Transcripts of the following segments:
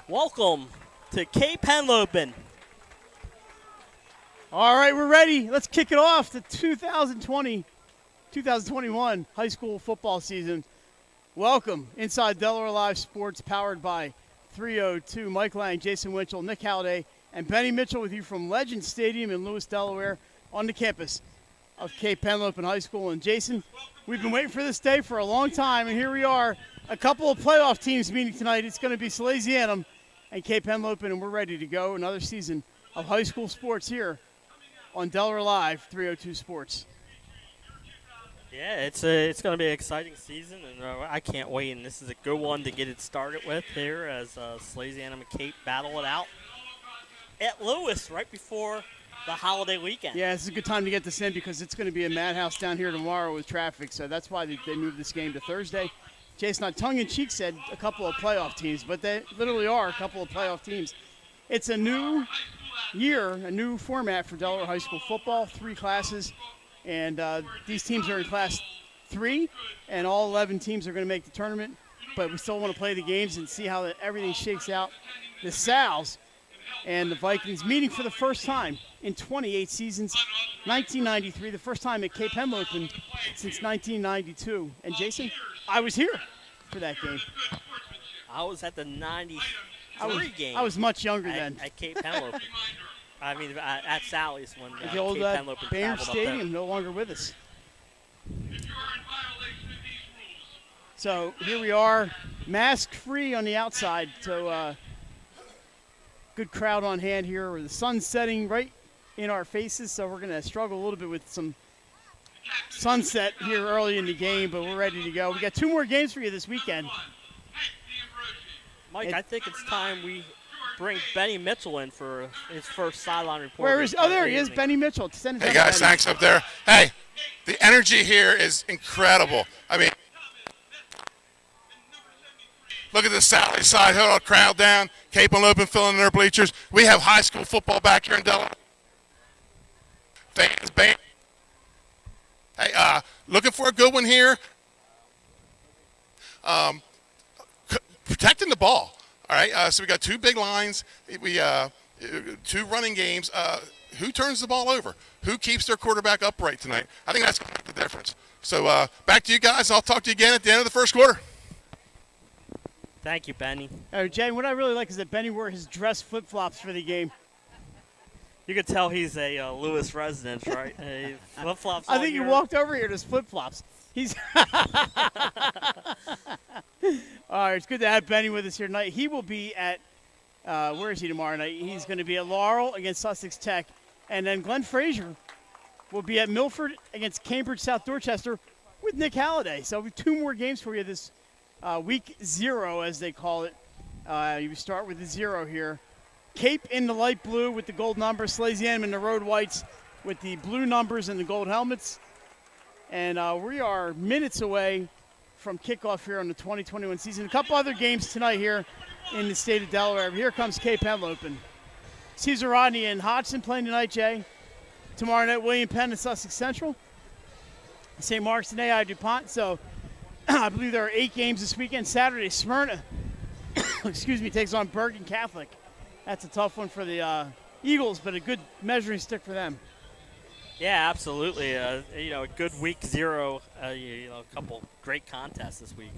Welcome to Cape Henlopen. All right, we're ready. Let's kick it off. The 2020-2021 high school football season. Welcome inside Delaware Live Sports, powered by 302. Mike Lang, Jason Winchell, Nick Halliday, and Benny Mitchell with you from Legend Stadium in Lewis, Delaware, on the campus of Cape Henlopen High School. And Jason, we've been waiting for this day for a long time, and here we are. A couple of playoff teams meeting tonight. It's going to be Salesianum and Cape Henlopen, and we're ready to go. Another season of high school sports here on Delaware Live 302 Sports. Yeah, it's going to be an exciting season, and I can't wait. And this is a good one to get it started with here as Salesianum and Cape battle it out at Lewis right before the holiday weekend. Yeah, this is a good time to get this in because it's going to be a madhouse down here tomorrow with traffic, so that's why they moved this game to Thursday. Jason, on tongue-in-cheek, said a couple of playoff teams, but they literally are a couple of playoff teams. It's a new year, a new format for Delaware High School football, 3 classes, and these teams are in Class 3, and all 11 teams are going to make the tournament, but we still want to play the games and see how everything shakes out. The Sals and the Vikings meeting for the first time in 28 seasons, 1993, the first time at Cape Henlopen since 1992. And Jason, I was here for that game. I was at the 93 game. I was much younger then. At Cape Henlopen. I mean, at Sally's when the old Cape Henlopen Bayer traveled Stadium, up there. no longer with us. So here we are, mask-free on the outside. So good crowd on hand here. The sun's setting right in our faces, so we're going to struggle a little bit with some sunset here early in the game, but we're ready to go. We got 2 more games for you this weekend. Mike, I think it's time we bring Benny Mitchell in for his first sideline report. Where is? Oh, there he is, Benny Mitchell. Hey guys, thanks up there. Hey, the energy here is incredible. I mean, look at this Sally side, hold our crowd down. Cape Henlopen filling in their bleachers. We have high school football back here in Delaware. Fans, band. Hey, looking for a good one here. Protecting the ball. All right, so we got 2 big lines. We 2 running games. Who turns the ball over? Who keeps their quarterback upright tonight? I think that's going to make the difference. So back to you guys. I'll talk to you again at the end of the first quarter. Thank you, Benny. Jay, what I really like is that Benny wore his dress flip-flops for the game. You can tell he's a Lewis resident, right? Flip-flops. I think he walked over here in his flip-flops. He's all right, it's good to have Benny with us here tonight. He will be at, where is he tomorrow night? He's going to be at Laurel against Sussex Tech. And then Glenn Frazier will be at Milford against Cambridge South Dorchester with Nick Halliday. So we have 2 more games for you this week 0, as they call it. You start with the 0 here. Cape in the light blue with the gold numbers. Salesianum in the road whites with the blue numbers and the gold helmets. And we are minutes away from kickoff here on the 2021 season. A couple other games tonight here in the state of Delaware. Here comes Cape Henlopen. Caesar Rodney and Hodgson playing tonight, Jay. Tomorrow night, William Penn and Sussex Central. St. Mark's and AI DuPont. So I believe there are 8 games this weekend. Saturday, Smyrna, takes on Bergen Catholic. That's a tough one for the Eagles, but a good measuring stick for them. Yeah, absolutely. A good week 0. A couple great contests this week.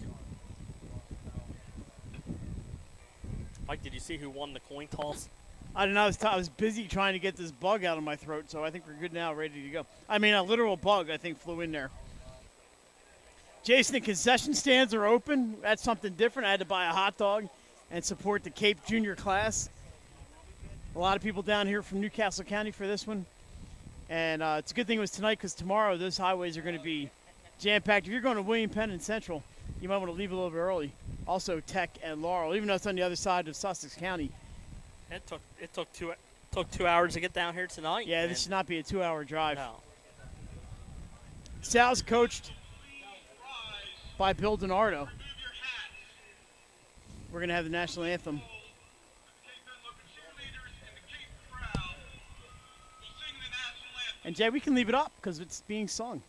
Mike, did you see who won the coin toss? I don't know. I was busy trying to get this bug out of my throat, so I think we're good now, ready to go. I mean, a literal bug, I think, flew in there. Jason, the concession stands are open. That's something different. I had to buy a hot dog and support the Cape Junior class. A lot of people down here from Newcastle County for this one. And it's a good thing it was tonight because tomorrow those highways are going to be jam-packed. If you're going to William Penn and Central, you might want to leave a little bit early. Also Tech and Laurel, even though it's on the other side of Sussex County. It took 2 hours to get down here tonight. Yeah, this should not be a 2-hour drive. No. Sal's coached by Bill DiNardo. We're going to have the national anthem. And, Jay, we can leave it up because it's being sung.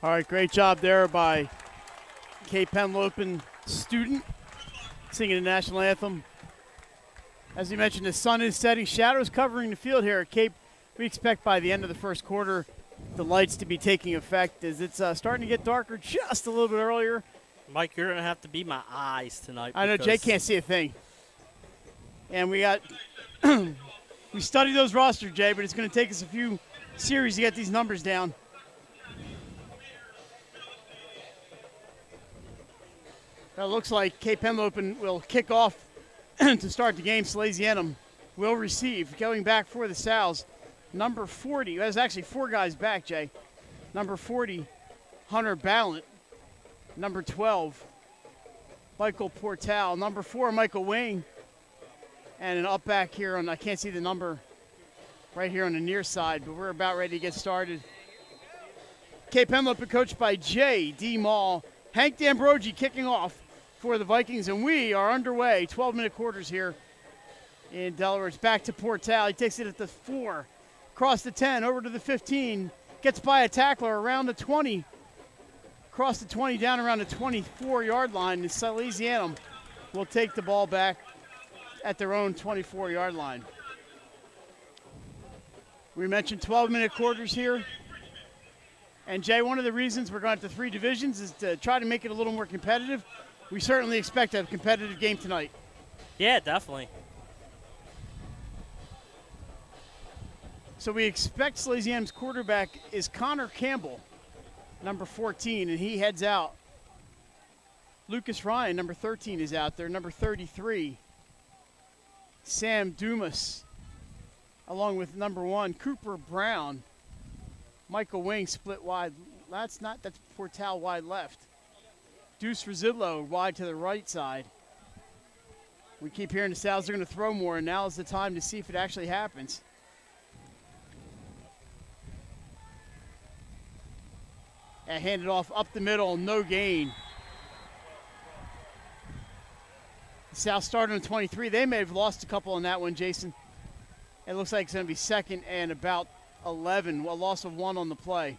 All right, great job there by Cape Henlopen student singing the national anthem. As you mentioned, the sun is setting, shadows covering the field here at Cape. We expect by the end of the first quarter the lights to be taking effect as it's starting to get darker just a little bit earlier. Mike, you're going to have to be my eyes tonight. I know Jay can't see a thing. And we got we studied those rosters, Jay, but it's going to take us a few series to get these numbers down. It looks like Cape Henlopen will kick off to start the game. Salesianum will receive. Going back for the Sal's, number 40. There's actually 4 guys back, Jay. Number 40, Hunter Ballant. Number 12, Michael Portal. Number 4, Michael Wing. And an up back here on, I can't see the number right here on the near side, but we're about ready to get started. Cape Henlopen coached by J.D. Mall. Hank D'Ambrogi kicking off for the Vikings, and we are underway. 12-minute quarters here in Delaware. It's back to Portal. He takes it at the 4, across the 10, over to the 15, gets by a tackler around the 20, across the 20, down around the 24-yard line. And Salesianum will take the ball back at their own 24-yard line. We mentioned 12-minute quarters here. And, Jay, one of the reasons we're going to 3 divisions is to try to make it a little more competitive. We certainly expect a competitive game tonight. Yeah, definitely. So we expect Salesianum's quarterback is Connor Campbell, number 14, and he heads out. Lucas Ryan, number 13, is out there. Number 33, Sam Dumas, along with number 1, Cooper Brown. Michael Wing split wide. That's Portal wide left. Deuce Rosillo wide to the right side. We keep hearing the Sal's are going to throw more, and now is the time to see if it actually happens. And handed off up the middle, no gain. The South started on 23. They may have lost a couple on that one, Jason. It looks like it's going to be second and about 11, a loss of 1 on the play.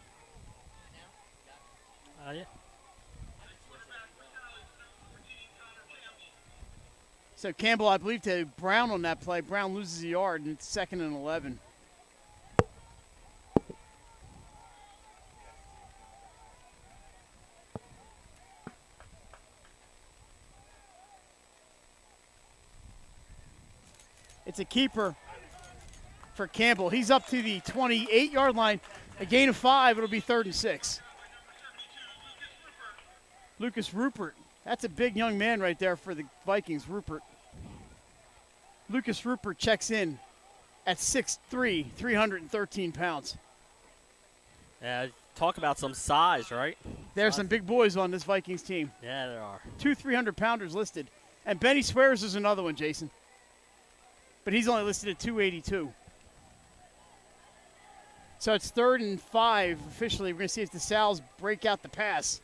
Yeah. So Campbell, I believe, to Brown on that play. Brown loses a yard, and it's second and 11. It's a keeper for Campbell. He's up to the 28-yard line. A gain of 5. It'll be 3rd and 6. Lucas Rupert. That's a big young man right there for the Vikings, Rupert. Lucas Rupert checks in at 6'3", 313 pounds. Yeah, talk about some size, right? There's some big boys on this Vikings team. Yeah, there are. 2 300-pounders listed. And Benny Swears is another one, Jason. But he's only listed at 282. So it's 3rd and 5 officially. We're going to see if the Sal's break out the pass.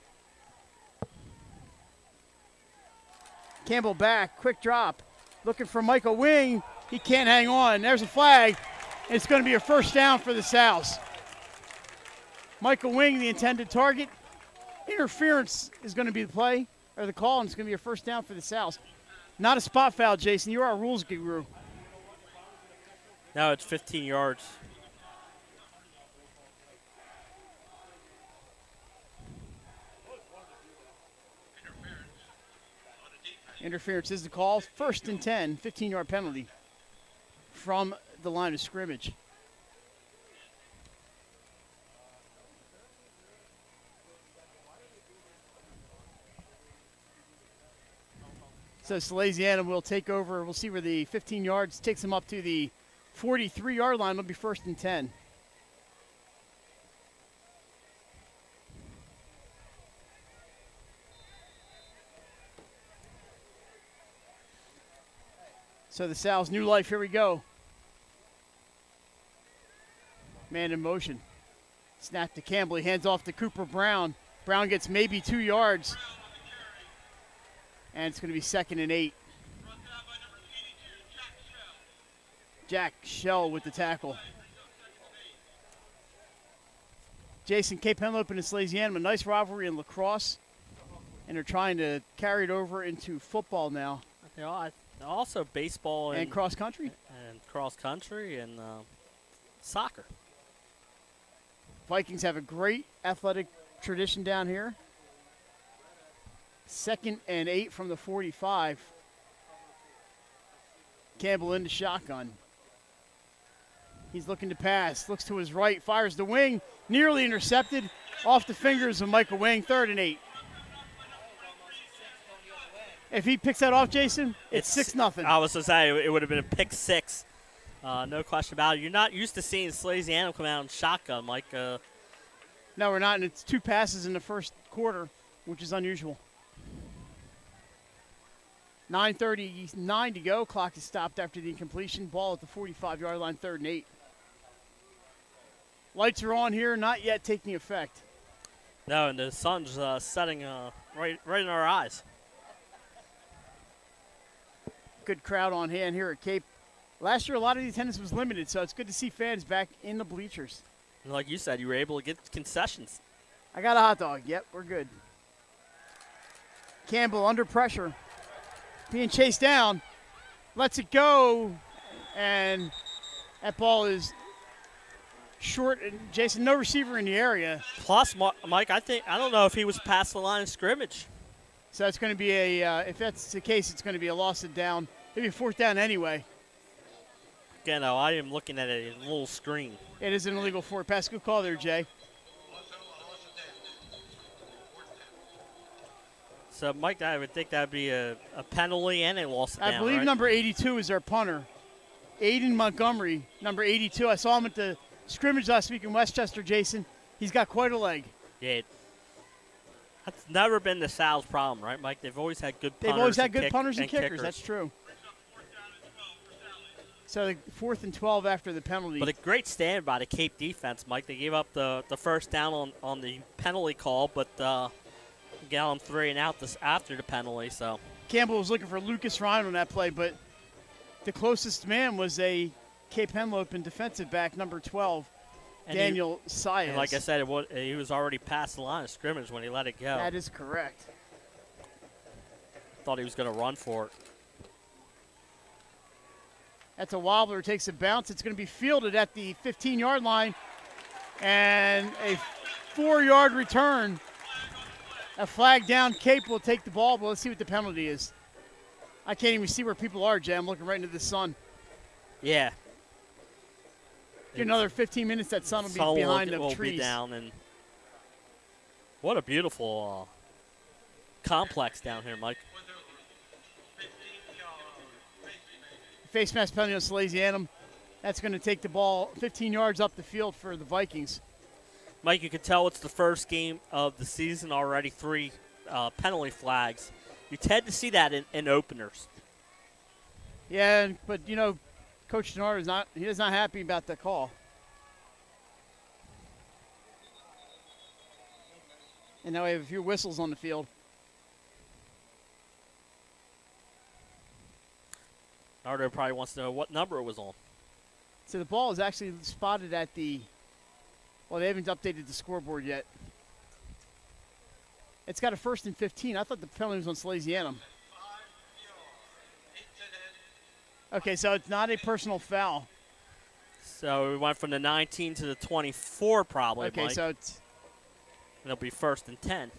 Campbell back, quick drop. Looking for Michael Wing. He can't hang on. There's a flag. It's going to be a first down for the Sal's. Michael Wing, the intended target. Interference is going to be the play, or the call, and it's going to be a first down for the Sal's. Not a spot foul, Jason. You're our rules guru. No, it's 15 yards. Interference is the call. 1st and 10, 15-yard penalty from the line of scrimmage. So Salesianum will take over. We'll see where the 15 yards takes him up to the 43-yard line. It'll be 1st and 10. So the Sal's new life, here we go. Man in motion. Snap to Campbell, he hands off to Cooper Brown. Brown gets maybe 2 yards. And it's going to be 2nd and 8. Jack Shell with the tackle. Jason, Cape Henlopen and Salesianum, a nice rivalry in lacrosse, and they're trying to carry it over into football now. You know, also baseball and cross country. And cross country and soccer. Vikings have a great athletic tradition down here. 2nd and 8 from the 45. Campbell in the shotgun. He's looking to pass. Looks to his right. Fires the wing. Nearly intercepted. Off the fingers of Michael Wing. 3rd and 8. If he picks that off, Jason, it's 6-0. I was going to say it would have been a pick 6. No question about it. You're not used to seeing Salesianum come out in shotgun, Mike. No, we're not. And it's 2 passes in the first quarter, which is unusual. 9:39 to go. Clock is stopped after the incompletion. Ball at the 45-yard line, 3rd and 8. Lights are on here, not yet taking effect. No, and the sun's setting right in our eyes. Good crowd on hand here at Cape. Last year, a lot of the attendance was limited, so it's good to see fans back in the bleachers. And like you said, you were able to get concessions. I got a hot dog. Yep, we're good. Campbell under pressure. Being chased down. Lets it go. And that ball is short. And Jason, no receiver in the area. Plus, Mike, I don't know if he was past the line of scrimmage. So it's going to be if that's the case, it's going to be a loss of down. Maybe a 4th down anyway. Again, though, I am looking at a little screen. It is an illegal 4. Pass. Good call there, Jay. So, Mike, I would think that would be a penalty and a loss of down, I believe right? number 82 is our punter. Aiden Montgomery, number 82. I saw him at the scrimmage last week in Westchester, Jason. He's got quite a leg. Yeah. That's never been the Sal's problem, right, Mike? They've always had good punters. They've always had good and punters and kickers. kickers. That's true. So the 4th and 12 after the penalty. But a great stand by the Cape defense, Mike. They gave up the first down on the penalty call, but got them 3 and out after the penalty. So Campbell was looking for Lucas Ryan on that play, but the closest man was a Cape Henlopen defensive back, number 12, and Daniel Sias. And like I said, he was already past the line of scrimmage when he let it go. That is correct. Thought he was going to run for it. That's a wobbler, takes a bounce. It's going to be fielded at the 15-yard line. And a 4-yard return. A flag down. Cape will take the ball, but let's see what the penalty is. I can't even see where people are, Jay. I'm looking right into the sun. Yeah. Get another 15 minutes, that sun will be behind the trees. Will be down, and what a beautiful complex down here, Mike. Face mask penalty on Salesianum. That's going to take the ball 15 yards up the field for the Vikings. Mike, you can tell it's the first game of the season already. 3 penalty flags. You tend to see that in openers. Yeah, but you know, Coach Denard is not happy about the call. And now we have a few whistles on the field. Nardo probably wants to know what number it was on. So the ball is actually spotted at the, well, they haven't updated the scoreboard yet. It's got a 1st and 15. I thought the penalty was on Salesianum. Okay, so it's not a personal foul. So we went from the 19 to the 24 probably, okay, Mike. so it's, it'll be 1st and 10.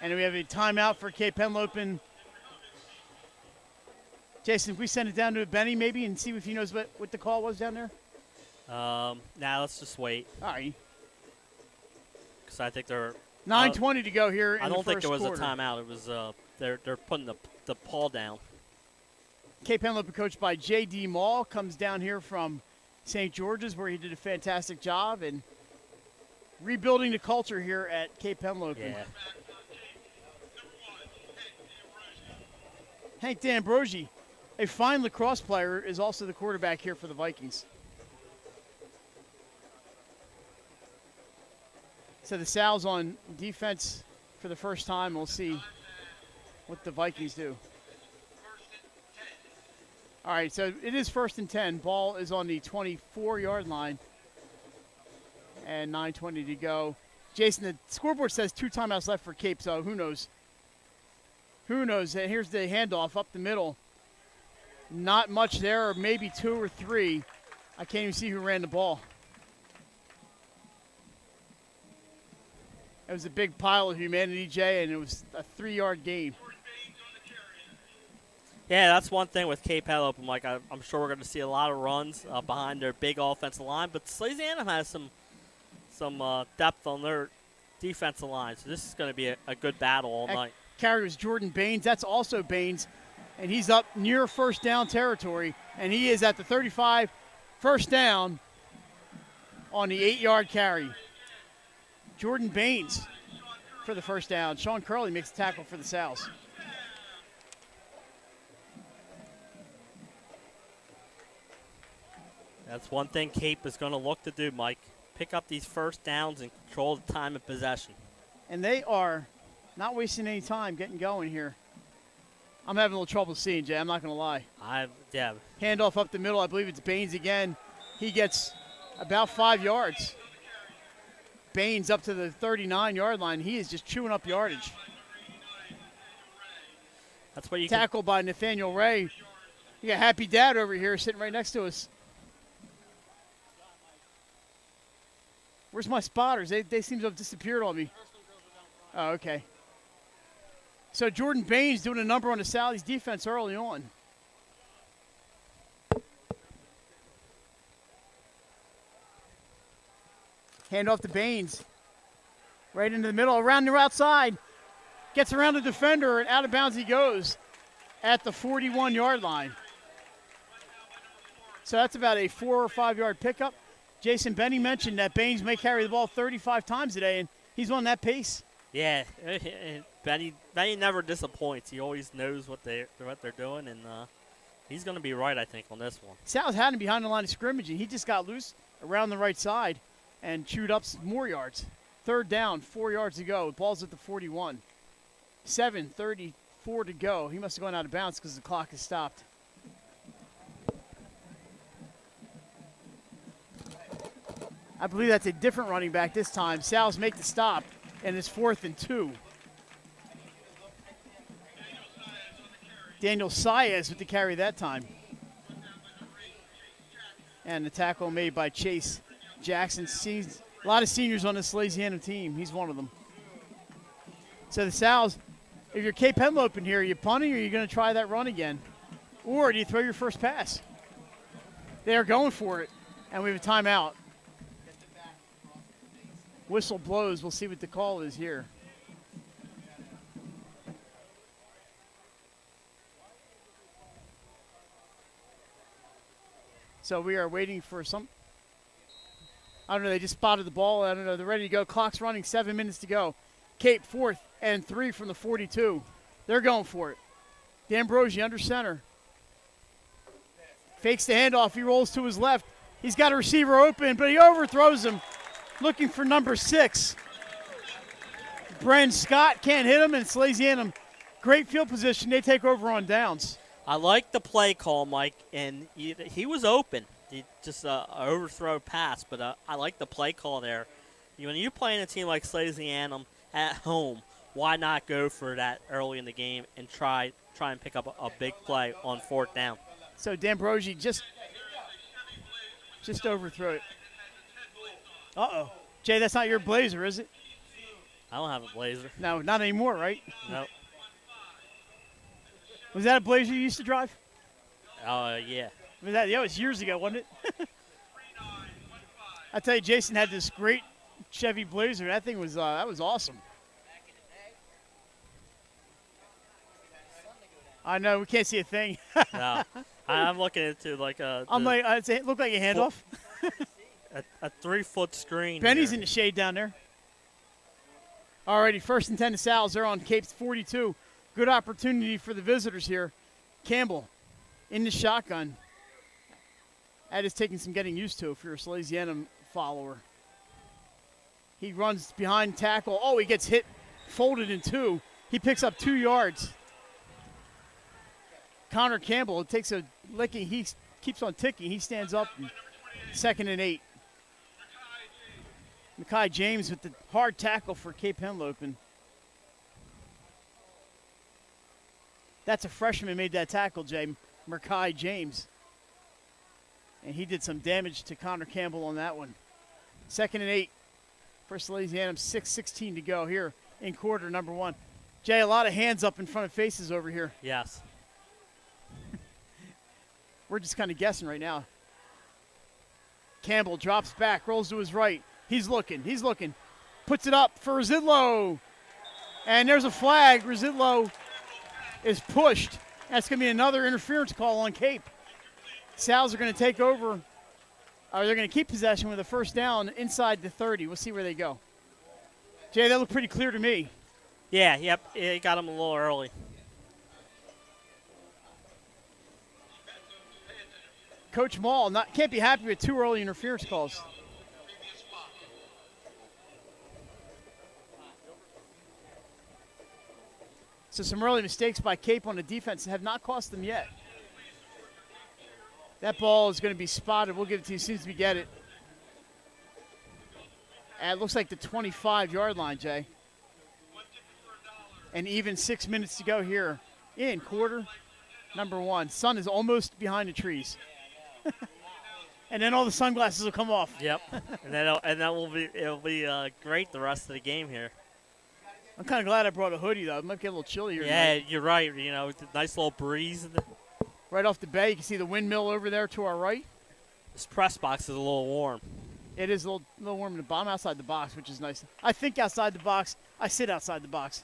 and we have a timeout for Cape Henlopen. Jason, if we send it down to Benny maybe and see if he knows what the call was down there? Now let's just wait. All right. Because I think they're 9:20 to go here in the I don't think there was quarter. a timeout. It was they're putting the ball down. Cape Henlopen, coached by J.D. Mall, comes down here from St. George's, where he did a fantastic job and rebuilding the culture here at Cape Henlopen. Yeah. Hank D'Ambrosi, a fine lacrosse player, is also the quarterback here for the Vikings. So the Sal's on defense for the first time. We'll see what the Vikings do. All right, so it is 1st and 10. Ball is on the 24-yard line. And 9:20 to go. Jason, the scoreboard says 2 timeouts left for Cape, so who knows? Who knows? Here's the handoff up the middle. Not much there, or maybe 2 or 3. I can't even see who ran the ball. It was a big pile of humanity, Jay, and it was a 3-yard gain. Yeah, that's one thing with Cape Henlopen. Like I'm sure we're going to see a lot of runs behind their big offensive line, but Salesianum has some depth on their defensive line, so this is going to be a good battle all night. Carry was Jordan Baines. That's also Baines, and he's up near first down territory, and he is at the 35, first down on the 8-yard carry. Jordan Baines for the first down. Sean Curley makes the tackle for the Sows. That's one thing Cape is going to look to do, Mike. Pick up these first downs and control the time of possession. And they are not wasting any time getting going here. I'm having a little trouble seeing, Jay. I'm not going to lie. Yeah. Handoff up the middle. I believe it's Baines again. He gets about 5 yards. Baines up to the 39-yard line. He is just chewing up yardage. That's what you Tackled by Nathaniel Ray. You got Happy Dad over here sitting right next to us. Where's my spotters? They seem to have disappeared on me. Oh, okay. So Jordan Baines doing a number on the Sally's defense early on. Hand off to Baines. Right into the middle, around the outside. Gets around the defender, and out of bounds he goes at the 41-yard line. So that's about a 4 or 5 yard pickup. Jason Benny mentioned that Baines may carry the ball 35 times today, and he's on that pace. Yeah, Benny never disappoints. He always knows what they're doing, and he's going to be right, I think, on this one. Sal's had him behind the line of scrimmage, and he just got loose around the right side and chewed up some more yards. 3rd down, 4 yards to go. Ball's at the 41. 7:34 to go. He must have gone out of bounds because the clock has stopped. I believe that's a different running back this time. Sal's make the stop, and it's 4th and 2. Daniel Saez with the carry that time. And the tackle made by Chase Jackson. A lot of seniors on this Salesianum team. He's one of them. So the Sows, if you're Cape Henlopen here, are you punting or are you going to try that run again? Or do you throw your first pass? They are going for it, and we have a timeout. Whistle blows. We'll see what the call is here. So we are waiting for some. I don't know. They just spotted the ball. I don't know. They're ready to go. Clock's running. 7 minutes to go. Cape 4th and 3 from the 42. They're going for it. D'Ambrosi under center. Fakes the handoff. He rolls to his left. He's got a receiver open, but he overthrows him. Looking for number 6. Bren Scott can't hit him, and Salesianum, great field position. They take over on downs. I like the play call, Mike, and he was open. He just an overthrow pass, but I like the play call there. When you're playing a team like Salesianum at home, why not go for that early in the game and try and pick up a big play on 4th down? So D'Ambrosi just overthrew it. Uh-oh. Jay, that's not your Blazer, is it? I don't have a Blazer. No, not anymore, right? No. Was that a Blazer you used to drive? Yeah. That was years ago, wasn't it? I tell you, Jason had this great Chevy Blazer. That thing was that was awesome. I know, we can't see a thing. No. I'm looking into like a. It looked like a handoff. A 3-foot screen. Benny's here. in the shade down there. Alrighty, 1st and 10 to Sal's. They're on Cape's 42. Good opportunity for the visitors here. Campbell in the shotgun. That is taking some getting used to if you're a Salesianum follower. He runs behind tackle. Oh, he gets hit, folded in 2. He picks up 2 yards. Connor Campbell, it takes a licking. He keeps on ticking. He stands up. 2nd and 8. Mekhi James with the hard tackle for Cape Henlopen. That's a freshman made that tackle, Jay. Mekhi James. And he did some damage to Connor Campbell on that one. 2nd and 8 for Salesianum. 6:16 to go here in quarter number 1. Jay, a lot of hands up in front of faces over here. Yes. We're just kind of guessing right now. Campbell drops back, rolls to his right. He's looking. Puts it up for Rezidlo. And there's a flag. Rezidlo is pushed. That's going to be another interference call on Cape. Sal's are going to take over. Or they're going to keep possession with a first down inside the 30. We'll see where they go. Jay, that looked pretty clear to me. Yeah, yep. It got him a little early. Coach Mall can't be happy with 2 early interference calls. So some early mistakes by Cape on the defense have not cost them yet. That ball is going to be spotted. We'll give it to you as soon as we get it. And it looks like the 25-yard line, Jay. And even 6 minutes to go here in quarter number 1. Sun is almost behind the trees. And then all the sunglasses will come off. Yep. and it'll be great the rest of the game here. I'm kind of glad I brought a hoodie, though. It might get a little chilly here Yeah, tonight. you're right. You know, nice little breeze. Right off the bay, you can see the windmill over there to our right. This press box is a little warm. It is a little warm in the bottom outside the box, which is nice. I think outside the box. I sit outside the box.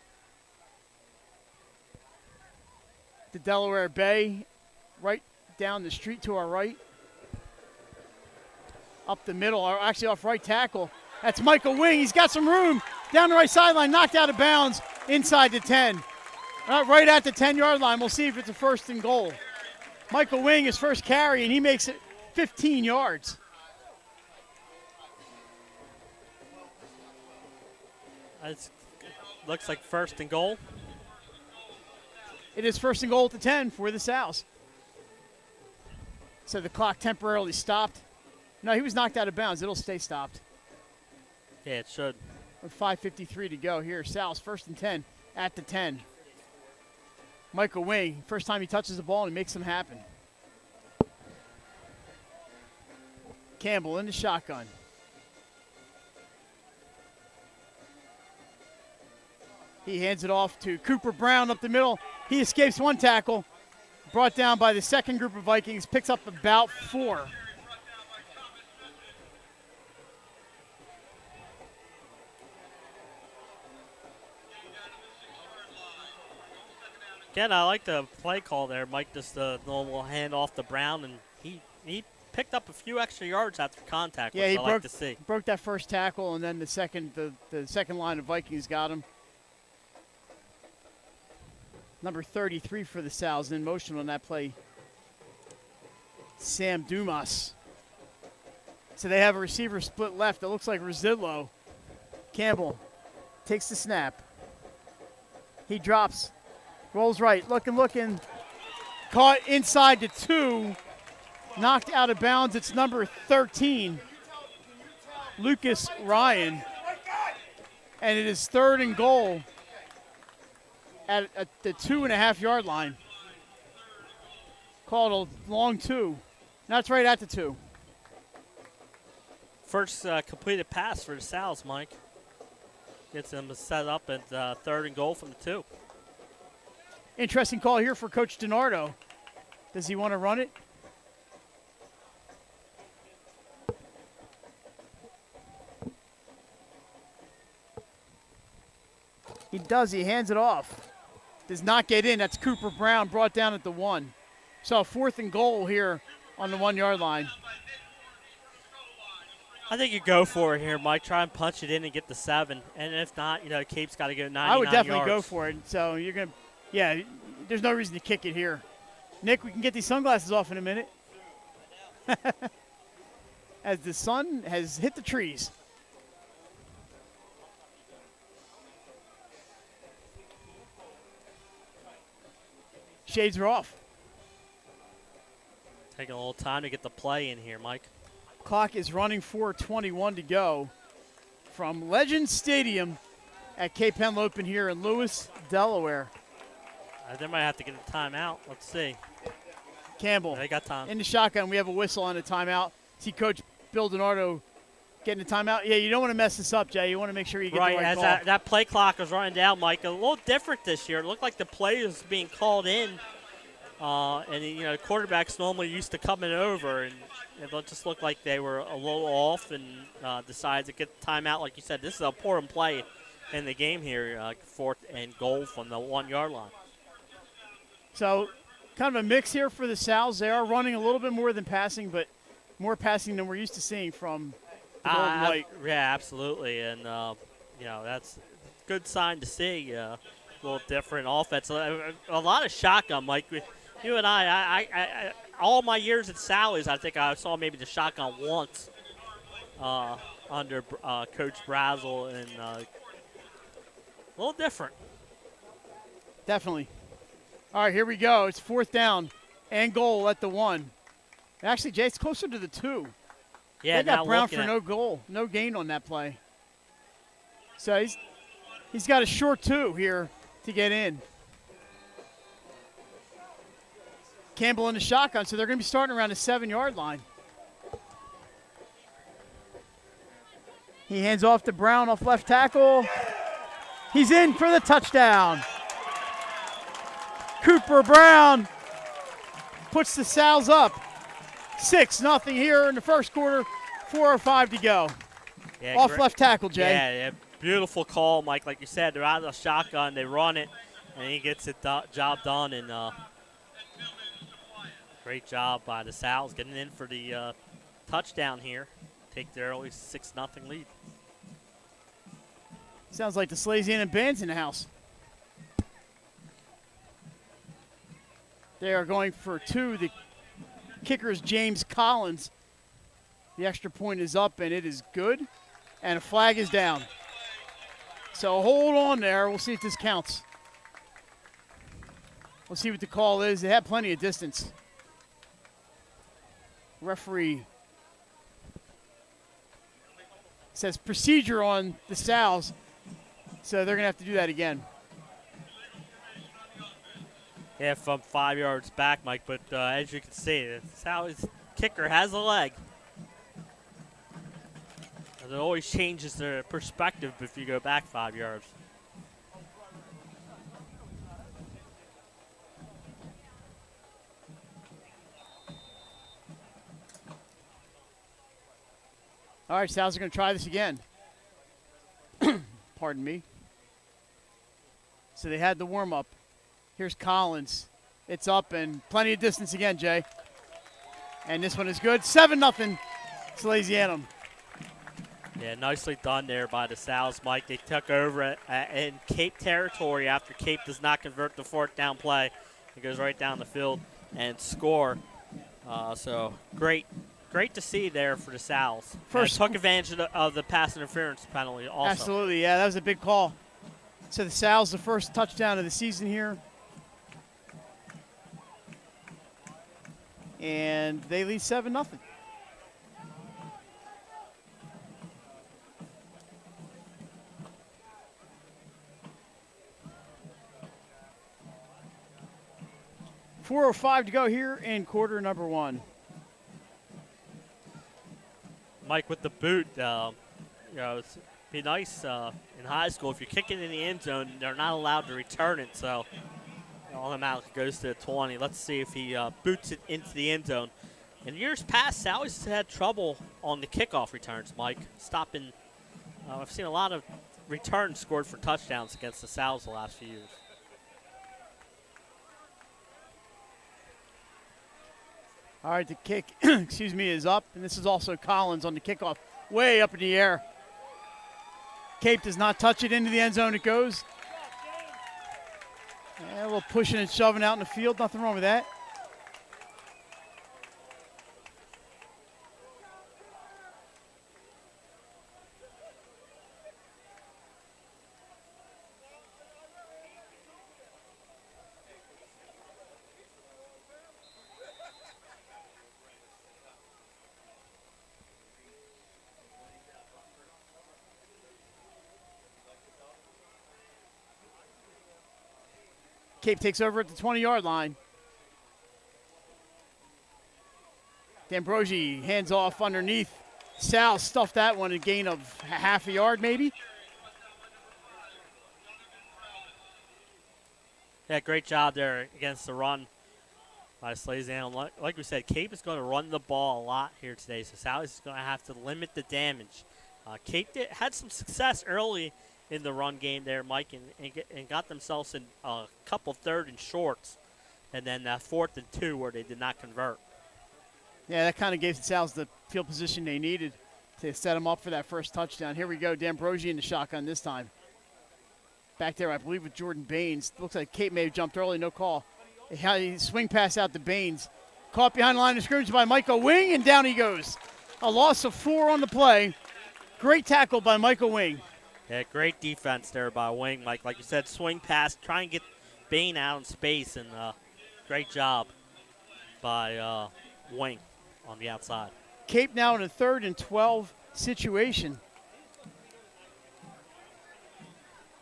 The Delaware Bay, right down the street to our right. Up the middle, or actually off right tackle. That's Michael Wing. He's got some room. Down the right sideline, knocked out of bounds inside the 10. Right at the 10-yard line. We'll see if it's a 1st and goal. Michael Wing, his first carry, and he makes it 15 yards. It looks like 1st and goal. It is 1st and goal at the 10 for the Sows. So the clock temporarily stopped. No, he was knocked out of bounds. It'll stay stopped. Yeah, it should. With 5:53 to go here. Sal's 1st and 10 at the 10. Michael Wing, first time he touches the ball and he makes them happen. Campbell in the shotgun. He hands it off to Cooper Brown up the middle. He escapes one tackle. Brought down by the second group of Vikings. Picks up about 4. Again, I like the play call there, Mike. Just the normal hand off to Brown, and he picked up a few extra yards after contact, which I like to see. Broke that first tackle, and then the second line of Vikings got him. Number 33 for the Sows in motion on that play. Sam Dumas. So they have a receiver split left. It looks like Rezidlo. Campbell takes the snap. He drops. Rolls right, looking. Caught inside the 2. Knocked out of bounds. It's number 13, Lucas Ryan. And it is 3rd and goal at the 2.5-yard line. Called a long 2. Now it's right at the 2. First completed pass for the Sows, Mike. Gets them set up at 3rd and goal from the 2. Interesting call here for Coach DiNardo. Does he want to run it? He does. He hands it off. Does not get in. That's Cooper Brown brought down at the 1. So 4th and goal here on the 1-yard line. I think you go for it here, Mike. Try and punch it in and get the 7. And if not, Cape's got to go 99 I would definitely yards. go for it. So you're going to, yeah, there's no reason to kick it here. Nick, we can get these sunglasses off in a minute. As the sun has hit the trees. Shades are off. Taking a little time to get the play in here, Mike. Clock is running 4:21 to go from Legend Stadium at Cape Henlopen here in Lewis, Delaware. They might have to get a timeout. Let's see. Campbell They got time. in the shotgun. We have a whistle on the timeout. See Coach Bill Donardo getting a timeout. Yeah, you don't want to mess this up, Jay. You want to make sure you get the right as call. that play clock was running down, Mike, a little different this year. It looked like the play was being called in, and quarterbacks normally used to coming over, and it just looked like they were a little off and decided to get the timeout. Like you said, this is an important play in the game here, 4th and goal from the 1-yard line. So kind of a mix here for the Sows. They are running a little bit more than passing, but more passing than we're used to seeing from the Gold and White. Yeah, absolutely, and that's a good sign to see. A little different offense, a lot of shotgun, Mike. You and I all my years at Sally's, I think I saw maybe the shotgun once under Coach Brazel, and a little different. Definitely. All right, here we go. It's 4th down and goal at the 1. Actually, Jay, it's closer to the 2. Yeah, they got now Brown for at no goal, no gain on that play. So he's got a short 2 here to get in. Campbell in the shotgun, so they're going to be starting around the 7-yard line. He hands off to Brown off left tackle. He's in for the touchdown. Cooper Brown puts the Sows up 6-0 here in the first quarter, 4:05 to go. Yeah, off left tackle, Jay. Yeah, beautiful call, Mike. Like you said, they're out of the shotgun, they run it, and he gets the job done. And great job by the Sows getting in for the touchdown here. Take their early 6-0 lead. Sounds like the Salesianum band's in the house. They are going for 2. The kicker is James Collins. The extra point is up, and it is good. And a flag is down. So hold on there. We'll see if this counts. We'll see what the call is. They have plenty of distance. Referee says procedure on the Sows, so they're going to have to do that again. Yeah, from 5 yards back, Mike, but as you can see, that's how his kicker has a leg. And it always changes the perspective if you go back 5 yards. All right, Sows are going to try this again. Pardon me. So they had the warm-up. Here's Collins. It's up and plenty of distance again, Jay. And this one is good. 7-0 Salesianum. Yeah, nicely done there by the Sows, Mike. They took over in Cape territory after Cape does not convert the 4th down play. It goes right down the field and score. So great to see there for the Sows. First took advantage of the pass interference penalty also. Absolutely, yeah, that was a big call. So the Sows, the first touchdown of the season here. And they lead 7-0. .405 to go here in quarter number 1. Mike, with the boot, it's be nice in high school if you're kicking in the end zone, they're not allowed to return it, so automatically goes to the 20. Let's see if he boots it into the end zone. In years past, Sally's had trouble on the kickoff returns, Mike, stopping. I've seen a lot of returns scored for touchdowns against the Sows the last few years. All right, the kick, is up, and this is also Collins on the kickoff, way up in the air. Cape does not touch it into the end zone. It goes. And a little pushing and shoving out in the field. Nothing wrong with that. Cape takes over at the 20-yard line. D'Ambrosi hands off underneath. Sal stuffed that one, a gain of half a yard maybe. Yeah, great job there against the run by Salesianum. Like we said, Cape is going to run the ball a lot here today, so Sally's going to have to limit the damage. Cape had some success early in the run game there, Mike, and got themselves in a couple third and shorts, and then 4th and 2 where they did not convert. Yeah, that kind of gave the Sal's the field position they needed to set them up for that first touchdown. Here we go, D'Ambrosi in the shotgun this time. Back there, I believe, with Jordan Baines. Looks like Cape may have jumped early, no call. He swing pass out to Baines. Caught behind the line of scrimmage by Michael Wing, and down he goes. A loss of 4 on the play. Great tackle by Michael Wing. Yeah, great defense there by Wing, Mike. Like you said, swing pass, try and get Bain out in space, and great job by Wing on the outside. Cape now in a 3rd and 12 situation.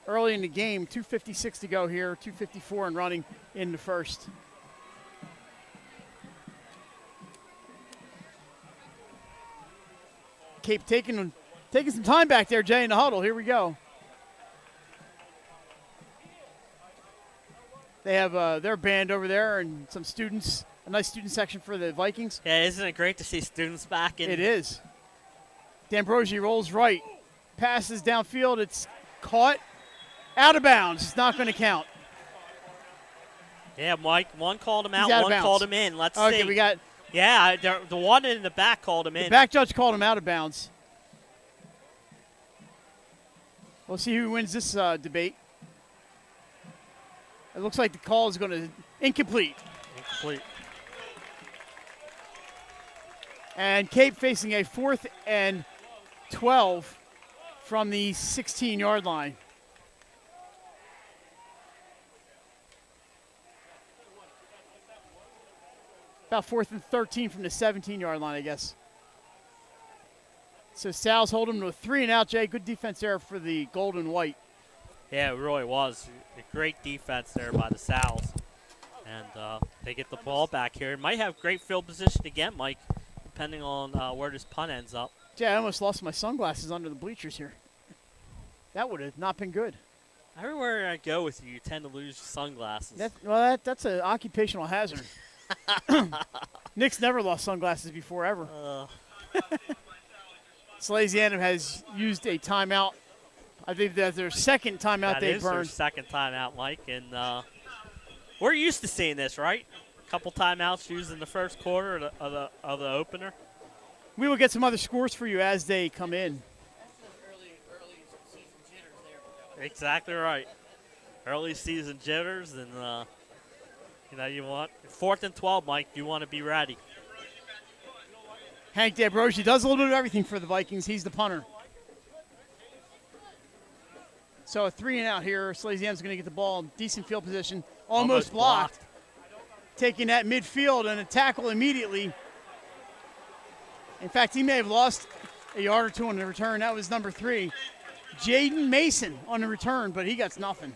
Early in the game, 2:56 to go here, 2:54 and running in the first. Cape taking some time back there, Jay, in the huddle. Here we go. They have their band over there and some students, a nice student section for the Vikings. Yeah, isn't it great to see students back in? It is. D'Ambrosi rolls right, passes downfield. It's caught. Out of bounds. It's not going to count. Yeah, Mike, one called him out, He's out of one bounds. called him in. Let's see. Okay, we got Yeah, the one in the back called him the in. back judge called him out of bounds. We'll see who wins this debate. It looks like the call is going to incomplete. Incomplete. And Cape facing a 4th and 12 from the 16-yard line. About 4th and 13 from the 17-yard line, I guess. So Sal's holding them to a 3 and out, Jay. Good defense there for the gold and white. Yeah, it really was. A great defense there by the Sal's. And they get the ball back here. Might have great field position again, Mike, depending on where this punt ends up. Jay, I almost lost my sunglasses under the bleachers here. That would have not been good. Everywhere I go with you, you tend to lose your sunglasses. That's an occupational hazard. Nick's never lost sunglasses before, ever. Salesianum has used a timeout. I think that's their second timeout they've burned. That is their second timeout, Mike. And we're used to seeing this, right? A couple timeouts used in the first quarter of the opener. We will get some other scores for you as they come in. Exactly right. Early season jitters, and you want 4th and 12, Mike. You want to be ready. Hank D'Ambrosi does a little bit of everything for the Vikings. He's the punter. So a 3 and out here. Salesianum's going to get the ball in decent field position. Almost blocked. Taking that midfield and a tackle immediately. In fact, he may have lost a yard or two on the return. That was number 3. Jaden Mason on the return, but he got nothing.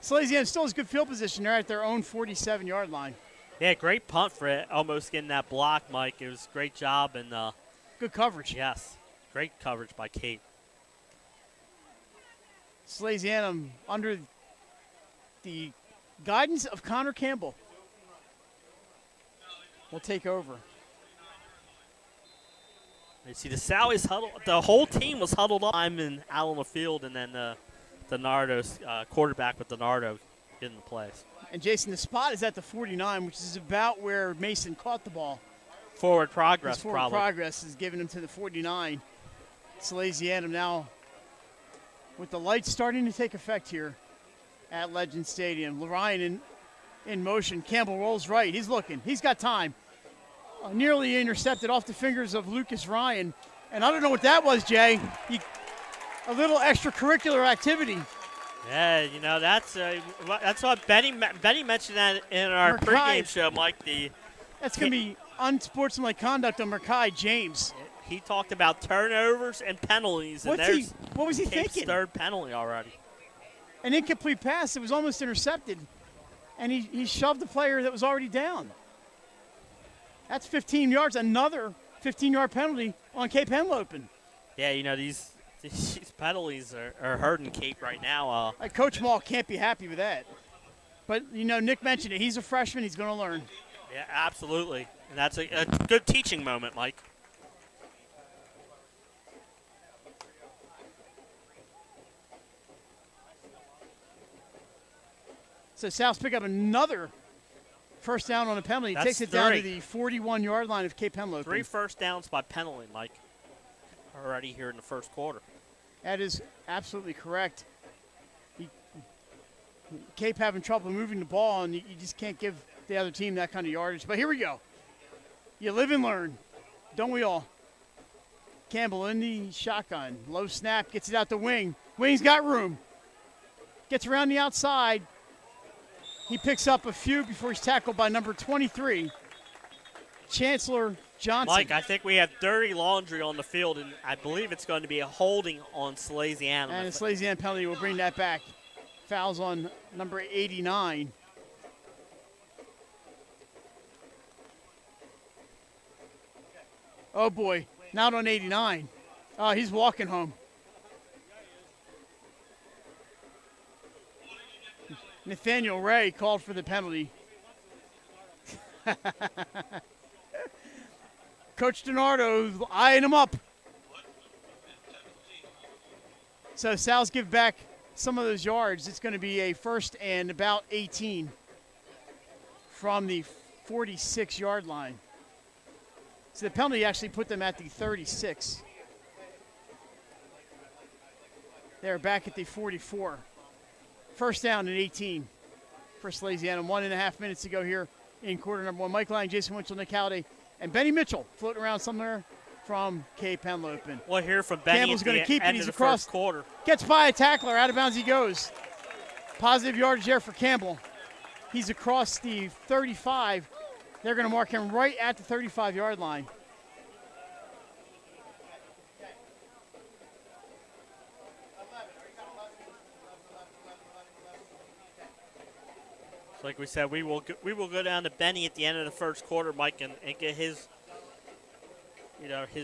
Salesianum still has good field position. They're at their own 47-yard line. Yeah, great punt for it. Almost getting that block, Mike. It was a great job. And good coverage. Yes, great coverage by Cape. Salesianum under the guidance of Connor Campbell will take over. You see the Sally's huddle. The whole team was huddled up. I'm out on the field, and then DiNardo's quarterback with DiNardo getting the plays. And Jason, the spot is at the 49, which is about where Mason caught the ball. Forward progress, His forward probably. progress is giving him to the 49. Salesianum now with the lights starting to take effect here at Legend Stadium. Lorion in motion. Campbell rolls right. He's looking. He's got time. Nearly intercepted off the fingers of Lucas Ryan. And I don't know what that was, Jay. A little extracurricular activity. Yeah, that's what Benny mentioned that in our pregame show, Mike. That's going to be unsportsmanlike conduct on Merkai James. He talked about turnovers and penalties, and what was he Cape's thinking? third penalty already. An incomplete pass. It was almost intercepted. and he shoved the player that was already down. That's 15 yards, another 15-yard penalty on Cape Henlopen. Yeah, you know, these penalties are hurting Cape right now. Coach Maul can't be happy with that. But, you know, Nick mentioned it. He's a freshman. He's going to learn. Yeah, absolutely. And that's a good teaching moment, Mike. So South pick up another first down on a penalty. That's Takes it down to 3. the 41-yard line of Cape Henlopen. 3 first downs by penalty, Mike, already here in the first quarter. That is absolutely correct. Cape having trouble moving the ball, and you just can't give the other team that kind of yardage. But here we go. You live and learn, don't we all? Campbell in the shotgun. Low snap, gets it out the wing. Wing's got room. Gets around the outside. He picks up a few before he's tackled by number 23, Chancellor Johnson. Mike, I think we have dirty laundry on the field, and I believe it's going to be a holding on Salesianum. And a Salesianum penalty will bring that back. Fouls on number 89. Oh, boy. Not on 89. Oh, he's walking home. Nathaniel Ray called for the penalty. Coach DiNardo eyeing him up. So Sal's give back some of those yards. It's going to be a first and about 18 from the 46-yard line. So the penalty actually put them at the 36. They're back at the 44. First down and 18 for Salesianum. 1.5 minutes to go here in quarter number 1. Mike Lang, Jason Winchell, Nick Halliday, and Benny Mitchell floating around somewhere from Cape Henlopen. We'll hear from Benny Campbell's at going the to keep it. end He's of the across. first quarter. Gets by a tackler. Out of bounds he goes. Positive yardage there for Campbell. He's across the 35. They're going to mark him right at the 35-yard line. Like we said, we will go down to Benny at the end of the first quarter, Mike, and get his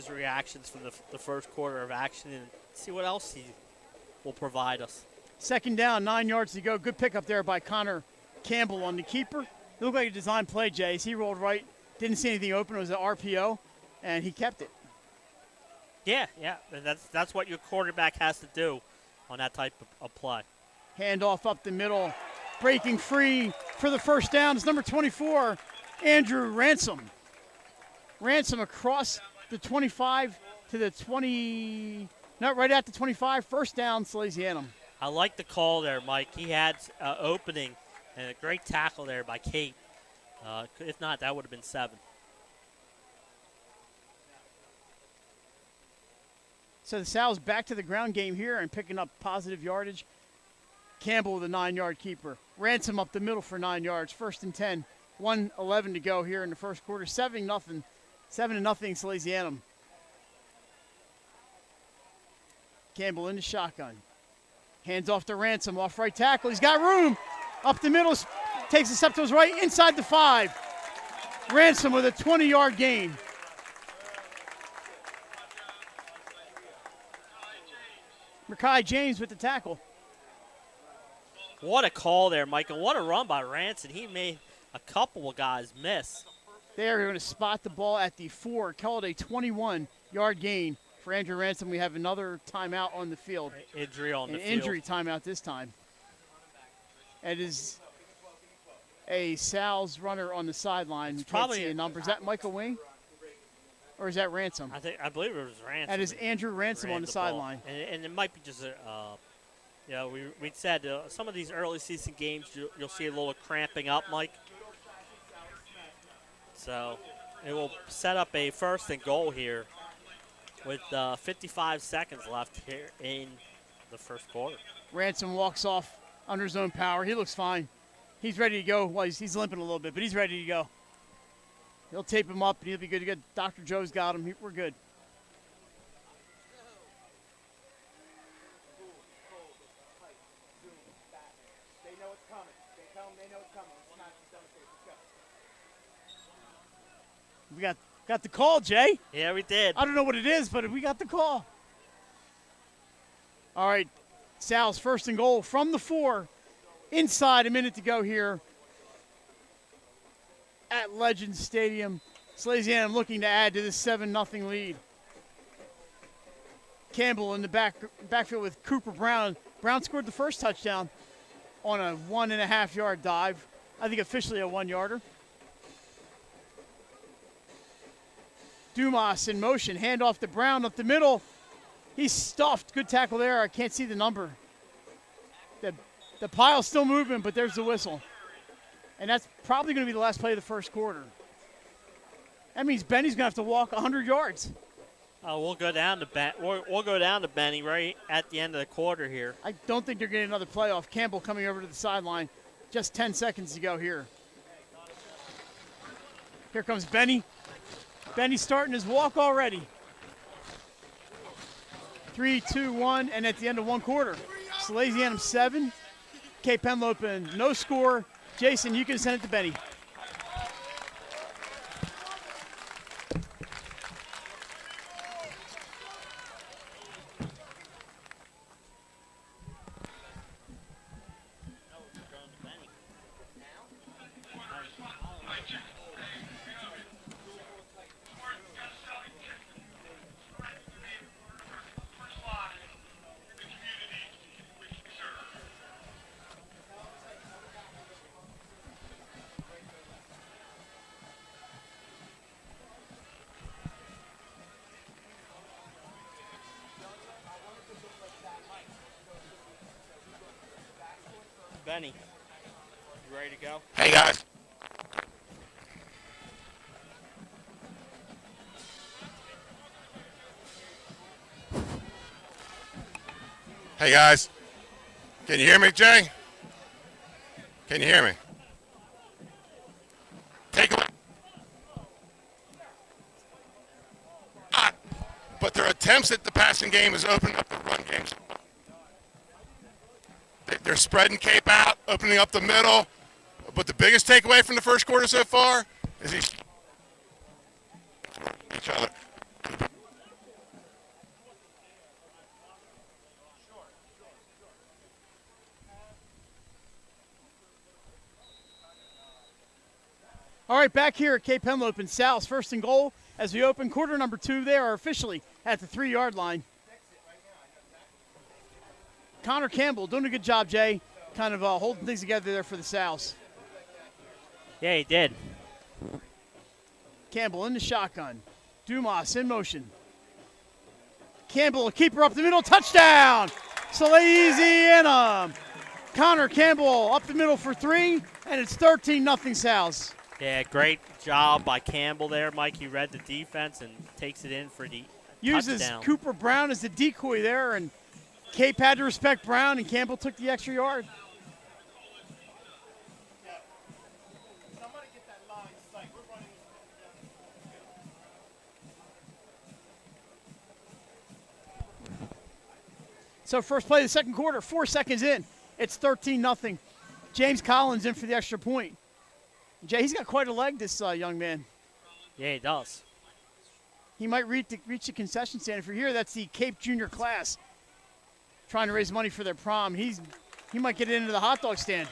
reactions from the first quarter of action and see what else he will provide us. Second down, 9 yards to go. Good pickup there by Connor Campbell on the keeper. It looked like a design play, Jay. As he rolled right, didn't see anything open. It was an RPO, and he kept it. Yeah, and that's what your quarterback has to do on that type of play. Handoff up the middle. Breaking free for the first down is number 24, Andrew Ransom. Ransom across the 25 to the 20, not right at the 25. First down, Salesianum. I like the call there, Mike. He had opening and a great tackle there by Kate. If not, that would have been 7. So the Sal's back to the ground game here and picking up positive yardage. Campbell, the 9-yard keeper. Ransom up the middle for 9 yards. First and 10. 1:11 to go here in the first quarter. 7-0 Salesianum. Campbell in the shotgun. Hands off to Ransom, off right tackle. He's got room. Up the middle, takes a step to his right, inside the 5. Ransom with a 20-yard gain. Mackay James with the tackle. What a call there, Michael. What a run by Ransom. He made a couple of guys miss. They're going to spot the ball at the 4. Call it a 21-yard gain for Andrew Ransom. We have another timeout on the field. Injury on the field. An injury timeout this time. It is a Sal's runner on the sideline. It's probably a number. Is that Michael Wing? Or is that Ransom? I believe it was Ransom. That is Andrew Ransom on the sideline. And it might be just we said some of these early season games you'll see a little cramping up, Mike. So it will set up a first and goal here with 55 seconds left here in the first quarter. Ransom walks off under his own power. He looks fine. He's ready to go. Well, he's limping a little bit, but he's ready to go. He'll tape him up, and he'll be good to go. Dr. Joe's got him. We're good. They know it's coming. They tell them they know it's coming. We got the call, Jay. Yeah, we did. I don't know what it is, but we got the call. All right, Sal's first and goal from the 4. Inside a minute to go here at Legends Stadium. Salesianum looking to add to this 7-0 lead. Campbell in the backfield with Cooper Brown. Brown scored the first touchdown on a 1.5-yard dive. I think officially a 1-yarder. Dumas in motion. Hand off to Brown up the middle. He's stuffed. Good tackle there. I can't see the number. The pile's still moving, but there's the whistle. And that's probably going to be the last play of the first quarter. That means Benny's going to have to walk 100 yards. We'll go down to we'll go down to Benny right at the end of the quarter here. I don't think they're getting another playoff. Campbell coming over to the sideline. Just 10 seconds to go here. Here comes Benny. Benny's starting his walk already. 3, 2, 1, and at the end of one quarter, Salesianum 7, Cape Henlopen no score. Jason, you can send it to Benny. Benny, you ready to go? Hey, guys. Hey, guys. Can you hear me, Jay? Can you hear me? Take away. But their attempts at the passing game has opened up the run games. They're spreading Cape out, opening up the middle. But the biggest takeaway from the first quarter so far is each other. All right, back here at Cape Henlopen, Sal's first and goal as we open quarter number 2. They are officially at the 3-yard line. Connor Campbell doing a good job, Jay, kind of holding things together there for the Sals. Yeah, he did. Campbell in the shotgun. Dumas in motion. Campbell, a keeper up the middle, touchdown! Salesianum. Connor Campbell up the middle for 3, and it's 13-0 Sals. Yeah, great job by Campbell there, Mike. He read the defense and takes it in for the Uses touchdown. Cooper Brown as the decoy there, and Cape had to respect Brown, and Campbell took the extra yard. So first play of the second quarter, 4 seconds in. It's 13-0. James Collins in for the extra point. Jay, he's got quite a leg, this young man. Yeah, he does. He might reach the concession stand. If you're here, that's the Cape Junior class trying to raise money for their prom. He might get into the hot dog stand.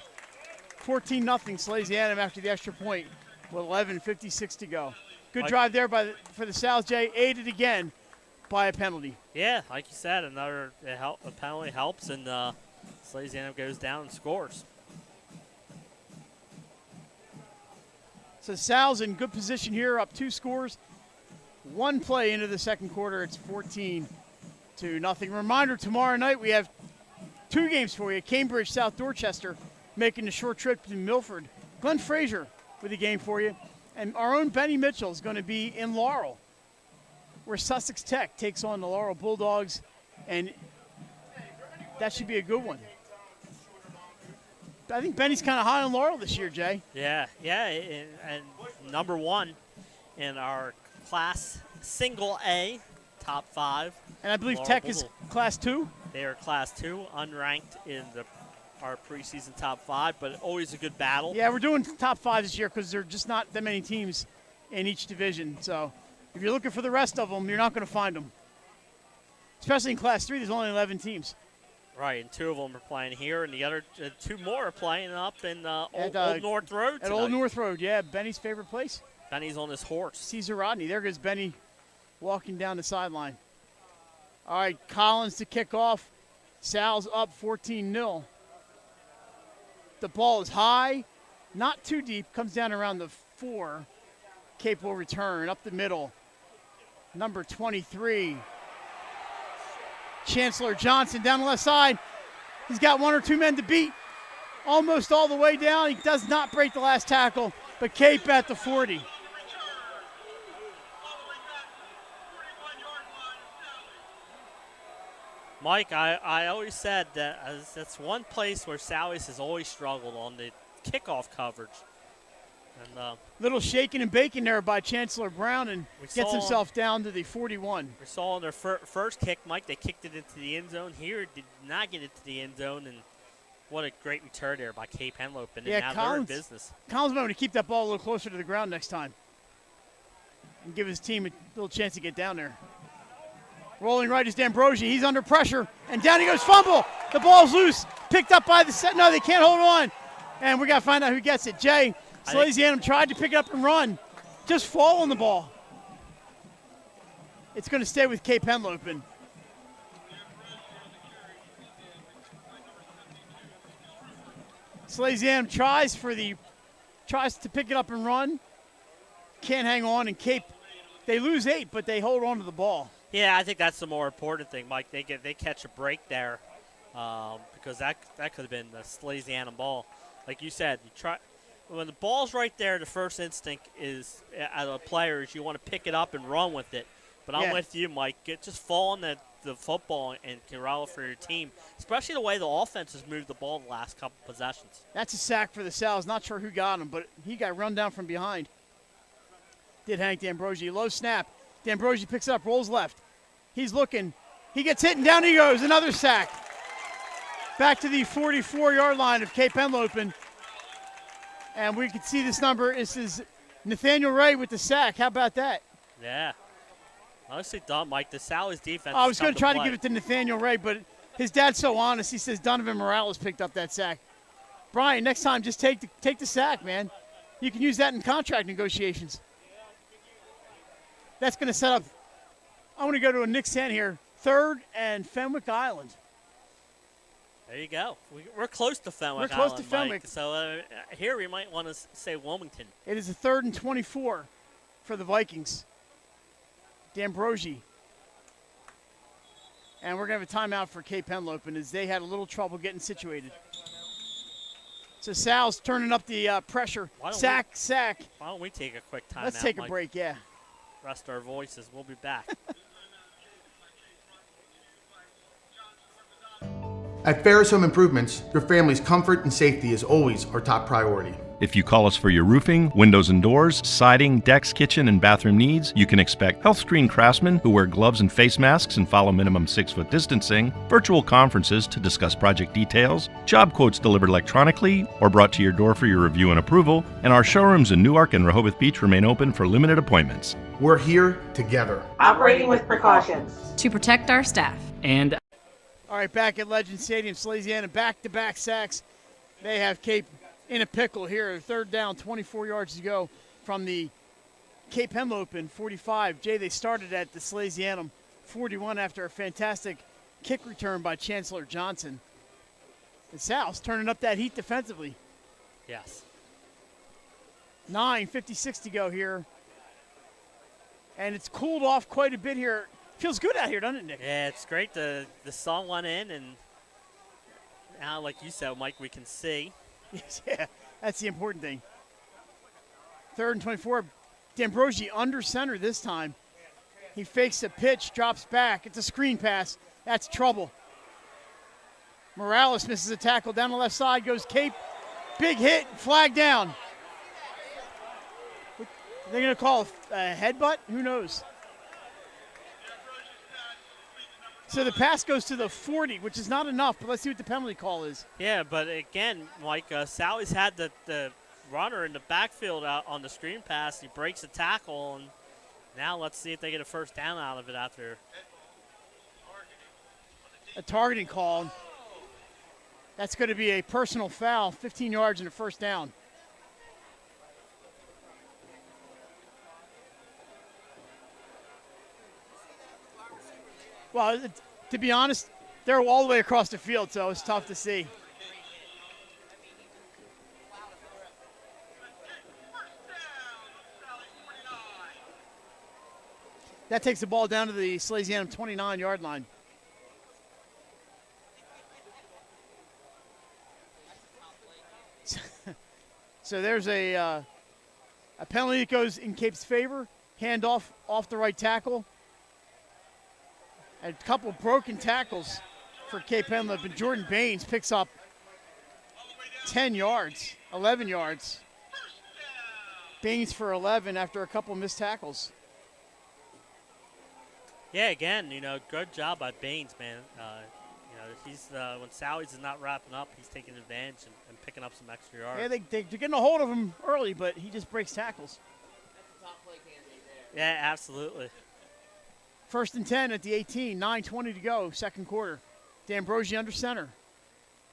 14-0 Salesianum after the extra point with 11:56 to go. Good drive there for the South, Jay, aided again by a penalty. Yeah, like you said, a penalty helps, and Salesianum goes down and scores. So Sal's in good position here, up 2 scores. 1 play into the second quarter, it's 14-0. Reminder, tomorrow night we have 2 games for you. Cambridge, South Dorchester, making the short trip to Milford. Glenn Frazier with a game for you. And our own Benny Mitchell is going to be in Laurel, where Sussex Tech takes on the Laurel Bulldogs. And that should be a good one. I think Benny's kind of high on Laurel this year, Jay. Yeah, and number 1 in our class single A, top 5. And I believe Laurel Tech is class 2. They are class 2, unranked in our preseason top 5, but always a good battle. Yeah, we're doing top 5 this year because there are just not that many teams in each division. So if you're looking for the rest of them, you're not going to find them. Especially in Class 3, there's only 11 teams. Right, and 2 of them are playing here, and the other 2 more are playing up in Old North Road At tonight. Old North Road, yeah, Benny's favorite place. Benny's on his horse. Caesar Rodney. There goes Benny walking down the sideline. All right, Collins to kick off. Sal's up 14-0. The ball is high, not too deep, comes down around the 4. Cape will return up the middle. Number 23. Chancellor Johnson down the left side. He's got 1 or 2 men to beat. Almost all the way down. He does not break the last tackle, but Cape at the 40. Mike, I always said that that's one place where Sally's has always struggled on the kickoff coverage. And little shaking and baking there by Chancellor Brown, and gets himself down to the 41. We saw on their first kick, Mike, they kicked it into the end zone. Here, did not get it to the end zone, and what a great return there by Cape Henlopen. Yeah, and now Collins, they're in business. Collins might want to keep that ball a little closer to the ground next time and give his team a little chance to get down there. Rolling right is D'Ambrosi. He's under pressure, and down he goes, fumble. The ball's loose, picked up by the set. No, they can't hold on, and we got to find out who gets it. Jay Salesianum tried to pick it up and run, just fall on the ball. It's going to stay with Cape Henlopen. Salesianum tries to pick it up and run, can't hang on, and Cape, they lose 8, but they hold on to the ball. Yeah, I think that's the more important thing, Mike. They catch a break there because that could have been the Salesianum ball. Like you said, when the ball's right there, the first instinct is as a player is you want to pick it up and run with it. But I'm with you, Mike. Just fall on the football and can rally for your team, especially the way the offense has moved the ball the last couple possessions. That's a sack for the Sal's. Not sure who got him, but he got run down from behind. Did Hank D'Ambrosi. Low snap. D'Ambrosi picks it up, rolls left. He's looking. He gets hit, and down he goes. Another sack. Back to the 44-yard line of Cape Henlopen. And we can see this number. This is Nathaniel Ray with the sack. How about that? Yeah. Honestly done, Mike. The Sally's defense. I was going to try to give it to Nathaniel Ray, but his dad's so honest. He says Donovan Morales picked up that sack. Brian, next time just take the sack, man. You can use that in contract negotiations. That's going to set up. I want to go to a Nick Sand here. 3rd and Fenwick Island. There you go. We're close to Fenwick. We're close Island, to Fenwick. Mike. So here we might want to say Wilmington. It is a 3rd and 24 for the Vikings. D'Ambrosi. And we're going to have a timeout for Cape Henlopen as they had a little trouble getting situated. So Sal's turning up the pressure. Sack. Why don't we take a quick timeout? Let's take a Mike? break, yeah. Rest our voices. We'll be back. At Ferris Home Improvements, your family's comfort and safety is always our top priority. If you call us for your roofing, windows and doors, siding, decks, kitchen, and bathroom needs, you can expect health screen craftsmen who wear gloves and face masks and follow minimum 6-foot distancing, virtual conferences to discuss project details, job quotes delivered electronically or brought to your door for your review and approval, and our showrooms in Newark and Rehoboth Beach remain open for limited appointments. We're here together. Operating with precautions. To protect our staff. And All right, back at Legend Stadium, Salesianum back-to-back sacks. They have Cape in a pickle here. 3rd down, 24 yards to go from the Cape Henlopen 45. Jay, they started at the Salesianum 41 after a fantastic kick return by Chancellor Johnson. And Sal's turning up that heat defensively. Yes. 9:56 to go here. And it's cooled off quite a bit here. Feels good out here, doesn't it, Nick? Yeah, it's great. The sun went in, and now, like you said, Mike, we can see. Yeah, that's the important thing. 3rd and 24. D'Ambrosi under center this time. He fakes a pitch, drops back. It's a screen pass. That's trouble. Morales misses a tackle. Down the left side goes Cape. Big hit, flag down. They're going to call a headbutt? Who knows? So the pass goes to the 40, which is not enough, but let's see what the penalty call is. Yeah, but again, Mike, Sally's had the runner in the backfield out on the screen pass. He breaks the tackle, and now let's see if they get a first down out of it after. A targeting call. That's going to be a personal foul, 15 yards and a first down. Well, to be honest, they're all the way across the field, so it's tough to see. That takes the ball down to the Salesianum 29-yard line. So there's a penalty that goes in Cape's favor. Handoff off the right tackle. A couple broken tackles for Cape Henlopen. Jordan Baines picks up 10 yards, 11 yards. Baines for 11 after a couple missed tackles. Yeah, again, good job by Baines, man. He's when Sally's is not wrapping up, he's taking advantage and picking up some extra yards. Yeah, they're getting a hold of him early, but he just breaks tackles. Yeah, absolutely. 1st and 10 at the 18, 9:20 to go, second quarter. D'Ambrosi under center.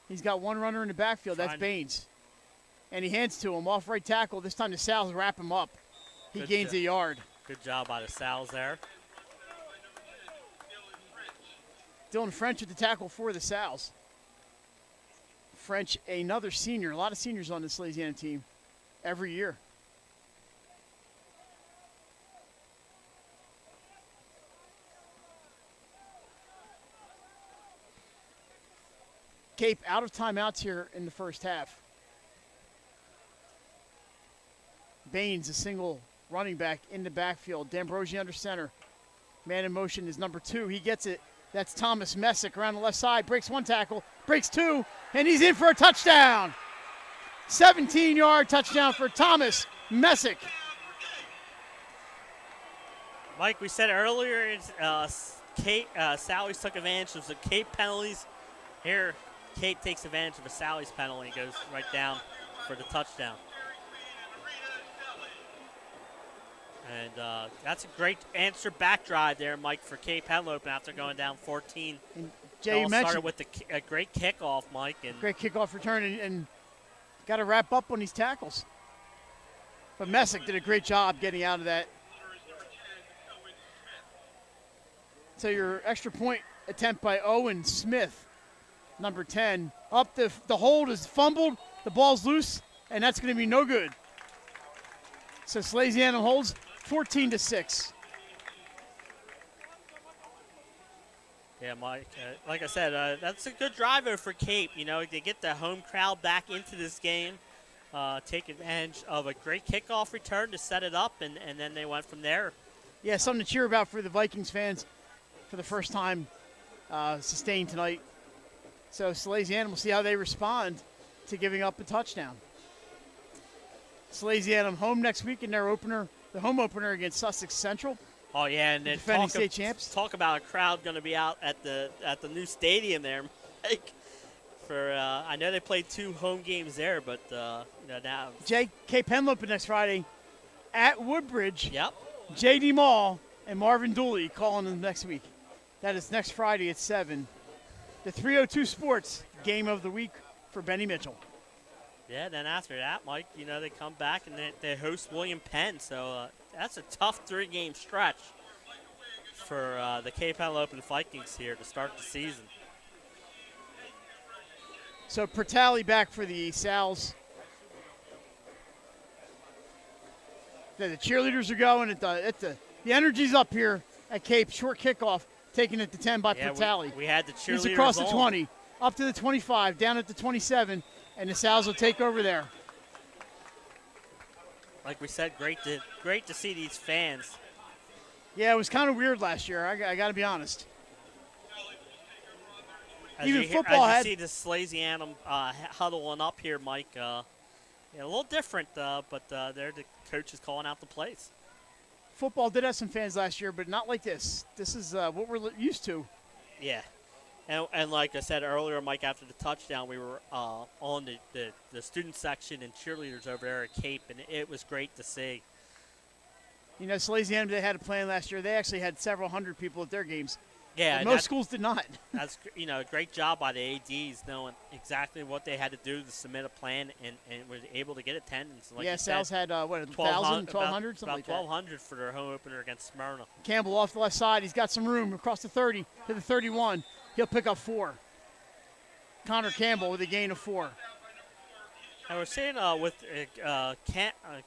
He's got one runner in the backfield. That's Baines. And he hands to him off right tackle. This time the Sal's wrap him up. He gains a yard. Good job by the Sal's there. Dylan French at the tackle for the Sal's. French, another senior. A lot of seniors on this Salesianum team every year. Cape out of timeouts here in the first half. Baines, a single running back in the backfield. D'Ambrosi under center. Man in motion is number 2. He gets it. That's Thomas Messick around the left side. Breaks one tackle, breaks two, and he's in for a touchdown. 17-yard touchdown for Thomas Messick. Mike, we said earlier, Sally's took advantage of the Cape penalties. Here, Cape takes advantage of a Sally's penalty and goes right down for the touchdown. And that's a great answer back drive there, Mike, for Cape Henlopen after going down 14. And Jay, you mentioned started with a great kickoff, Mike. And great kickoff return, and got to wrap up on these tackles. But Messick did a great job getting out of that. So your extra point attempt by Owen Smith, number 10. Up the hold is fumbled, the ball's loose, and that's going to be no good. So Salesianum holds 14-6. Yeah, Mike, like I said, that's a good driver for Cape. They get the home crowd back into this game, take advantage of a great kickoff return to set it up, and then they went from there. Yeah, something to cheer about for the Vikings fans for the first time sustained tonight. So Salesianum, will see how they respond to giving up a touchdown. Salesianum home next week in their opener, the home opener against Sussex Central. Oh yeah, and then defending state champs. Talk about a crowd going to be out at the new stadium there, Mike. For I know they played 2 home games there, but now. Jay, Cape Henlopen next Friday at Woodbridge. Yep. J.D. Mall and Marvin Dooley calling them next week. That is next Friday at 7. The 302 Sports game of the week for Benny Mitchell. Yeah, then after that, Mike, they come back and they host William Penn. So that's a tough 3-game stretch for the Cape Henlopen Vikings here to start the season. So Pertali back for the Sal's. The cheerleaders are going. The energy's up here at Cape. Short kickoff, taking it to 10 by Pertali. We had the cheerleaders. He's across the 20, up to the 25, down at the 27. And the Sal's will take over there. Like we said, great to see these fans. Yeah, it was kind of weird last year. I got to be honest. As you see the Salesianum huddling up here, Mike. A little different, but they're the coaches calling out the plays. Football did have some fans last year, but not like this. This is what we're used to. Yeah. And like I said earlier, Mike, after the touchdown, we were on the student section and cheerleaders over there at Cape, and it was great to see. You know, Salesianum, they had a plan last year. They actually had several hundred people at their games. Yeah, But most schools did not. That's a great job by the ADs knowing exactly what they had to do to submit a plan and was able to get attendance. Like yeah, Sal's had, 1,000, 1,200, something about like that. 1,200 for their home opener against Smyrna. Campbell off the left side. He's got some room across the 30 to the 31. He'll pick up 4. Connor Campbell with a gain of 4. And we're seeing with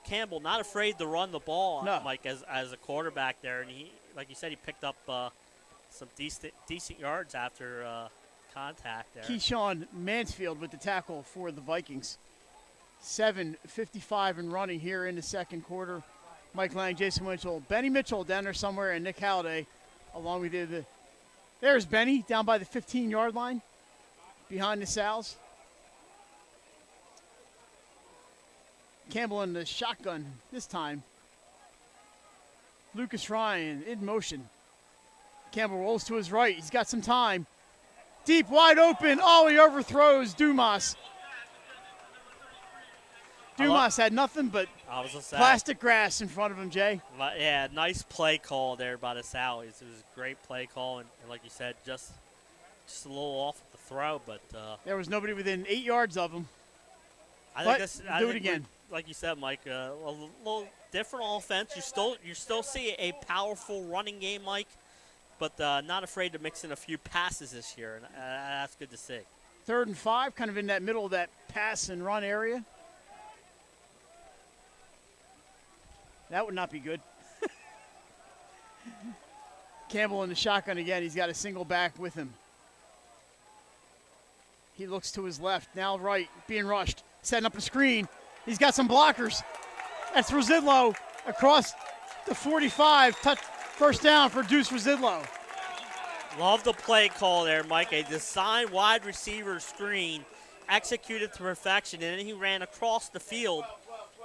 Campbell not afraid to run the ball, No. Mike, as a quarterback there. And he, like you said, he picked up some decent yards after contact there. Keyshawn Mansfield with the tackle for the Vikings. 7:55 and running here in the second quarter. Mike Lang, Jason Winchell, Benny Mitchell down there somewhere, and Nick Halliday along with the. There's Benny down by the 15-yard line behind the Sal's. Campbell in the shotgun this time. Lucas Ryan in motion. Campbell rolls to his right. He's got some time. Deep, wide open. Oh, he overthrows Dumas. Dumas had nothing but plastic grass in front of him, Jay. Yeah, nice play call there by the Sallies. It was a great play call, and like you said, just a little off at the throw, but there was nobody within 8 yards of him. I do it again. Like you said, Mike, a little different offense. You still see a powerful running game, Mike, but not afraid to mix in a few passes this year, and that's good to see. 3rd and 5, kind of in that middle of that pass and run area. That would not be good. Campbell in the shotgun again. He's got a single back with him. He looks to his left, now right, being rushed, setting up a screen. He's got some blockers. That's Rosidlo across the 45. First down for Deuce Rosidlo. Love the play call there, Mike. A designed wide receiver screen executed to perfection, and then he ran across the field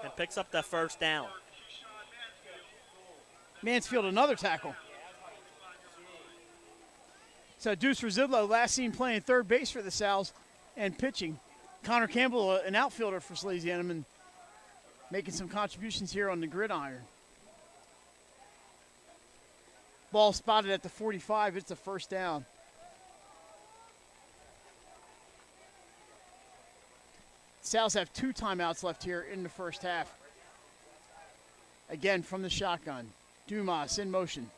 and picks up that first down. Mansfield, another tackle. So Deuce Rosidlo, last seen playing third base for the Sal's and pitching. Connor Campbell, an outfielder for Salesianum, and making some contributions here on the gridiron. Ball spotted at the 45. It's a first down. Sal's have 2 timeouts left here in the first half. Again from the shotgun. Dumas in motion.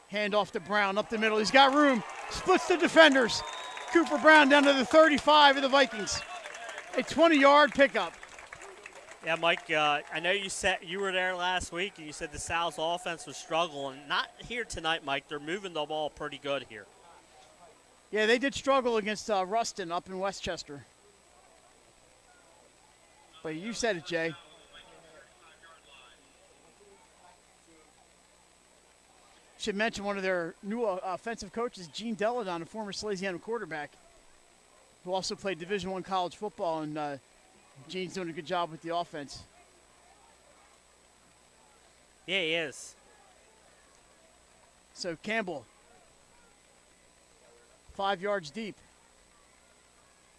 Hand off to Brown up the middle. He's got room. Splits the defenders. Cooper Brown down to the 35 of the Vikings. A 20-yard pickup. Yeah, Mike, I know you were there last week, and you said the Sal's offense was struggling. Not here tonight, Mike. They're moving the ball pretty good here. Yeah, they did struggle against Ruston up in Westchester. But you said it, Jay. Should mention one of their new offensive coaches, Gene Deladon, a former Salesianum quarterback, who also played Division I college football, and Gene's doing a good job with the offense. Yeah, he is. So Campbell, 5 yards deep.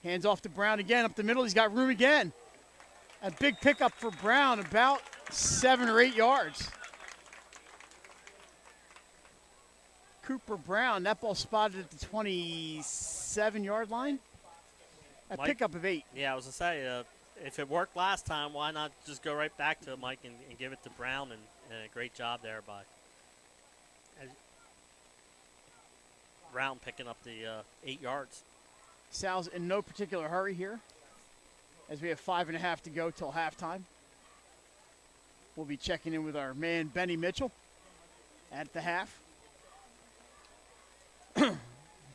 Hands off to Brown again, up the middle. He's got room again. A big pickup for Brown, about 7 or 8 yards. Cooper Brown, that ball spotted at the 27-yard line. A Mike, pickup of 8. Yeah, I was going to say, if it worked last time, why not just go right back to it, Mike, and give it to Brown, and a great job there by Brown picking up the 8 yards. Sal's in no particular hurry here, as we have 5.5 to go till halftime. We'll be checking in with our man, Benny Mitchell, at the half.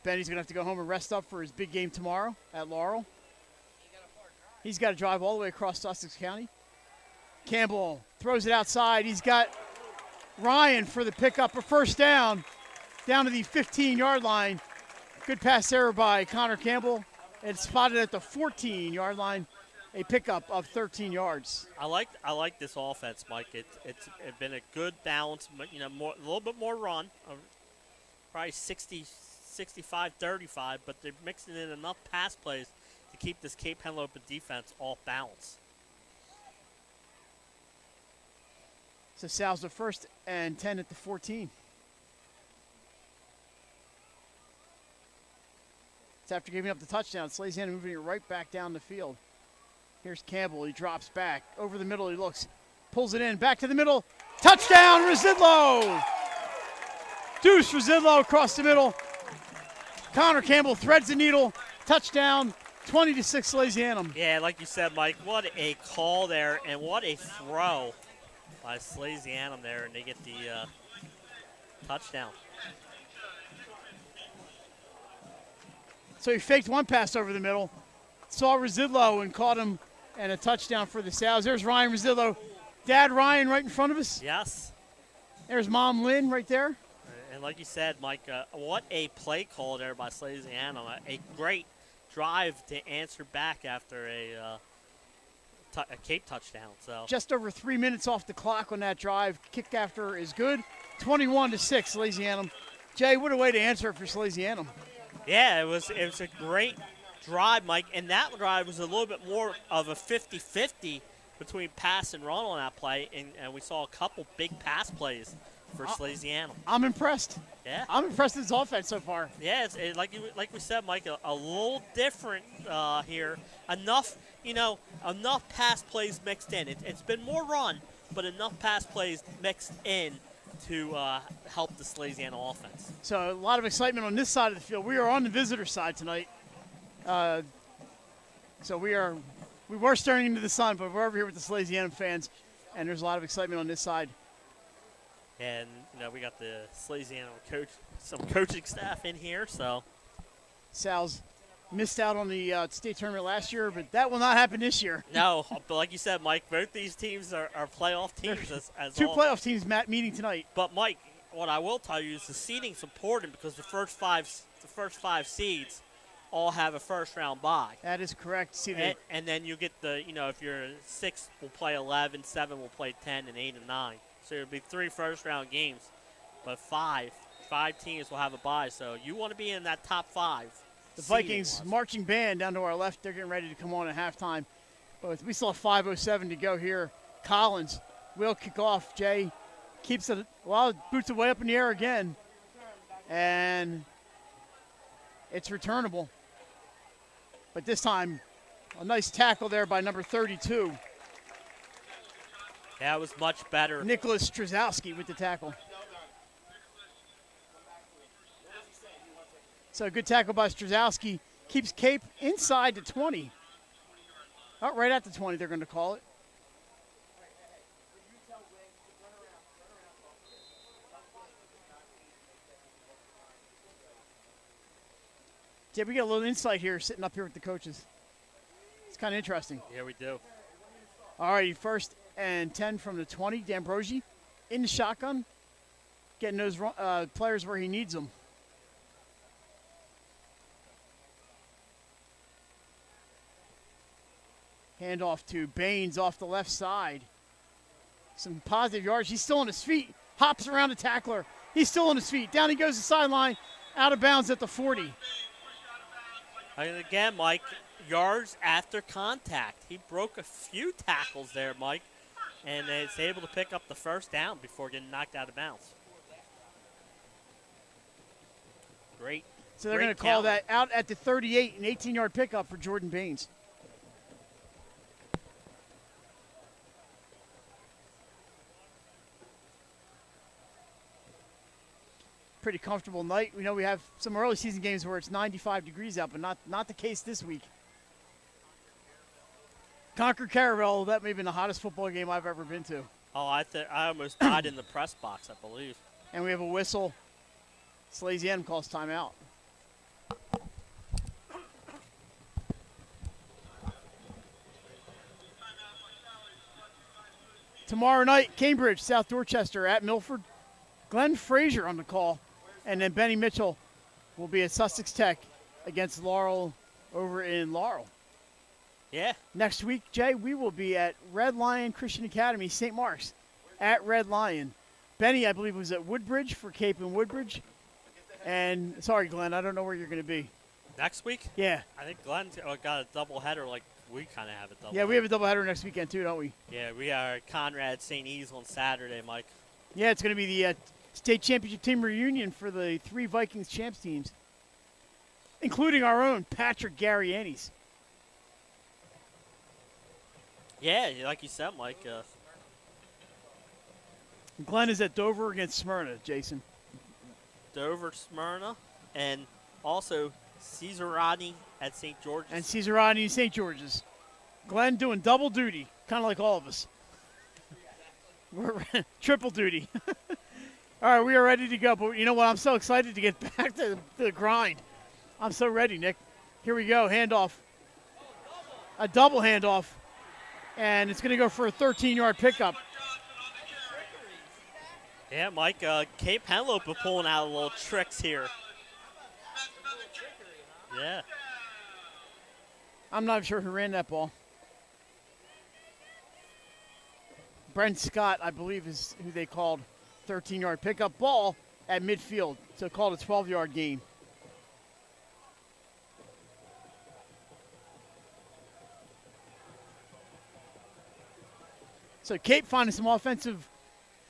Benny's going to have to go home and rest up for his big game tomorrow at Laurel. He's got to drive all the way across Sussex County. Campbell throws it outside. He's got Ryan for the pickup, a first down to the 15-yard line. Good pass there by Connor Campbell. It's spotted at the 14-yard line, a pickup of 13 yards. I like this offense, Mike. It's been a good balance, a little bit more run, probably 60, 65, 35, but they're mixing in enough pass plays to keep this Cape Henlopen defense off balance. So Sal's the 1st and 10 at the 14. It's after giving up the touchdown. Salesianum moving it right back down the field. Here's Campbell. He drops back. Over the middle he looks. Pulls it in. Back to the middle. Touchdown, Residlo! Deuce Residlo across the middle. Connor Campbell threads the needle. Touchdown, 20-6 Salesianum. Yeah, like you said, Mike, what a call there, and what a throw by Salesianum there, and they get the touchdown. So he faked one pass over the middle, saw Residlo and caught him, and a touchdown for the Sals. There's Ryan Residlo. Dad Ryan right in front of us. Yes. There's Mom Lynn right there. And like you said, Mike, what a play call there by Salesianum. A great drive to answer back after a Cape touchdown. So just over 3 minutes off the clock on that drive. Kick after is good. 21-6 Salesianum. Jay, what a way to answer it for Salesianum. yeah, it was a great drive, Mike. And that drive was a little bit more of a 50-50 between pass and run on that play. And we saw a couple big pass plays for Salesianum. I'm impressed. Yeah. I'm impressed with his offense so far. Yeah, like we said, Mike, a little different here. Enough pass plays mixed in. It's been more run, but enough pass plays mixed in to help the Salesianum offense. So a lot of excitement on this side of the field. We are on the visitor side tonight. So we were staring into the sun, but we're over here with the Salesianum fans, and there's a lot of excitement on this side. And we got the Salesianum some coaching staff in here. So Sal's missed out on the state tournament last year, but that will not happen this year. no, but like you said, Mike, both these teams are playoff teams. As Two all. playoff teams meeting tonight. But Mike, what I will tell you is the seeding's important because the first five seeds all have a first-round bye. That is correct. See And then you get if you're 6, we'll play 11, 7 will play 10, and 8 and 9. So it'll be 3 first-round games, but five teams will have a bye. So you want to be in that top 5. the Vikings marching band down to our left. They're getting ready to come on at halftime. But we still have 5:07 to go here. Collins will kick off. Jay keeps it. Well, boots it way up in the air again, and it's returnable. But this time, a nice tackle there by number 32. That was much better. Nicholas Strzowski with the tackle. So a good tackle by Strzowski. Keeps Cape inside the 20. Oh, right at the 20 they're going to call it. Did we get a little insight here sitting up here with the coaches? It's kind of interesting. Yeah, we do. All right, 1st and 10 from the 20. D'Ambrosi in the shotgun, getting those players where he needs them. Handoff to Baines off the left side. Some positive yards. He's still on his feet. Hops around the tackler. He's still on his feet. Down he goes to the sideline. Out of bounds at the 40. And again, Mike, yards after contact. He broke a few tackles there, Mike, and is able to pick up the first down before getting knocked out of bounds. Great. So they're going to call talent. that out at the 38, an 18-yard pickup for Jordan Baines. Pretty comfortable night. We know we have some early season games where it's 95 degrees out, but not the case this week. Concord Caravel, that may have been the hottest football game I've ever been to. Oh, I almost died in the press box, I believe. And we have a whistle. Salesianum calls timeout. Tomorrow night, Cambridge, South Dorchester at Milford. Glenn Frazier on the call. And then Benny Mitchell will be at Sussex Tech against Laurel over in Laurel. Yeah. Next week, Jay, we will be at Red Lion Christian Academy, St. Mark's, at Red Lion. Benny, I believe, was at Woodbridge for Cape and Woodbridge. And sorry, Glenn, I don't know where you're going to be. Next week? Yeah. I think Glenn's got a doubleheader like we kind of have a doubleheader. Yeah, we have a doubleheader next weekend too, don't we? Yeah, we are at Conrad St. E's on Saturday, Mike. Yeah, it's going to be the state championship team reunion for the 3 Vikings champs teams, including our own Patrick Garriani's. Yeah, like you said, Mike. Glenn is at Dover against Smyrna, Jason. Dover, Smyrna, and also Caesarani at St. George's. And Caesarani and St. George's. Glenn doing double duty, kind of like all of us. We're triple duty. All right, we are ready to go. But you know what? I'm so excited to get back to the grind. I'm so ready, Nick. Here we go. Handoff. A double handoff. And it's going to go for a 13-yard pickup. Yeah, Mike, Cape Henlopen pulling out a little tricks here. Yeah. I'm not sure who ran that ball. Brent Scott, I believe, is who they called 13-yard pickup ball at midfield. So called a 12-yard gain. So Cape finding some offensive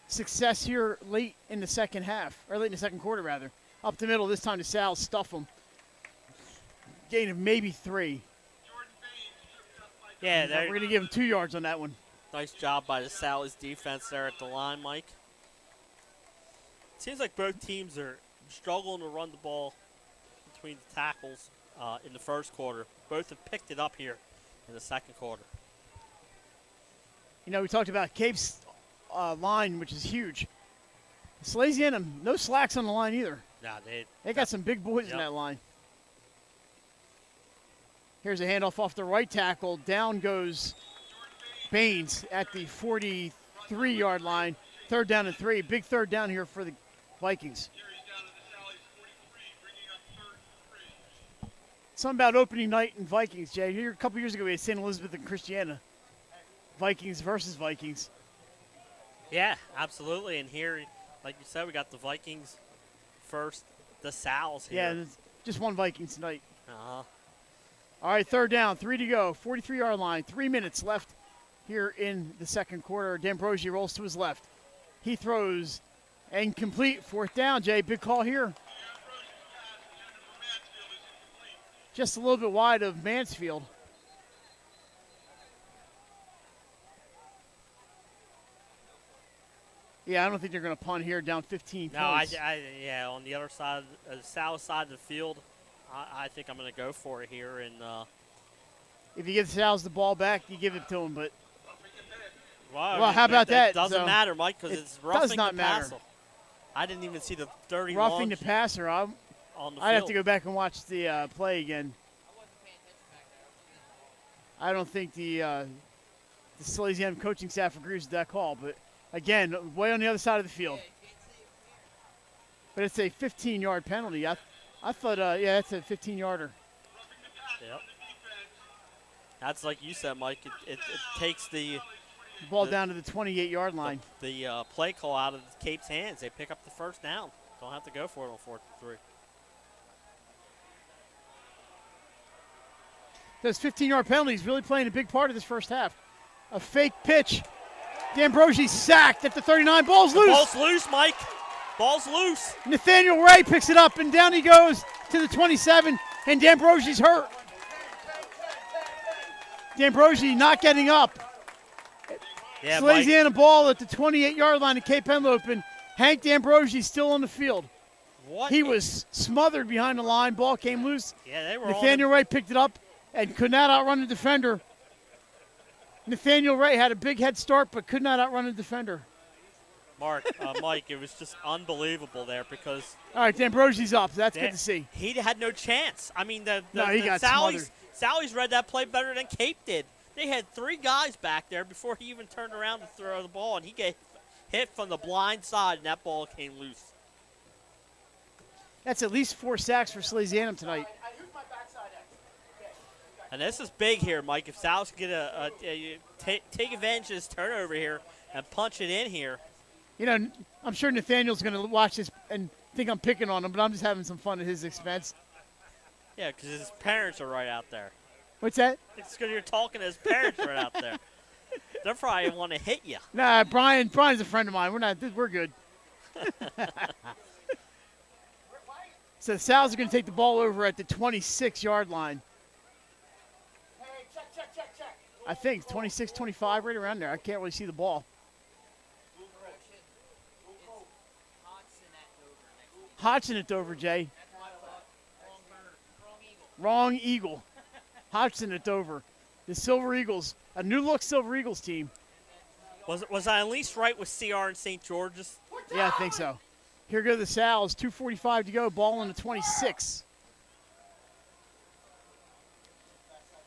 success here late in the second half, or late in the second quarter, rather. Up the middle, this time to Sal, stuff them. Gain of maybe 3. Yeah, We're going to give him 2 yards on that one. Nice job by the Sally's defense there at the line, Mike. Seems like both teams are struggling to run the ball between the tackles in the first quarter. Both have picked it up here in the second quarter. You know, we talked about Cape's line, which is huge. Salesianum, no slacks on the line either. Nah, They got some big boys Yep. in that line. Here's a handoff off the right tackle. Down goes Baines at the 43-yard line. 3rd down and 3. Big 3rd down here for the Vikings. Something about opening night in Vikings, Jay. Here a couple years ago we had St. Elizabeth and Christiana. Vikings versus Vikings. Yeah, absolutely. And here, like you said, we got the Vikings first, the Sals here. Yeah, there's just one Vikings tonight. Uh-huh. All right, 3rd down, 3 to go, 43-yard line, 3 minutes left here in the second quarter. D'Ambrosio rolls to his left. He throws incomplete. 4th down, Jay. Big call here. Just a little bit wide of Mansfield. Yeah, I don't think they're going to punt here down 15 No, points. yeah, on the other side, the south side of the field, I think I'm going to go for it here. And If you give Sal's the ball back, you give it to him. But well, how about that? It doesn't So, matter, Mike, because it it's roughing does not the matter. passer. I didn't even see the dirty roughing the launch passer, on the I'd have field. to go back and watch the play again. I don't think the Salesianum coaching staff agrees with that call. But, again, way on the other side of the field. But it's a 15-yard penalty. I thought, yeah, that's a 15-yarder. Yep. That's like you said, Mike. It takes the Ball down to the 28-yard line. the play call out of Cape's hands. They pick up the 1st down. Don't have to go for it on 4th and 3. Those 15-yard penalties really playing a big part of this first half. A fake pitch. D'Ambrosio sacked at the 39. Ball's loose. Ball's loose, Mike. Ball's loose. Nathaniel Ray picks it up, and down he goes to the 27, and D'Ambrosio's hurt. D'Ambrosio not getting up. Yeah, Mike. Salesianum ball at the 28-yard line at Cape Henlopen. Hank D'Ambrosio still on the field. What? He was smothered behind the line. Ball came loose. Yeah, they were Nathaniel Ray picked it up and could not outrun the defender. Nathaniel Ray had a big head start but could not outrun the defender. Mike, it was just unbelievable there because All right, D'Ambrosio's up. That's good to see. he had no chance. I mean, the he got smothered. Sally's read that play better than Cape did. They had 3 guys back there before he even turned around to throw the ball, and he get hit from the blind side, and that ball came loose. That's at least 4 sacks for Salesianum tonight. And this is big here, Mike. If Sal's can get take advantage of this turnover here and punch it in here. You know, I'm sure Nathaniel's going to watch this and think I'm picking on him, but I'm just having some fun at his expense. Yeah, because his parents are right out there. What's that? It's because you're talking to his parents right out there. They're probably want to hit you. Nah, Brian's a friend of mine. We're good. So the Sal's are going to take the ball over at the 26-yard line. I think 26, 25, right around there. I can't really see the ball. Hodgson at Dover, Jay. Wrong Eagle. Hodgson at Dover. The Silver Eagles, a new-look Silver Eagles team. Was I at least right with CR and St. George's? Yeah, I think so. Here go the Sal's. 2:45 to go. Ball on the 26.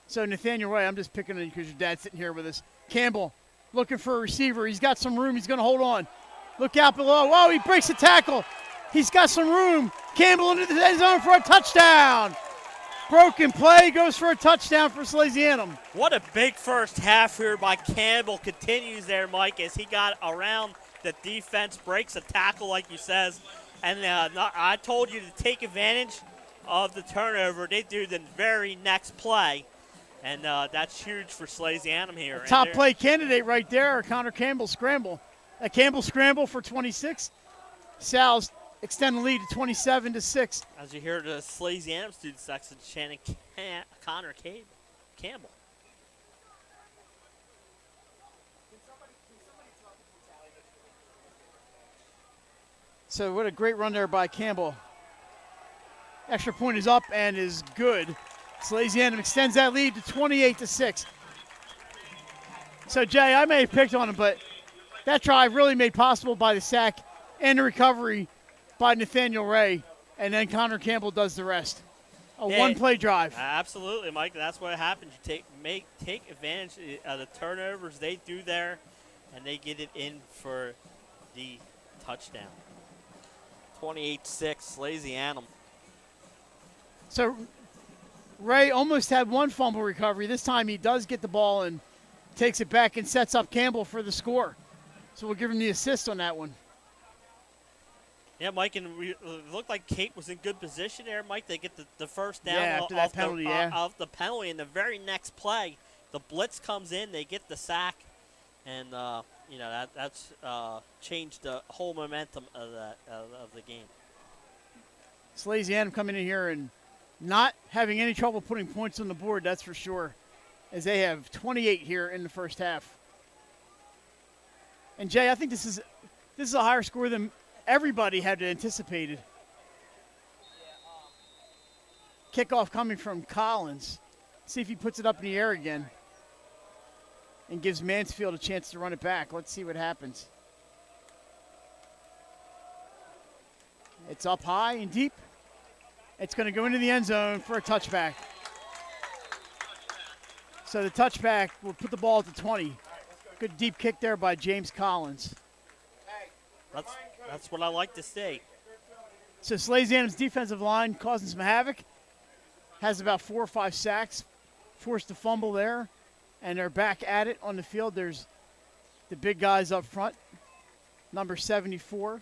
So Nathaniel Ray, I'm just picking on you because your dad's sitting here with us. Campbell looking for a receiver. He's got some room. He's going to hold on. Look out below. Whoa, he breaks the tackle. He's got some room. Campbell into the end zone for a touchdown. Broken play, goes for a touchdown for Salesianum. What a big first half here by Campbell. Continues there, Mike, as he got around the defense, breaks a tackle, like you says. And I told you to take advantage of the turnover. They do the very next play. And that's huge for Salesianum here. Top play candidate right there, Connor Campbell scramble. A Campbell scramble for 26. Sal's extend the lead to 27-6. As you hear the Salesianum student section chanting Connor Campbell. So what a great run there by Campbell. Extra point is up and is good. Salesianum extends that lead to 28-6. So Jay, I may have picked on him, but that drive really made possible by the sack and the recovery by Nathaniel Ray, and then Connor Campbell does the rest. A one-play drive. Absolutely, Mike. That's what happens. You take advantage of the turnovers they do there, and they get it in for the touchdown. 28-6, Salesianum. So Ray almost had one fumble recovery. This time he does get the ball and takes it back and sets up Campbell for the score. So we'll give him the assist on that one. Yeah, Mike, and it looked like Cape was in good position there, Mike. They get the first down after that penalty, off the penalty. In the very next play, the blitz comes in. They get the sack, and that's changed the whole momentum of the game. Salesianum coming in here and not having any trouble putting points on the board, that's for sure, as they have 28 here in the first half. And Jay, I think this is a higher score than everybody had anticipated. Kickoff coming from Collins. See if he puts it up in the air again and gives Mansfield a chance to run it back. Let's see what happens. It's up high and deep. It's going to go into the end zone for a touchback. So the touchback will put the ball at the 20. Good deep kick there by James Collins. That's what I like to see. So Salesianum's defensive line causing some havoc. Has about 4 or 5 sacks. Forced a fumble there. And they're back at it on the field. There's the big guys up front. Number 74,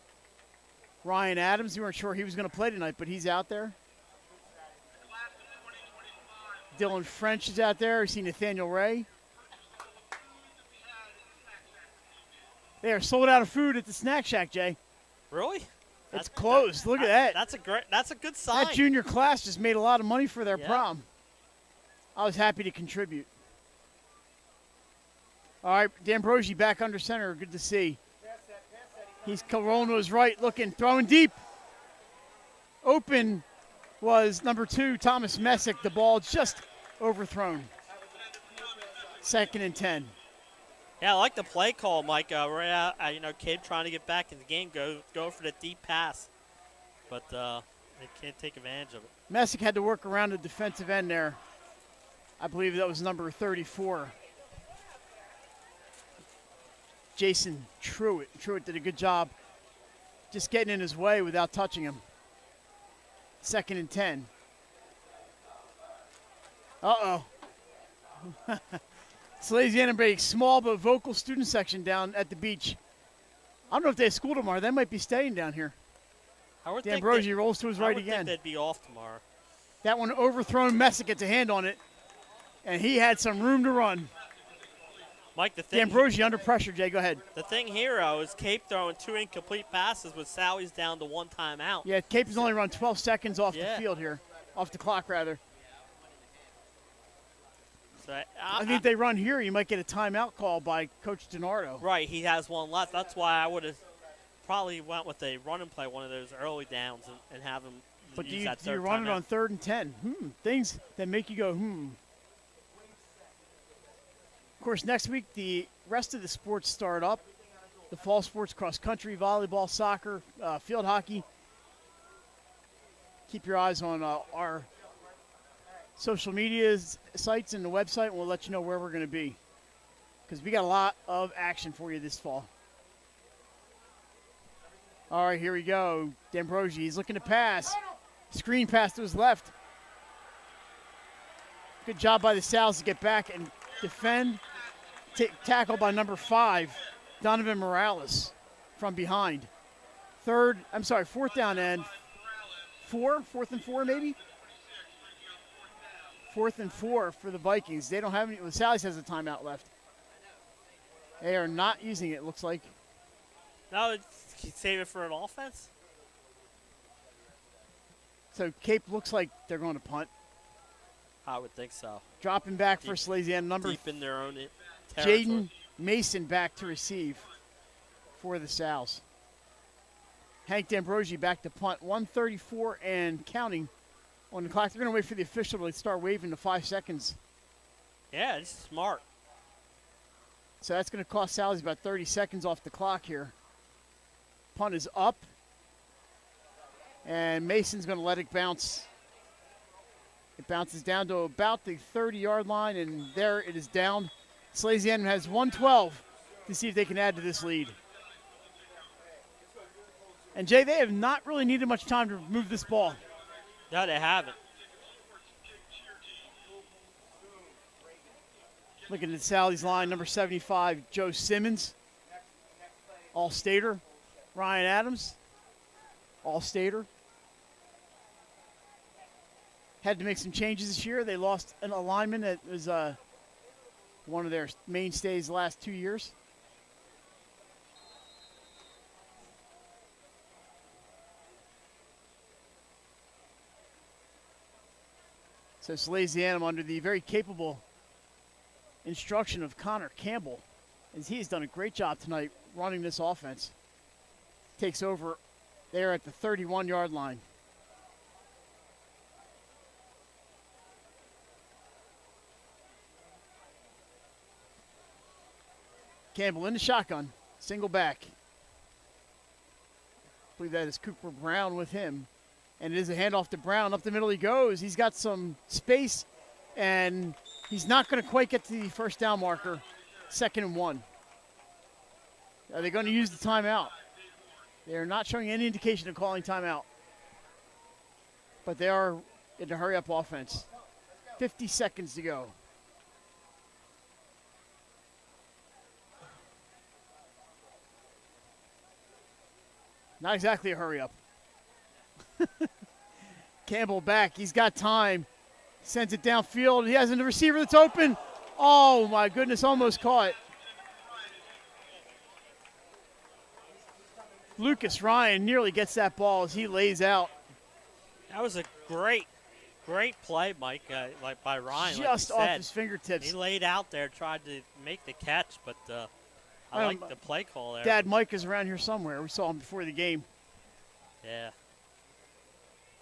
Ryan Adams. We weren't sure he was going to play tonight, but he's out there. Dylan French is out there. We see Nathaniel Ray. They are sold out of food at the Snack Shack, Jay. Really? It's closed. Look at that. That's a good sign. That junior class just made a lot of money for their prom. I was happy to contribute. All right, D'Ambrosi back under center. Good to see. He's rolling to his right, looking, throwing deep. Open was number 2, Thomas Messick. The ball just overthrown. 2nd and 10. Yeah, I like the play call, Mike. Right out, Cape trying to get back in the game, go for the deep pass, but they can't take advantage of it. Messick had to work around the defensive end there. I believe that was number 34. Jason Truitt. Truitt did a good job just getting in his way without touching him. 2nd and 10. Uh-oh. Salesianum break, small but vocal student section down at the beach. I don't know if they have school tomorrow. They might be staying down here. I would D'Ambrosi rolls to his right I would again. think they'd be off tomorrow. That one overthrown. Messick gets a hand on it, and he had some room to run. Mike, the thing D'Ambrosi under pressure, Jay. Go ahead. The thing here, is Cape throwing 2 incomplete passes with Sally's down to 1 timeout. Yeah, Cape has only run 12 seconds off the Yeah. field here. Off the clock, rather. So I think they run here. You might get a timeout call by Coach DiNardo. Right, he has one left. That's why I would have probably went with a run and play one of those early downs and have him But do use you, that do you third run it timeout. on 3rd and 10? Things that make you go, Of course, next week, the rest of the sports start up. The fall sports, cross country, volleyball, soccer, field hockey. Keep your eyes on our social media sites and the website, and we'll let you know where we're going to be. Because we got a lot of action for you this fall. All right, here we go. D'Ambrosi, he's looking to pass. Screen pass to his left. Good job by the Sal's to get back and defend. Tackle by number 5, Donovan Morales from behind. 4th down and 4th and 4 maybe? 4th and 4 for the Vikings. They don't have any. Well, Sally's has a timeout left. They are not using it, looks like. No, save it for an offense? So Cape looks like they're going to punt. I would think so. Dropping back for Salesianum. Number Deep in their own territory. Jaden Mason back to receive for the Sal's. Hank D'Ambrosi back to punt. 1:34 and counting on the clock. They're going to wait for the official to start waving the 5 seconds. Yeah, it's smart. So that's going to cost Sally's about 30 seconds off the clock here. Punt is up. And Mason's going to let it bounce. It bounces down to about the 30-yard line, and there it is down. Salesianum has 112 to see if they can add to this lead. And, Jay, they have not really needed much time to move this ball. No, they haven't. Looking at Sally's line, number 75, Joe Simmons, All-Stater. Ryan Adams, All-Stater. Had to make some changes this year. They lost an alignment that was one of their mainstays the last 2 years. So Salesianum, under the very capable instruction of Connor Campbell, as he has done a great job tonight running this offense, takes over there at the 31-yard line. Campbell in the shotgun, single back. I believe that is Cooper Brown with him. And it is a handoff to Brown. Up the middle he goes. He's got some space, and he's not going to quite get to the first down marker. 2nd and 1. Are they going to use the timeout? They're not showing any indication of calling timeout. But they are in a hurry-up offense. 50 seconds to go. Not exactly a hurry-up. Campbell back. He's got time. Sends it downfield. He has a receiver that's open. Oh, my goodness, almost caught. Lucas Ryan nearly gets that ball as he lays out. That was a great play, Mike, like by Ryan. Just like you off said. his fingertips. He laid out there, tried to make the catch, but I like the play call there. Dad Mike is around here somewhere. We saw him before the game. Yeah.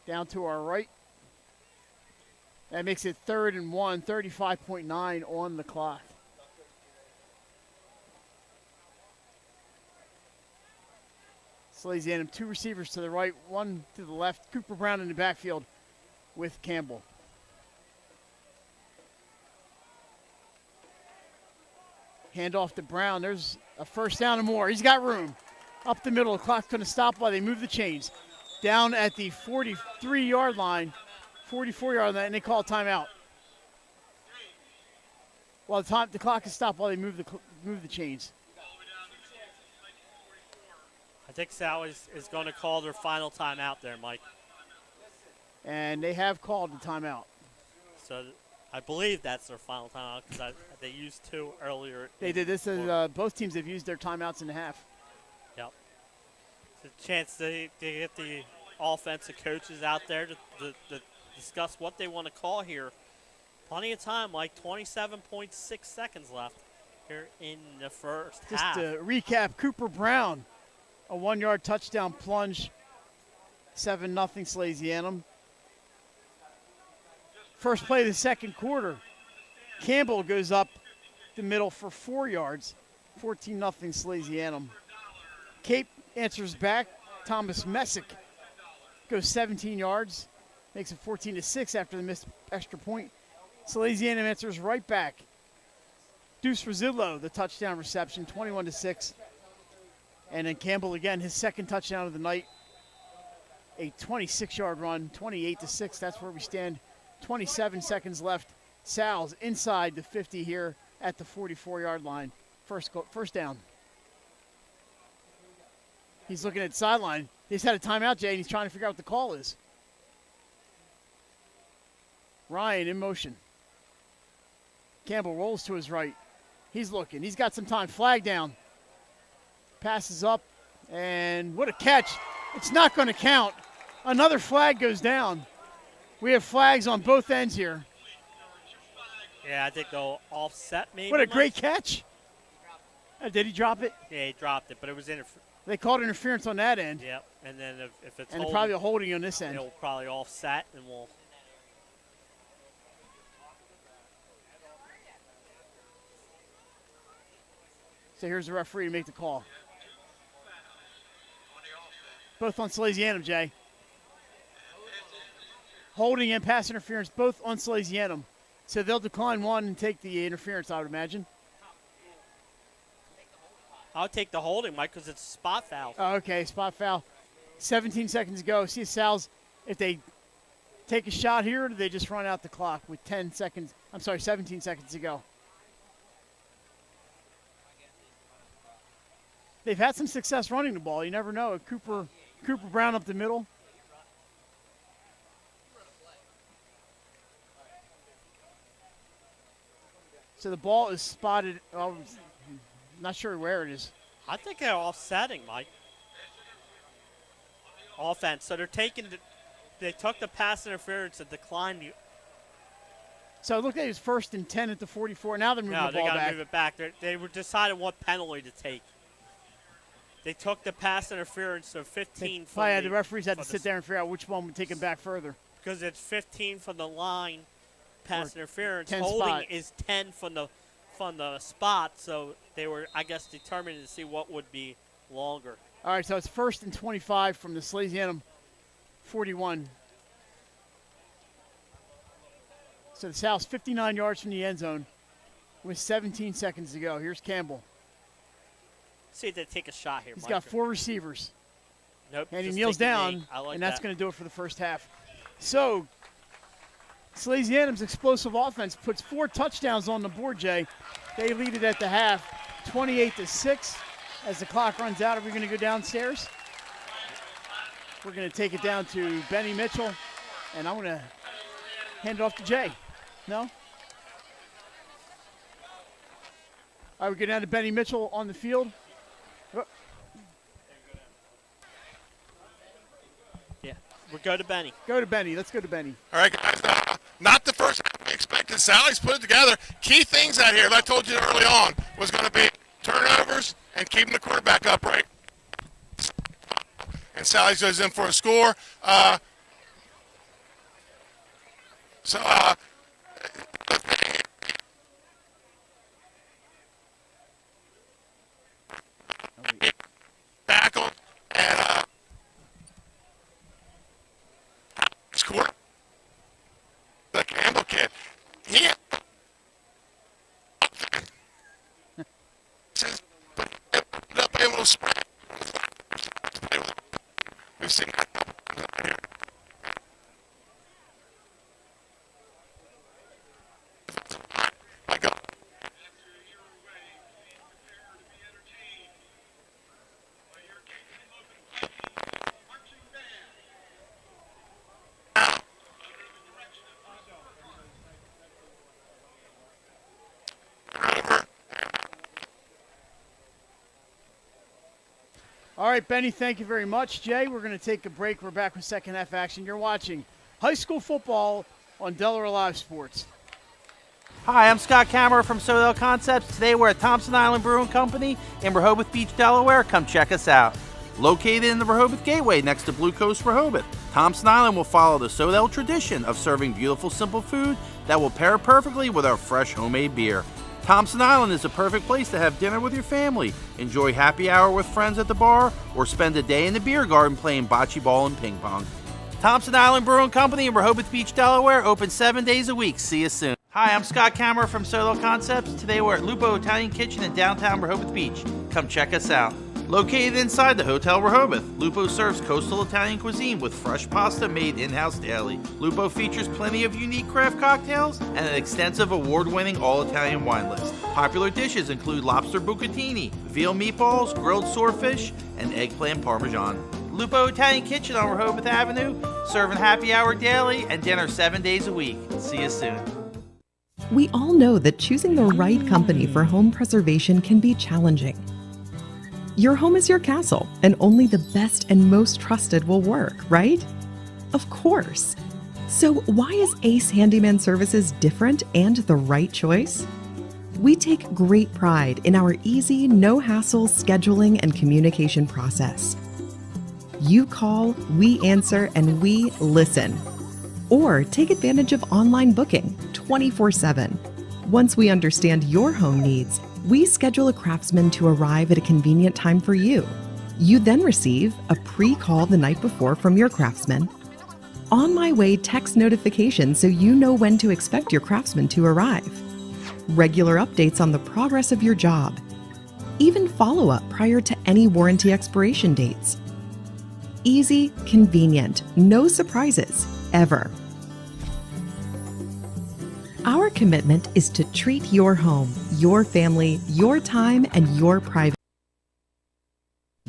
Down to our right. That makes it 3rd and 1, 35.9 on the clock. Salesianum, 2 receivers to the right, 1 to the left. Cooper Brown in the backfield with Campbell. Hand off to Brown. There's a first down and more. He's got room. Up the middle. The clock's going to stop while they move the chains. Down at the 43-yard line, 44-yard line, and they call a timeout. While the clock is stopped while they move the chains. I think Sal is going to call their final timeout there, Mike. And they have called the timeout. So I believe that's their final timeout because they used 2 earlier. They did this. Both teams have used their timeouts in the half. Yep. It's a chance to get the offensive coaches out there to discuss what they want to call here. Plenty of time, like 27.6 seconds left here in the first half. Just to recap, Cooper Brown, a 1-yard touchdown plunge, 7-0 Salesianum. First play of the second quarter, Campbell goes up the middle for 4 yards, 14-0 Salesianum. Cape answers back. Thomas Messick goes 17 yards, makes it 14-6 after the missed extra point. Salesianum answers right back. Deuce Rosillo, the touchdown reception, 21-6. And then Campbell again, his second touchdown of the night, a 26-yard run, 28-6. That's where we stand. 27 seconds left. Sal's inside the 50 here at the 44-yard line. First down. He's looking at the sideline. He's had a timeout, Jay, and he's trying to figure out what the call is. Ryan in motion. Campbell rolls to his right. He's looking. He's got some time. Flag down. Passes up, and what a catch. It's not going to count. Another flag goes down. We have flags on both ends here. Yeah, I think they'll offset maybe. What a great catch. Did he drop it? Yeah, he dropped it, but it was They called interference on that end. Yep, and then if it's and holding, probably a holding on this end. it'll probably offset, and we'll. So here's the referee to make the call. Both on Salesianum, Jay. Holding and pass interference, both on Salesianum. So they'll decline one and take the interference, I would imagine. I'll take the holding, Mike, because it's a spot foul. Oh, okay, spot foul. 17 seconds to go. See if Sal's, if they take a shot here, or do they just run out the clock with 17 seconds to go. They've had some success running the ball. You never know. Cooper Brown up the middle. So the ball is spotted. Oh, not sure where it is. I think they're offsetting, Mike. Offense. So they took the pass interference and declined the. So it looked like it was 1st and 10 at the 44. Now they're moving the ball they got back. to move it back. They were deciding what penalty to take. They took the pass interference, so 15 from the referees had to sit there and figure out which one would take them back further. Because it's 15 from the line, pass interference. 10 Holding spot. is 10 from the spot, so they were, I guess, determined to see what would be longer. All right, so it's 1st and 25 from the Salesianum 41. So the South's 59 yards from the end zone with 17 seconds to go. Here's Campbell. See if they take a shot here. He's Mike. got 4 receivers. Nope. And he just kneels take the down, knee. I like and that's that. going to do it for the first half. So Salesianum's explosive offense puts 4 touchdowns on the board, Jay. They lead it at the half, 28-6. As the clock runs out, are we going to go downstairs? We're going to take it down to Benny Mitchell, and I'm going to hand it off to Jay. No? All right, we go down to Benny Mitchell on the field. Yeah, we'll go to Benny. Go to Benny. Let's go to Benny. All right, guys. Not the first half we expected. Sally's put it together. Key things out here, that I told you early on, was going to be turnovers and keeping the quarterback upright. And Sally goes in for a score. Tackle and score. The Campbell kid. He not able to spread. We've seen that here. I go. All right, Benny, thank you very much. Jay, we're going to take a break. We're back with second half action. You're watching high school football on Delaware Live Sports. Hi, I'm Scott Kammerer from Sodell Concepts. Today we're at Thompson Island Brewing Company in Rehoboth Beach, Delaware. Come check us out. Located in the Rehoboth Gateway next to Blue Coast Rehoboth, Thompson Island will follow the Sodell tradition of serving beautiful, simple food that will pair perfectly with our fresh homemade beer. Thompson Island is a perfect place to have dinner with your family, enjoy happy hour with friends at the bar, or spend a day in the beer garden playing bocce ball and ping pong. Thompson Island Brewing Company in Rehoboth Beach, Delaware, open 7 days a week. See you soon. Hi, I'm Scott Kammerer from Sodell Concepts. Today we're at Lupo Italian Kitchen in downtown Rehoboth Beach. Come check us out. Located inside the Hotel Rehoboth, Lupo serves coastal Italian cuisine with fresh pasta made in-house daily. Lupo features plenty of unique craft cocktails and an extensive award-winning all-Italian wine list. Popular dishes include lobster bucatini, veal meatballs, grilled swordfish, and eggplant parmesan. Lupo Italian Kitchen on Rehoboth Avenue, serving happy hour daily and dinner 7 days a week. See you soon. We all know that choosing the right company for home preservation can be challenging. Your home is your castle, and only the best and most trusted will work, right? Of course. So why is Ace Handyman Services different and the right choice? We take great pride in our easy, no-hassle scheduling and communication process. You call, we answer, and we listen. Or take advantage of online booking 24/7. Once we understand your home needs, we schedule a craftsman to arrive at a convenient time for you. You then receive a pre-call the night before from your craftsman. On my way text notification so you know when to expect your craftsman to arrive. Regular updates on the progress of your job. Even follow-up prior to any warranty expiration dates. Easy, convenient, no surprises, ever. Our commitment is to treat your home, your family, your time, and your privacy.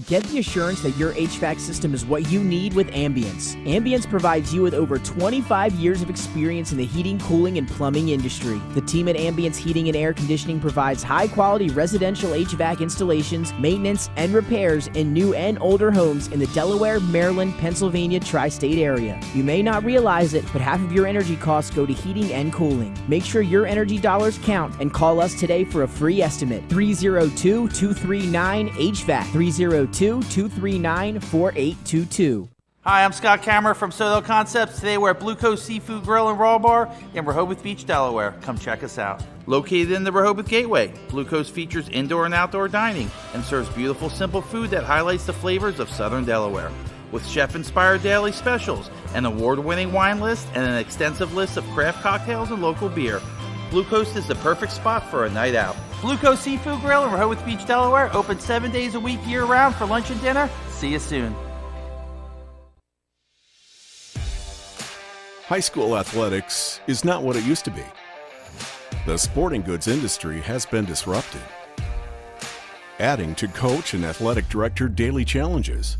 Get the assurance that your HVAC system is what you need with Ambience. Ambience provides you with over 25 years of experience in the heating, cooling, and plumbing industry. The team at Ambience Heating and Air Conditioning provides high-quality residential HVAC installations, maintenance, and repairs in new and older homes in the Delaware, Maryland, Pennsylvania tri-state area. You may not realize it, but half of your energy costs go to heating and cooling. Make sure your energy dollars count and call us today for a free estimate. 302-239-HVAC. 302-239-4822. Hi, I'm Scott Kammerer from Sodell Concepts. Today we're at Blue Coast Seafood Grill and Raw Bar in Rehoboth Beach, Delaware. Come check us out. Located in the Rehoboth Gateway, Blue Coast features indoor and outdoor dining and serves beautiful, simple food that highlights the flavors of Southern Delaware. With chef-inspired daily specials, an award-winning wine list, and an extensive list of craft cocktails and local beer, Blue Coast is the perfect spot for a night out. Blue Coast Seafood Grill in Rehoboth Beach, Delaware, open 7 days a week year-round for lunch and dinner. See you soon. High school athletics is not what it used to be. The sporting goods industry has been disrupted, adding to coach and athletic director daily challenges.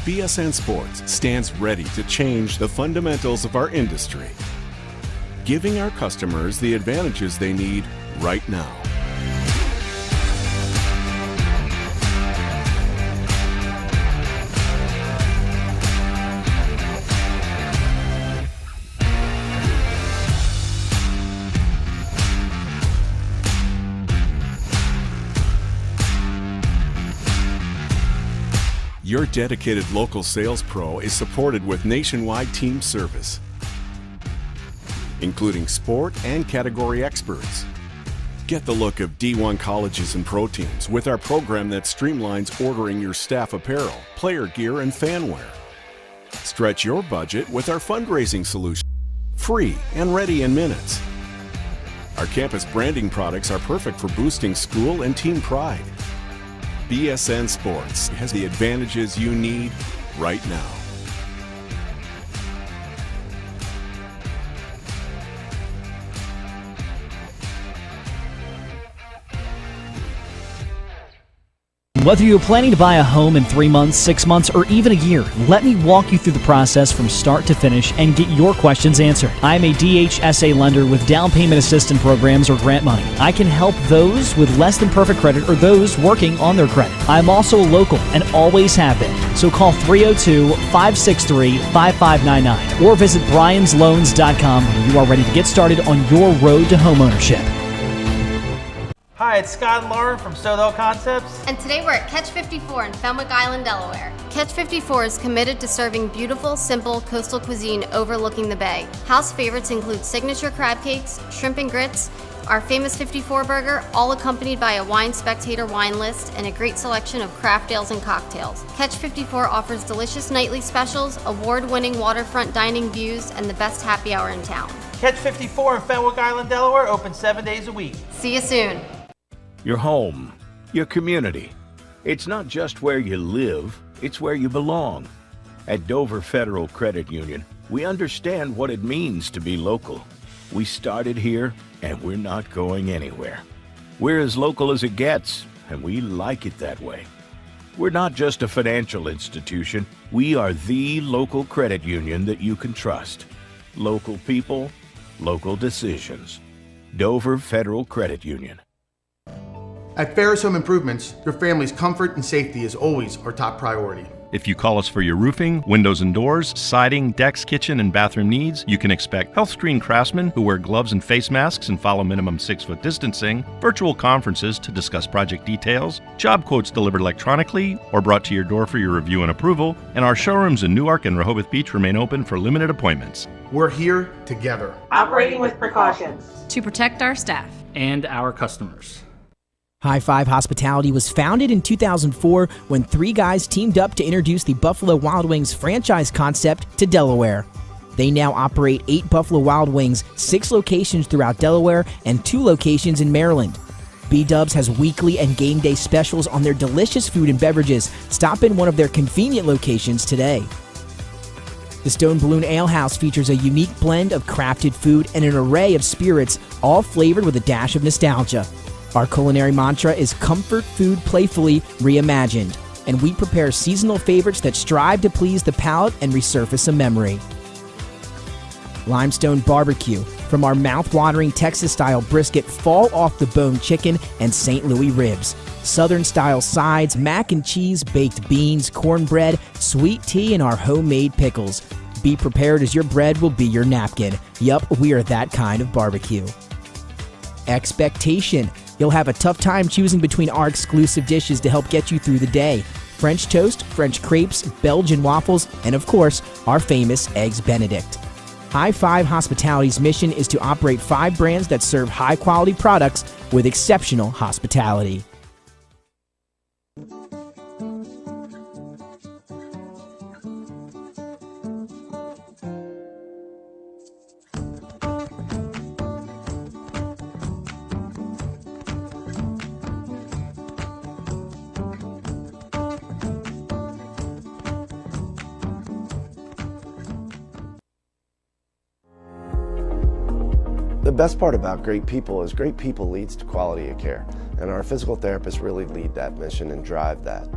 BSN Sports stands ready to change the fundamentals of our industry, giving our customers the advantages they need right now. Your dedicated local sales pro is supported with nationwide team service, including sport and category experts. Get the look of D1 colleges and pro teams with our program that streamlines ordering your staff apparel, player gear, and fanwear. Stretch your budget with our fundraising solution, free and ready in minutes. Our campus branding products are perfect for boosting school and team pride. BSN Sports has the advantages you need right now. Whether you're planning to buy a home in 3 months, 6 months, or even a year, let me walk you through the process from start to finish and get your questions answered. I am a DHSA lender with down payment assistance programs or grant money. I can help those with less than perfect credit or those working on their credit. I'm also local and always have been. So call 302-563-5599 or visit bryans.loans.com when you are ready to get started on your road to homeownership. Hi, it's Scott and Lauren from Soto Concepts. And today we're at Catch 54 in Fenwick Island, Delaware. Catch 54 is committed to serving beautiful, simple coastal cuisine overlooking the bay. House favorites include signature crab cakes, shrimp and grits, our famous 54 burger, all accompanied by a Wine Spectator wine list and a great selection of craft ales and cocktails. Catch 54 offers delicious nightly specials, award-winning waterfront dining views, and the best happy hour in town. Catch 54 in Fenwick Island, Delaware, open 7 days a week. See you soon. Your home, your community. It's not just where you live, it's where you belong. At Dover Federal Credit Union, we understand what it means to be local. We started here, and we're not going anywhere. We're as local as it gets, and we like it that way. We're not just a financial institution, we are the local credit union that you can trust. Local people, local decisions. Dover Federal Credit Union. At Ferris Home Improvements, your family's comfort and safety is always our top priority. If you call us for your roofing, windows and doors, siding, decks, kitchen, and bathroom needs, you can expect health screen craftsmen who wear gloves and face masks and follow minimum 6-foot distancing, virtual conferences to discuss project details, job quotes delivered electronically or brought to your door for your review and approval, and our showrooms in Newark and Rehoboth Beach remain open for limited appointments. We're here together. Operating with precautions. To protect our staff. And our customers. High Five Hospitality was founded in 2004 when 3 guys teamed up to introduce the Buffalo Wild Wings franchise concept to Delaware. They now operate 8 Buffalo Wild Wings, 6 locations throughout Delaware, and 2 locations in Maryland. B-Dubs has weekly and game day specials on their delicious food and beverages. Stop in one of their convenient locations today. The Stone Balloon Ale House features a unique blend of crafted food and an array of spirits, all flavored with a dash of nostalgia. Our culinary mantra is comfort food playfully reimagined, and we prepare seasonal favorites that strive to please the palate and resurface a memory. Limestone Barbecue, from our mouth-watering Texas-style brisket, fall-off-the-bone chicken, and St. Louis ribs. Southern-style sides, mac and cheese, baked beans, cornbread, sweet tea, and our homemade pickles. Be prepared as your bread will be your napkin. Yup, we are that kind of barbecue. Expectation. You'll have a tough time choosing between our exclusive dishes to help get you through the day. French toast, French crepes, Belgian waffles, and of course, our famous Eggs Benedict. High Five Hospitality's mission is to operate 5 brands that serve high-quality products with exceptional hospitality. The best part about great people is great people leads to quality of care, and our physical therapists really lead that mission and drive that.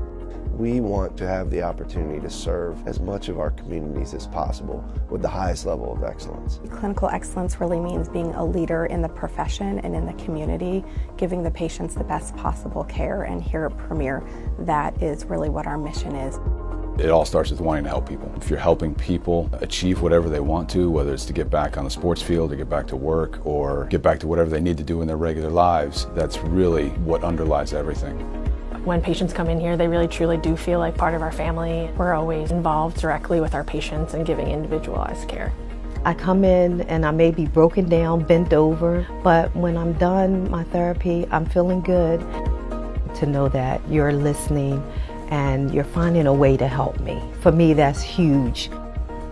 We want to have the opportunity to serve as much of our communities as possible with the highest level of excellence. Clinical excellence really means being a leader in the profession and in the community, giving the patients the best possible care, and here at Premier, that is really what our mission is. It all starts with wanting to help people. If you're helping people achieve whatever they want to, whether it's to get back on the sports field, to get back to work, or get back to whatever they need to do in their regular lives, that's really what underlies everything. When patients come in here, they really truly do feel like part of our family. We're always involved directly with our patients and giving individualized care. I come in and I may be broken down, bent over, but when I'm done my therapy, I'm feeling good. To know that you're listening and you're finding a way to help me. For me, that's huge.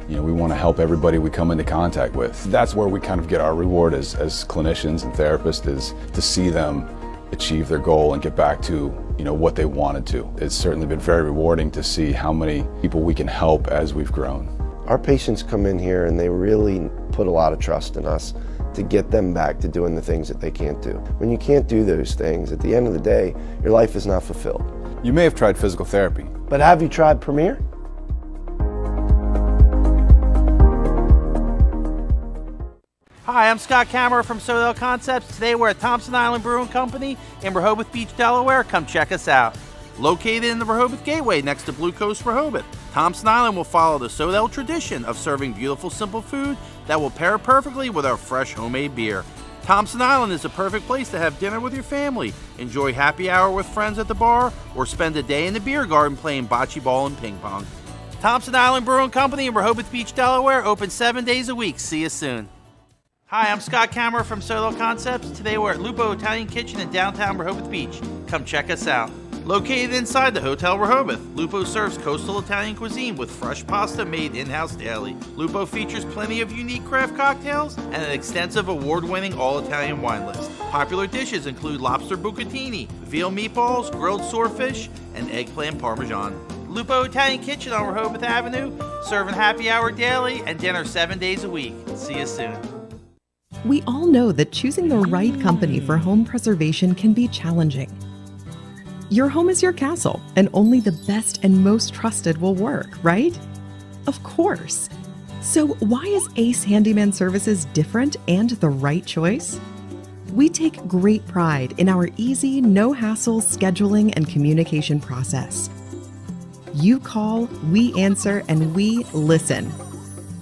You know, we want to help everybody we come into contact with. That's where we kind of get our reward as clinicians and therapists, is to see them achieve their goal and get back to, you know, what they wanted to. It's certainly been very rewarding to see how many people we can help as we've grown. Our patients come in here and they really put a lot of trust in us to get them back to doing the things that they can't do. When you can't do those things, at the end of the day, your life is not fulfilled. You may have tried physical therapy. But have you tried Premier? Hi, I'm Scott Kammerer from Sodell Concepts. Today we're at Thompson Island Brewing Company in Rehoboth Beach, Delaware. Come check us out. Located in the Rehoboth Gateway next to Blue Coast Rehoboth, Thompson Island will follow the Sodell tradition of serving beautiful, simple food that will pair perfectly with our fresh homemade beer. Thompson Island is a perfect place to have dinner with your family, enjoy happy hour with friends at the bar, or spend a day in the beer garden playing bocce ball and ping pong. Thompson Island Brewing Company in Rehoboth Beach, Delaware, open 7 days a week. See you soon. Hi, I'm Scott Kammerer from Sodell Concepts. Today we're at Lupo Italian Kitchen in downtown Rehoboth Beach. Come check us out. Located inside the Hotel Rehoboth, Lupo serves coastal Italian cuisine with fresh pasta made in-house daily. Lupo features plenty of unique craft cocktails and an extensive award-winning all-Italian wine list. Popular dishes include lobster bucatini, veal meatballs, grilled swordfish, and eggplant parmesan. Lupo Italian Kitchen on Rehoboth Avenue, serving happy hour daily and dinner 7 days a week. See you soon. We all know that choosing the right company for home preservation can be challenging. Your home is your castle, and only the best and most trusted will work, right? Of course. So why is Ace Handyman Services different and the right choice? We take great pride in our easy, no-hassle scheduling and communication process. You call, we answer, and we listen.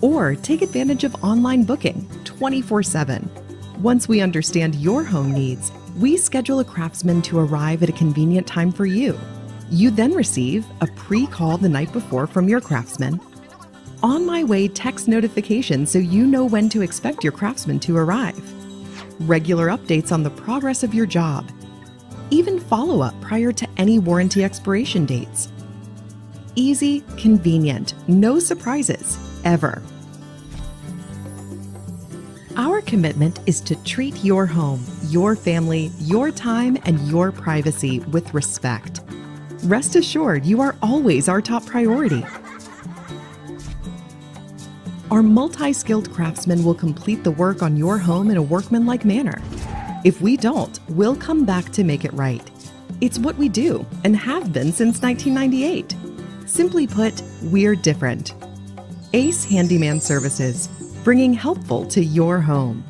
Or take advantage of online booking 24/7. Once we understand your home needs, we schedule a craftsman to arrive at a convenient time for you. You then receive a pre-call the night before from your craftsman. On my way text notification so you know when to expect your craftsman to arrive. Regular updates on the progress of your job. Even follow-up prior to any warranty expiration dates. Easy, convenient, no surprises, ever. Our commitment is to treat your home, your family, your time, and your privacy with respect. Rest assured, you are always our top priority. Our multi-skilled craftsmen will complete the work on your home in a workmanlike manner. If we don't, we'll come back to make it right. It's what we do and have been since 1998. Simply put, we're different. Ace Handyman Services, bringing helpful to your home.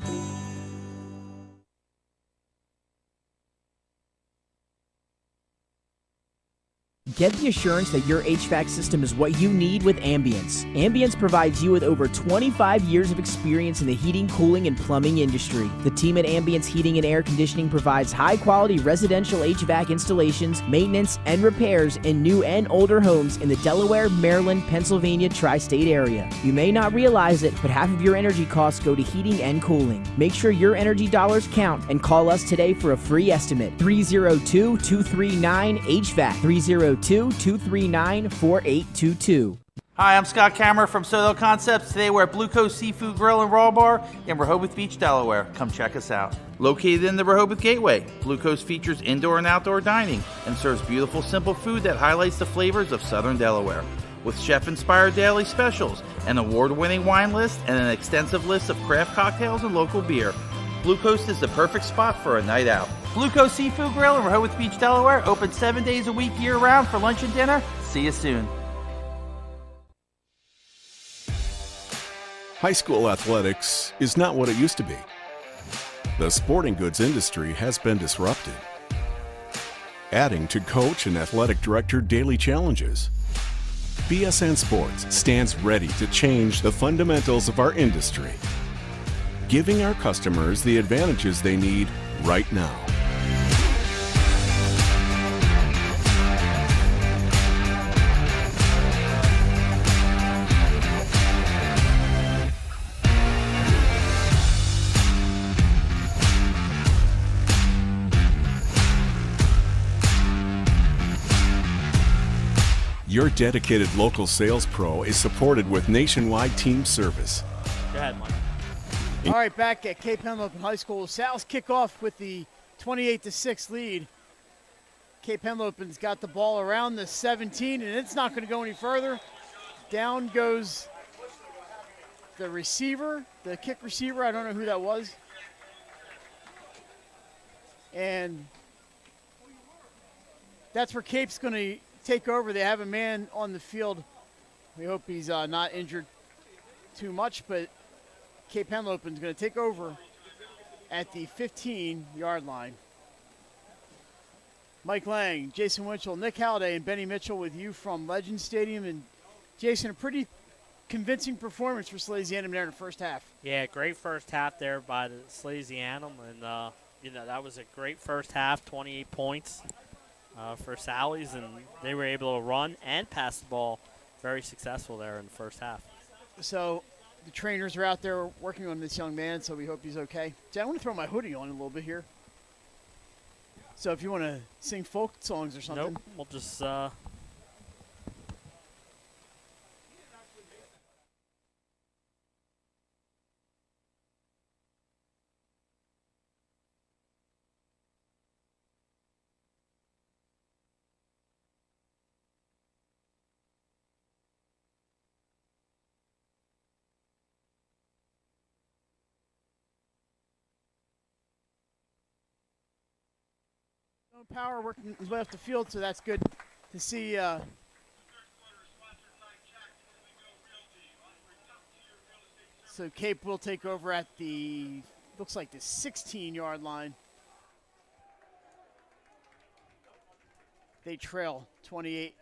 Get the assurance that your HVAC system is what you need with Ambience. Ambience provides you with over 25 years of experience in the heating, cooling, and plumbing industry. The team at Ambience Heating and Air Conditioning provides high-quality residential HVAC installations, maintenance, and repairs in new and older homes in the Delaware, Maryland, Pennsylvania tri-state area. You may not realize it, but half of your energy costs go to heating and cooling. Make sure your energy dollars count and call us today for a free estimate. 302-239-HVAC. 302-239-4822. Hi, I'm Scott Kammerer from Sodell Concepts. Today we're at Blue Coast Seafood Grill and Raw Bar in Rehoboth Beach, Delaware. Come check us out. Located in the Rehoboth Gateway, Blue Coast features indoor and outdoor dining and serves beautiful, simple food that highlights the flavors of Southern Delaware. With chef-inspired daily specials, an award-winning wine list, and an extensive list of craft cocktails and local beer, Blue Coast is the perfect spot for a night out. Blue Coast Seafood Grill in Rehoboth Beach, Delaware, open 7 days a week year-round for lunch and dinner. See you soon. High school athletics is not what it used to be. The sporting goods industry has been disrupted, adding to coach and athletic director daily challenges. BSN Sports stands ready to change the fundamentals of our industry, giving our customers the advantages they need right now. Your dedicated local sales pro is supported with nationwide team service. Go ahead, Mike. All right, back at Cape Henlopen High School. Sal's kickoff with the 28-6 lead. Cape Henlopen's got the ball around the 17, and it's not going to go any further. Down goes the receiver, the kick receiver. I don't know who that was. And that's where Cape's going to take over. They have a man on the field. We hope he's not injured too much, but Cape Henlopen is going to take over at the 15-yard line. Mike Lang, Jason Winchell, Nick Halliday, and Benny Mitchell with you from Legend Stadium. And Jason, a pretty convincing performance for Salesianum there in the first half. Yeah, great first half there by the Salesianum, and that was a great first half, 28 points for Sallies, and they were able to run and pass the ball very successful there in the first half. So the trainers are out there working on this young man, so we hope he's okay. I want to throw my hoodie on a little bit here. So if you want to sing folk songs or something. Nope, we'll just Power working his way off the field, so that's good to see. So Cape will take over at the, looks like the 16-yard line. They trail 28-6.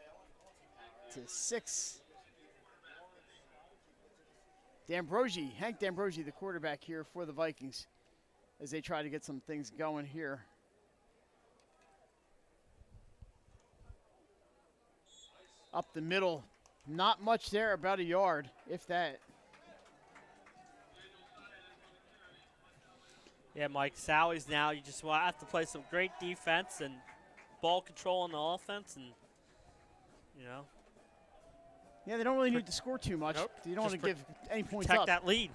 Hank D'Ambrosi, the quarterback here for the Vikings, as they try to get some things going here. Up the middle, not much there, about a yard, if that. Yeah, Mike, Sally's now, you just have to play some great defense and ball control on the offense, and, Yeah, they don't really need to score too much. Nope. You don't want to give any points protect up. that lead.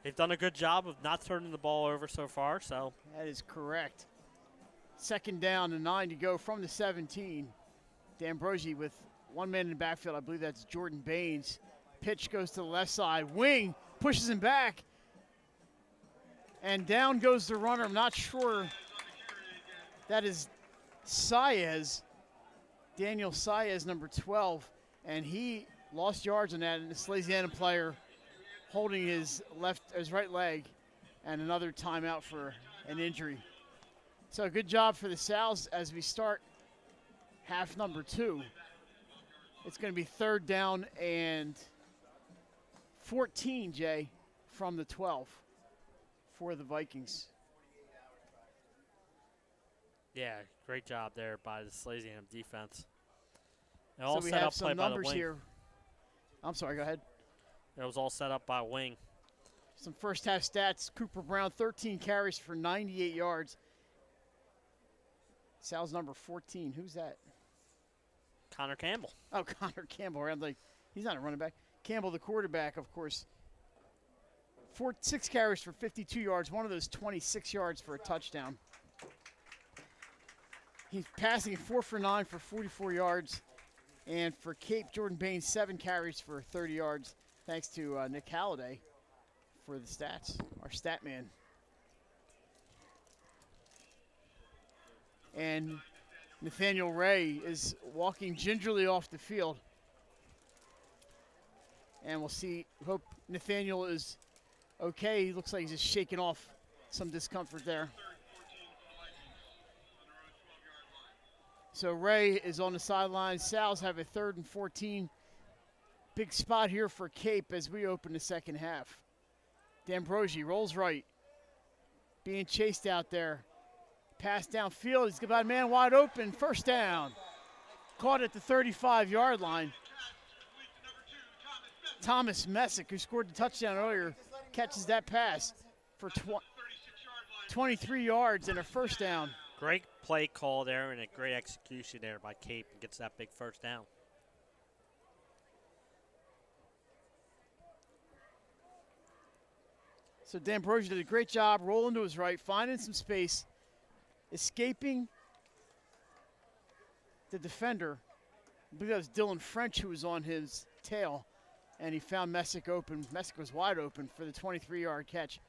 They've done a good job of not turning the ball over so far, so. That is correct. Second down and 9 to go from the 17. D'Ambrosi with one man in the backfield. I believe that's Jordan Baines. Pitch goes to the left side. Wing pushes him back. And down goes the runner. I'm not sure. That is Saez. Daniel Saez, number 12. And he lost yards on that. And the Salesianum player holding his right leg. And another timeout for an injury. So good job for the Sals as we start half number 2. It's going to be third down and 14, Jay, from the 12 for the Vikings. Yeah, great job there by the Salesianum defense. So we have some numbers here. I'm sorry, go ahead. It was all set up by Wing. Some first half stats. Cooper Brown, 13 carries for 98 yards. Sal's number 14. Who's that? Connor Campbell. Oh, Connor Campbell. I'm like, he's not a running back. Campbell, the quarterback, of course. 6 carries for 52 yards. One of those 26 yards for a touchdown. He's passing 4 for 9 for 44 yards. And for Cape, Jordan Baines, 7 carries for 30 yards. Thanks to Nick Halliday for the stats, our stat man. And Nathaniel Ray is walking gingerly off the field. And we'll see, hope Nathaniel is okay. He looks like he's just shaking off some discomfort there. So Ray is on the sideline. Sal's have a 3rd and 14. Big spot here for Cape as we open the second half. D'Ambrosi rolls right. Being chased out there. Pass downfield. He's got a man wide open. First down. Caught at the 35-yard line. Thomas Messick, who scored the touchdown earlier, catches that pass for 23 yards and a first down. Great play call there and a great execution there by Cape and gets that big first down. So D'Ambrosi did a great job rolling to his right, finding some space, escaping the defender. I believe that was Dylan French who was on his tail, and he found Messick open. Messick was wide open for the 23-yard catch.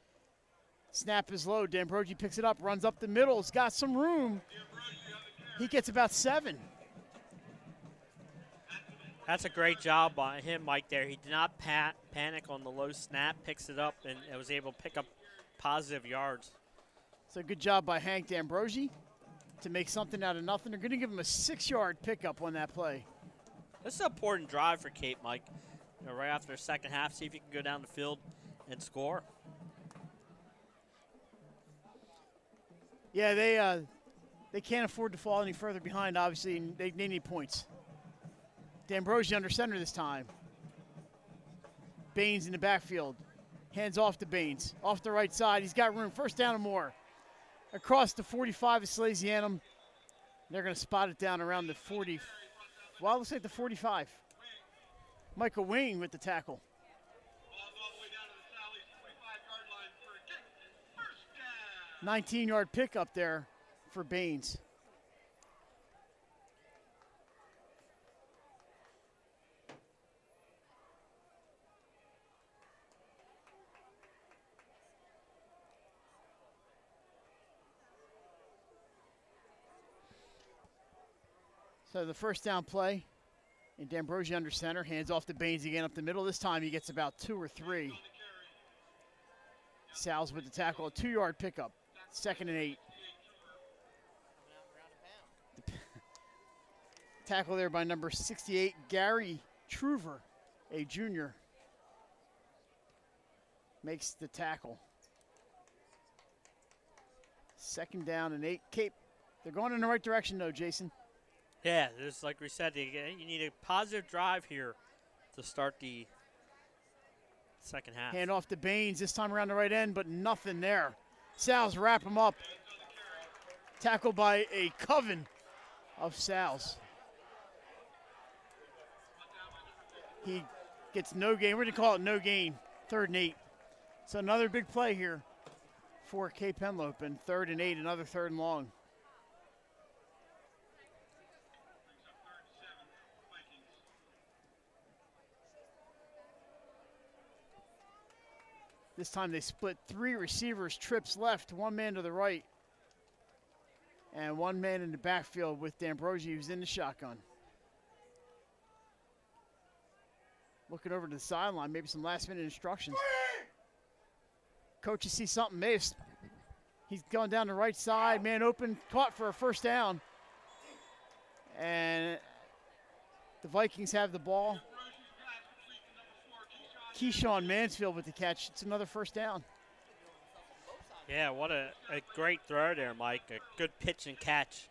Snap is low. D'Ambrosio picks it up, runs up the middle. He's got some room. He gets about 7. That's a great job by him, Mike, there. He did not panic on the low snap, picks it up, and was able to pick up positive yards. So good job by Hank D'Ambrosio to make something out of nothing. They're going to give him a 6-yard pickup on that play. This is an important drive for Cape, Mike. Right after the second half, see if you can go down the field and score. Yeah, they can't afford to fall any further behind, obviously, and they need points. D'Ambrosio under center this time. Baines in the backfield. Hands off to Baines. Off the right side. He's got room. First down and more. Across the 45 of Salesianum. They're going to spot it down around the 40. Well, it looks like the 45. Michael Wing with the tackle. 19-yard pickup there for Baines. So the first down play, and D'Ambrosio under center, hands off to Baines again up the middle. This time he gets about 2 or 3. Sal's with the tackle, a 2-yard pickup, 2nd and 8. Tackle there by number 68, Gary Truver, a junior, makes the tackle. 2nd down and 8. Cape, they're going in the right direction though, Jason. Yeah, just like we said, you need a positive drive here to start the second half. Hand off to Baines, this time around the right end, but nothing there. Sal's wrap him up. Tackled by a coven of Sal's. He gets no gain. We're going to call it no gain, 3rd and 8. So another big play here for Cape Henlopen, 3rd and 8, another 3rd and long. This time they split 3 receivers, trips left, 1 man to the right, and 1 man in the backfield with D'Ambrosio who's in the shotgun. Looking over to the sideline, maybe some last-minute instructions. Coaches see something missed. He's going down the right side, man open, caught for a 1st down. And the Vikings have the ball. Keyshawn Mansfield with the catch. It's another 1st down. Yeah, what a great throw there, Mike. A good pitch and catch,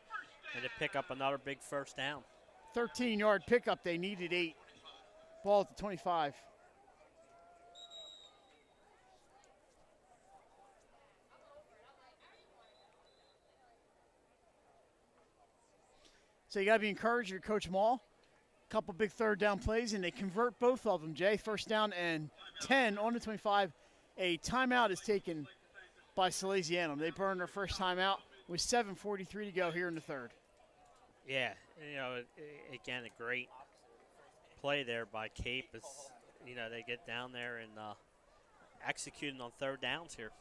and to pick up another big 1st down. 13-yard pickup. They needed 8. Ball at the 25. So you got to be encouraged. Your Coach Maul. Couple big 3rd down plays, and they convert both of them, Jay. 1st down and 10 on the 25. A timeout is taken by Salesianum. They burn their first timeout with 7:43 to go here in the 3rd. Yeah, again, a great play there by Cape. It's, they get down there and executing on 3rd downs here.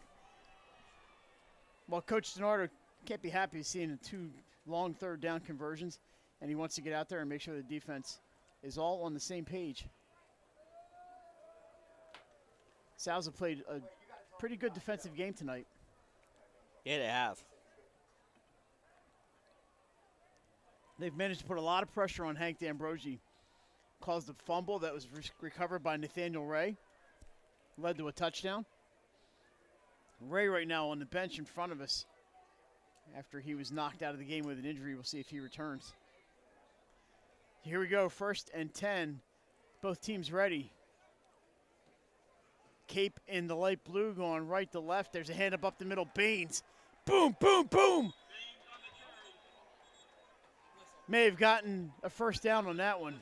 Well, Coach DiNardo can't be happy seeing the 2 long 3rd down conversions, and he wants to get out there and make sure the defense is all on the same page. Sal's have played a pretty good defensive game tonight. Yeah, they have. They've managed to put a lot of pressure on Hank D'Ambrosio. Caused a fumble that was recovered by Nathaniel Ray. Led to a touchdown. Ray right now on the bench in front of us after he was knocked out of the game with an injury. We'll see if he returns. Here we go, 1st and 10. Both teams ready. Cape in the light blue going right to left. There's a hand up the middle. Baines. Boom, boom, boom. May have gotten a 1st down on that one.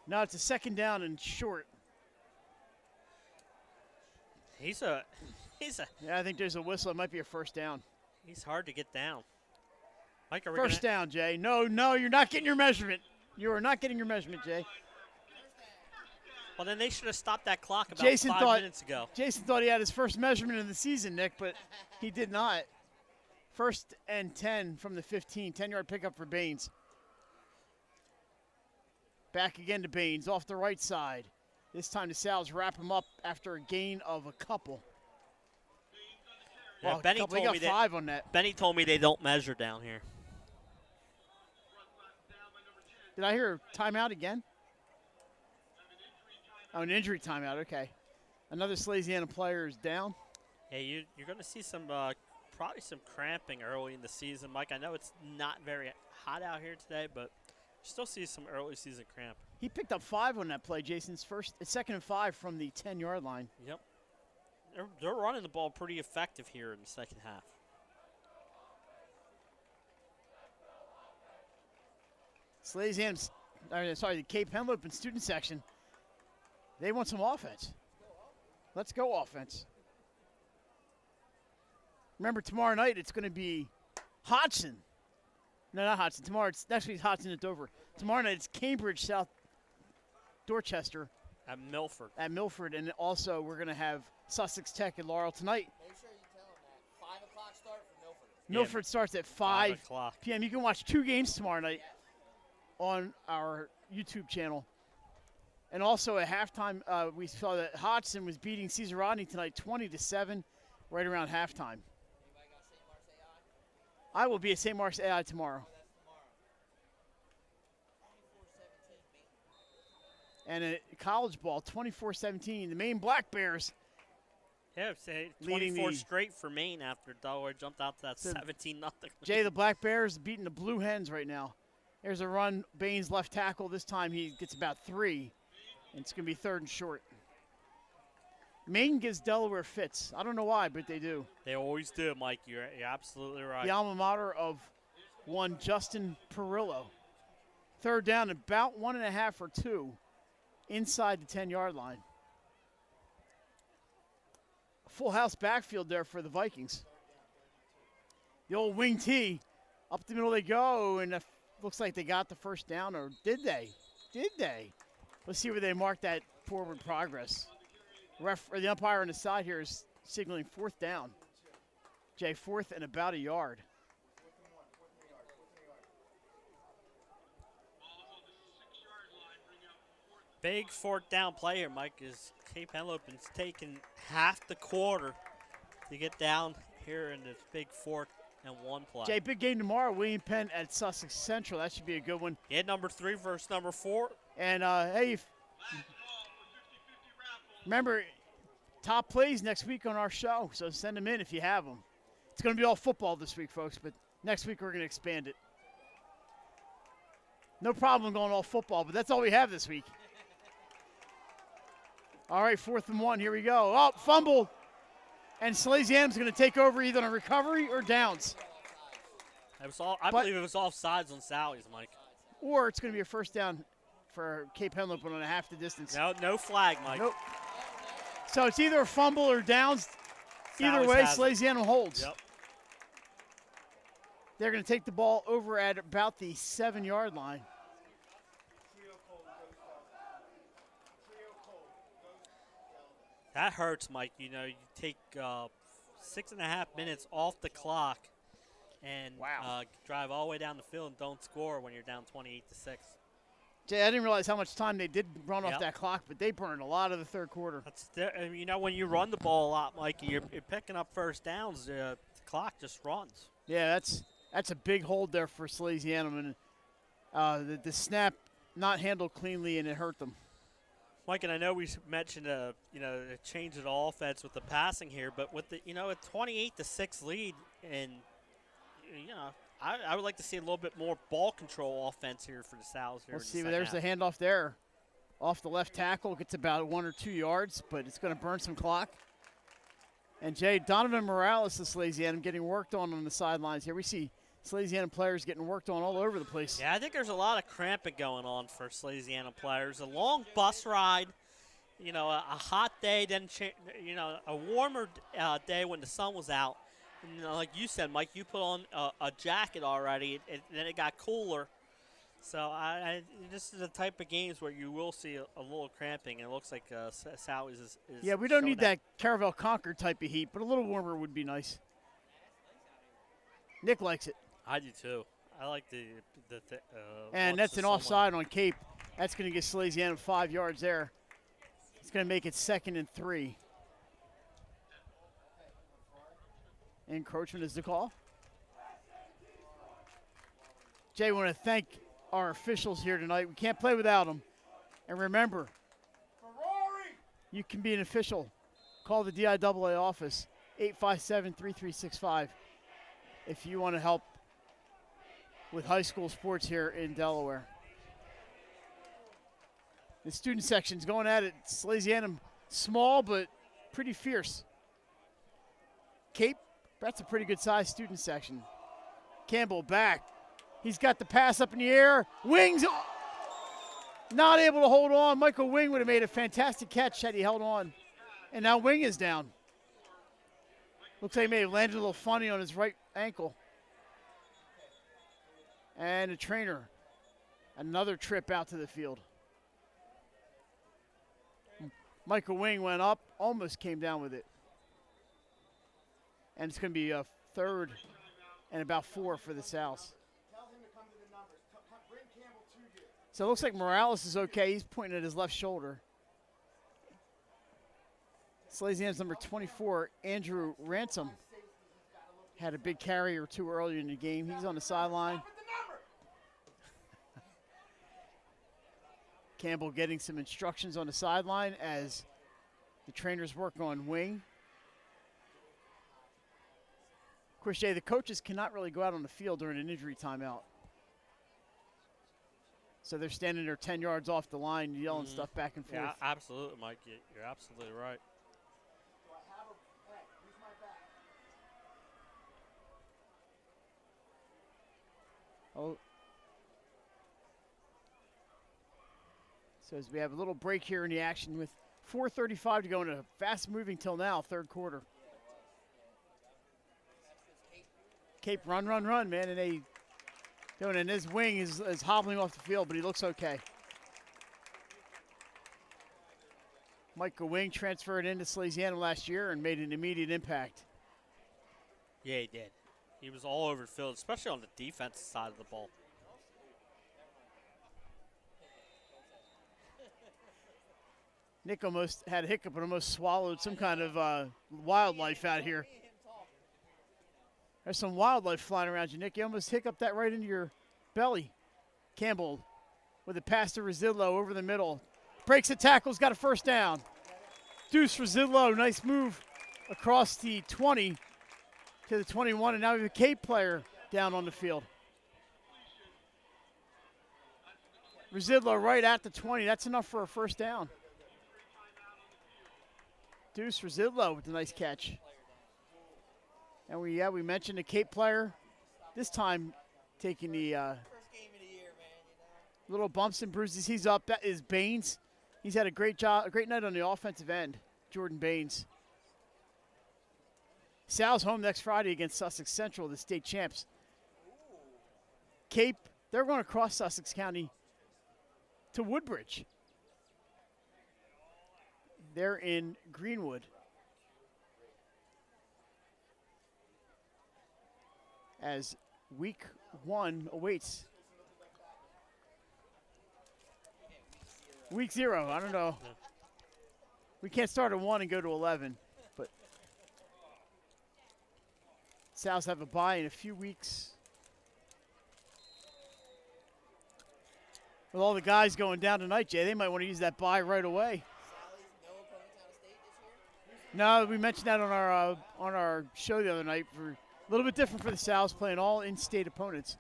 Now it's a 2nd down and short. Yeah, I think there's a whistle. It might be a 1st down. He's hard to get down. Mike, are we 1st down, Jay. No, you're not getting your measurement. You are not getting your measurement, Jay. Well, then they should have stopped that clock about Jason 5 minutes ago. Jason thought he had his first measurement of the season, Nick, but he did not. 1st and 10 from the 15. 10-yard pickup for Baines. Back again to Baines off the right side. This time the Sal's wrap him up after a gain of a couple. Yeah, Well, Benny they told got me 5 on that. Benny told me they don't measure down here. Did I hear a timeout again? Oh, an injury timeout. Okay. Another Salesianum player is down. Hey, you're going to see some probably some cramping early in the season, Mike. I know it's not very hot out here today, but still see some early season cramp. He picked up 5 on that play, Jason's 2nd and 5 from the 10-yard line. Yep. They're running the ball pretty effective here in the second half. The Cape Henlopen student section, they want some offense. Let's go offense. Remember, tomorrow night it's going to be Hodgson. No, not Hodgson. Next week's Hodgson at Dover. Tomorrow night it's Cambridge, South Dorchester. At Milford. At Milford, and also we're going to have Sussex Tech and Laurel tonight. Make sure you tell them that 5 o'clock start for Milford. Milford starts at 5 o'clock p.m. You can watch 2 games tomorrow night on our YouTube channel. And also at halftime, we saw that Hodgson was beating Cesar Rodney tonight 20-7 right around halftime. I will be at St. Mark's AI tomorrow. And at college ball, 24-17, the Maine Black Bears. Yeah, say leading 24 the- straight for Maine after Delaware jumped out to that 17-0. Jay, the Black Bears beating the Blue Hens right now. There's a run, Baines left tackle. This time he gets about 3, and it's going to be 3rd and short. Maine gives Delaware fits. I don't know why, but they do. They always do, Mike. You're absolutely right. The alma mater of one Justin Perillo. 3rd down, about 1.5 or 2 inside the 10-yard line. Full house backfield there for the Vikings. The old wing T, up the middle they go, and it looks like they got the first down, or did they? Did they? Let's see where they mark that forward progress. The umpire on the side here is signaling 4th down. Jay, 4th and about a yard. Big 4th down play here, Mike, is Cape Henlopen's taking half the quarter to get down here in this big 4th and 1 play. Jay, big game tomorrow. William Penn at Sussex Central. That should be a good one. Yeah, number 3 versus number 4. And, hey, remember, top plays next week on our show, so send them in if you have them. It's going to be all football this week, folks, but next week we're going to expand it. No problem going all football, but that's all we have this week. All right, 4th and 1. Here we go. Oh, fumble. And Salesianum's going to take over either on a recovery or downs. I believe it was offsides on Sally's, Mike. Or it's going to be a 1st down for Cape Henlopen on a half the distance. No flag, Mike. Nope. So it's either a fumble or downs. Either Sally's way, has it. Salesianum holds. Yep. They're going to take the ball over at about the 7-yard line. That hurts, Mike. You know, you take 6.5 minutes off the clock and drive all the way down the field and don't score when you're down 28-6. Jay, I didn't realize how much time they did run off Yep. that clock, but they burned a lot of the 3rd quarter. You know, when you run the ball a lot, Mike, you're picking up 1st downs. The clock just runs. Yeah, that's a big hold there for Salesianum, and the snap not handled cleanly, and it hurt them. Mike, and I know we mentioned a change of the offense with the passing here, but with the a 28-6 lead, and I would like to see a little bit more ball control offense here for the Sal's here. We'll see. There's the handoff there, off the left tackle. Gets about 1 or 2 yards, but it's going to burn some clock. And Jay, Donovan Morales, the Salesianum, getting worked on the sidelines here. We see Salesianum players getting worked on all over the place. Yeah, I think there's a lot of cramping going on for Salesianum players. A long bus ride, a hot day, then a warmer day when the sun was out. And, like you said, Mike, you put on a jacket already, and then it got cooler. So this is the type of games where you will see a little cramping, and it looks like Sally's is Yeah, we don't showing need that Caravel Concord type of heat, but a little warmer would be nice. Nick likes it. I do too. I like the and that's an offside on Cape. That's going to get Salesianum 5 yards there. It's going to make it 2nd and 3. Encroachment is the call. Jay, I want to thank our officials here tonight. We can't play without them. And remember, you can be an official. Call the DIAA office, 857-3365, if you want to help with high school sports here in Delaware. The student section's going at it. Salesianum small but pretty fierce. Cape, that's a pretty good sized student section. Campbell back. He's got the pass up in the air. Wings not able to hold on. Michael Wing would have made a fantastic catch had he held on. And now Wing is down. Looks like he may have landed a little funny on his right ankle. And a trainer. Another trip out to the field. Michael Wing went up, almost came down with it. And it's going to be a 3rd and about 4 for the South. So it looks like Morales is okay. He's pointing at his left shoulder. Salesianum's number 24, Andrew Ransom, had a big carry or two earlier in the game. He's on the sideline. Campbell getting some instructions on the sideline as the trainers work on Wing. Of course, Jay, the coaches cannot really go out on the field during an injury timeout. So they're standing there 10 yards off the line yelling stuff back and forth. Yeah, absolutely, Mike. You're absolutely right. Oh. So as we have a little break here in the action with 4:35 to go in a fast-moving till now, 3rd quarter. Cape run, man, and they doing it. And his Wing is hobbling off the field, but he looks okay. Michael Wing transferred into Salesianum last year and made an immediate impact. Yeah, he did. He was all over the field, especially on the defensive side of the ball. Nick almost had a hiccup and almost swallowed some kind of wildlife out here. There's some wildlife flying around you, Nick. You almost hiccuped that right into your belly. Campbell with a pass to Residlo over the middle. Breaks the tackles, got a 1st down. Deuce Residlo, nice move across the 20 to the 21, and now we have a Cape player down on the field. Residlo right at the 20. That's enough for a 1st down. Deuce Residlo with a nice catch. And we mentioned a Cape player, this time taking the little bumps and bruises. He's up. That is Baines. He's had a great night on the offensive end, Jordan Baines. Sal's home next Friday against Sussex Central, the state champs. Cape, they're going across Sussex County to Woodbridge. They're in Greenwood. As week 1 awaits. Week 0, I don't know. We can't start at 1 and go to 11, but Souths have a bye in a few weeks. With all the guys going down tonight, Jay, they might want to use that bye right away. No, we mentioned that on our show the other night. For a little bit different for the Souths, playing all in-state opponents,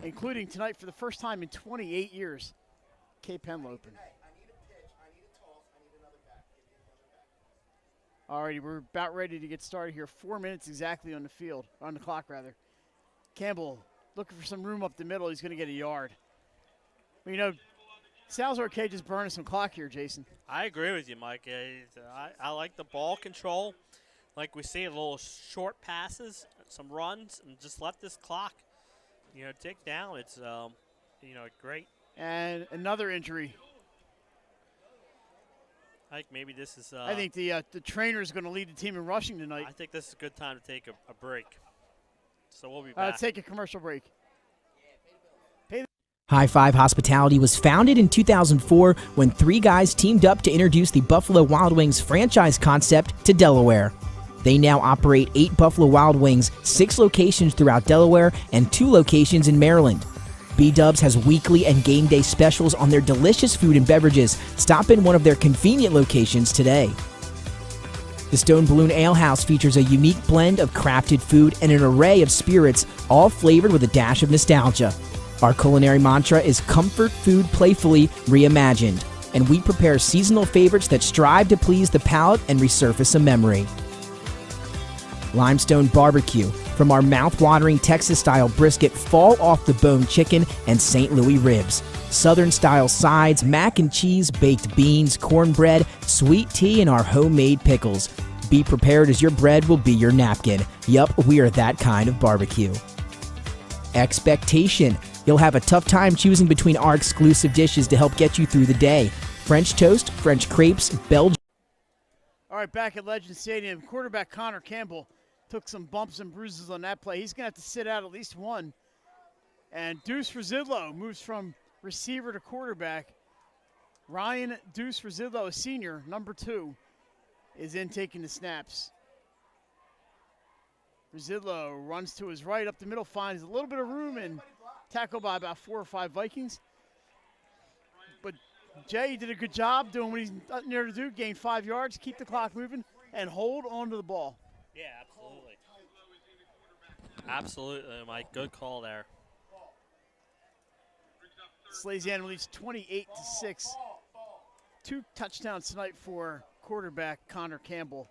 including tonight for the first time in 28 years, Cape Henlopen. All righty, we're about ready to get started here. 4 minutes exactly on the clock rather. Campbell looking for some room up the middle. He's going to get a yard. Well, you know, Sal's Arcade just burning some clock here, Jason. I agree with you, Mike. I like the ball control. Like we see, a little short passes, some runs, and just let this clock, tick down. It's great. And another injury. I think maybe this is. I think the trainer is going to lead the team in rushing tonight. I think this is a good time to take a break. So we'll be back. Let's take a commercial break. High Five Hospitality was founded in 2004 when 3 guys teamed up to introduce the Buffalo Wild Wings franchise concept to Delaware. They now operate 8 Buffalo Wild Wings, 6 locations throughout Delaware, and 2 locations in Maryland. B-Dubs has weekly and game day specials on their delicious food and beverages. Stop in one of their convenient locations today. The Stone Balloon Ale House features a unique blend of crafted food and an array of spirits, all flavored with a dash of nostalgia. Our culinary mantra is comfort food playfully reimagined, and we prepare seasonal favorites that strive to please the palate and resurface a memory. Limestone Barbecue, from our mouth-watering Texas-style brisket, fall-off-the-bone chicken, and St. Louis ribs. Southern-style sides, mac and cheese, baked beans, cornbread, sweet tea, and our homemade pickles. Be prepared as your bread will be your napkin. Yup, we are that kind of barbecue. Expectation. You'll have a tough time choosing between our exclusive dishes to help get you through the day. French toast, French crepes, Belgian. All right, back at Legend Stadium, quarterback Connor Campbell took some bumps and bruises on that play. He's going to have to sit out at least one. And Deuce Rosidlo moves from receiver to quarterback. Ryan Deuce Rosidlo, a senior, number 2, is in taking the snaps. Rosidlo runs to his right up the middle, finds a little bit of room, and tackled by about 4 or 5 Vikings. But Jay did a good job doing what he's near to do, gain 5 yards, keep the clock moving, and hold on to the ball. Yeah, absolutely. Absolutely, Mike. Good call there. Salesianum leads 28-6. 2 touchdowns tonight for quarterback Connor Campbell.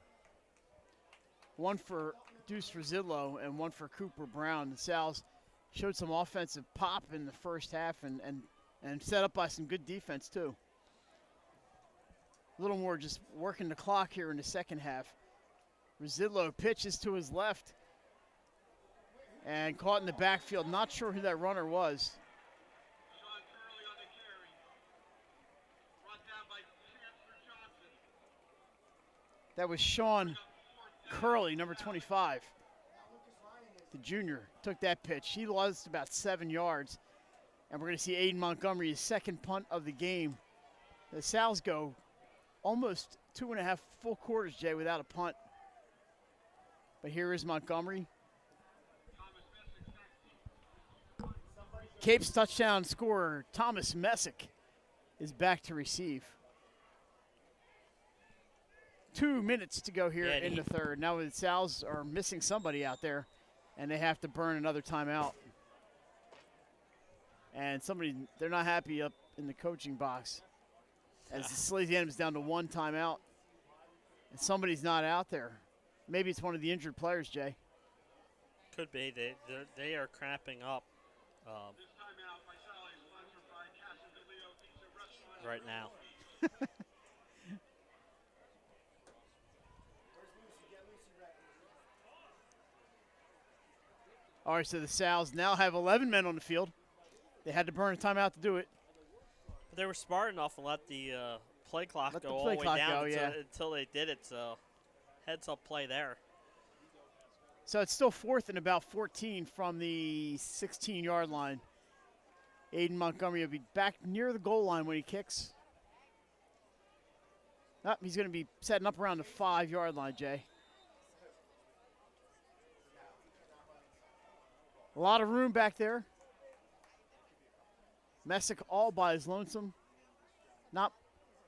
1 for Deuce Rosidlo and 1 for Cooper Brown. The Sal's showed some offensive pop in the first half and set up by some good defense too. A little more just working the clock here in the second half. Rosidlo pitches to his left and caught in the backfield. Not sure who that runner was. That was Sean Curley, number 25. The junior took that pitch. He lost about 7 yards. And we're going to see Aiden Montgomery, his second punt of the game. The Sal's go almost 2.5 full quarters, Jay, without a punt. But here is Montgomery. Cape's touchdown scorer, Thomas Messick, is back to receive. 2 minutes to go here in the third. Now the Sal's are missing somebody out there, and they have to burn another timeout. And they're not happy up in the coaching box as the Salesianum is down to 1 timeout. And somebody's not out there. Maybe it's one of the injured players, Jay. Could be. They are cramping up right now. All right, so the Sal's now have 11 men on the field. They had to burn a timeout to do it. But they were smart enough to let the play clock go all the way down until they did it. So heads up play there. So it's still 4th and about 14 from the 16-yard line. Aiden Montgomery will be back near the goal line when he kicks. He's going to be setting up around the 5-yard line, Jay. A lot of room back there. Messick all by his lonesome. Not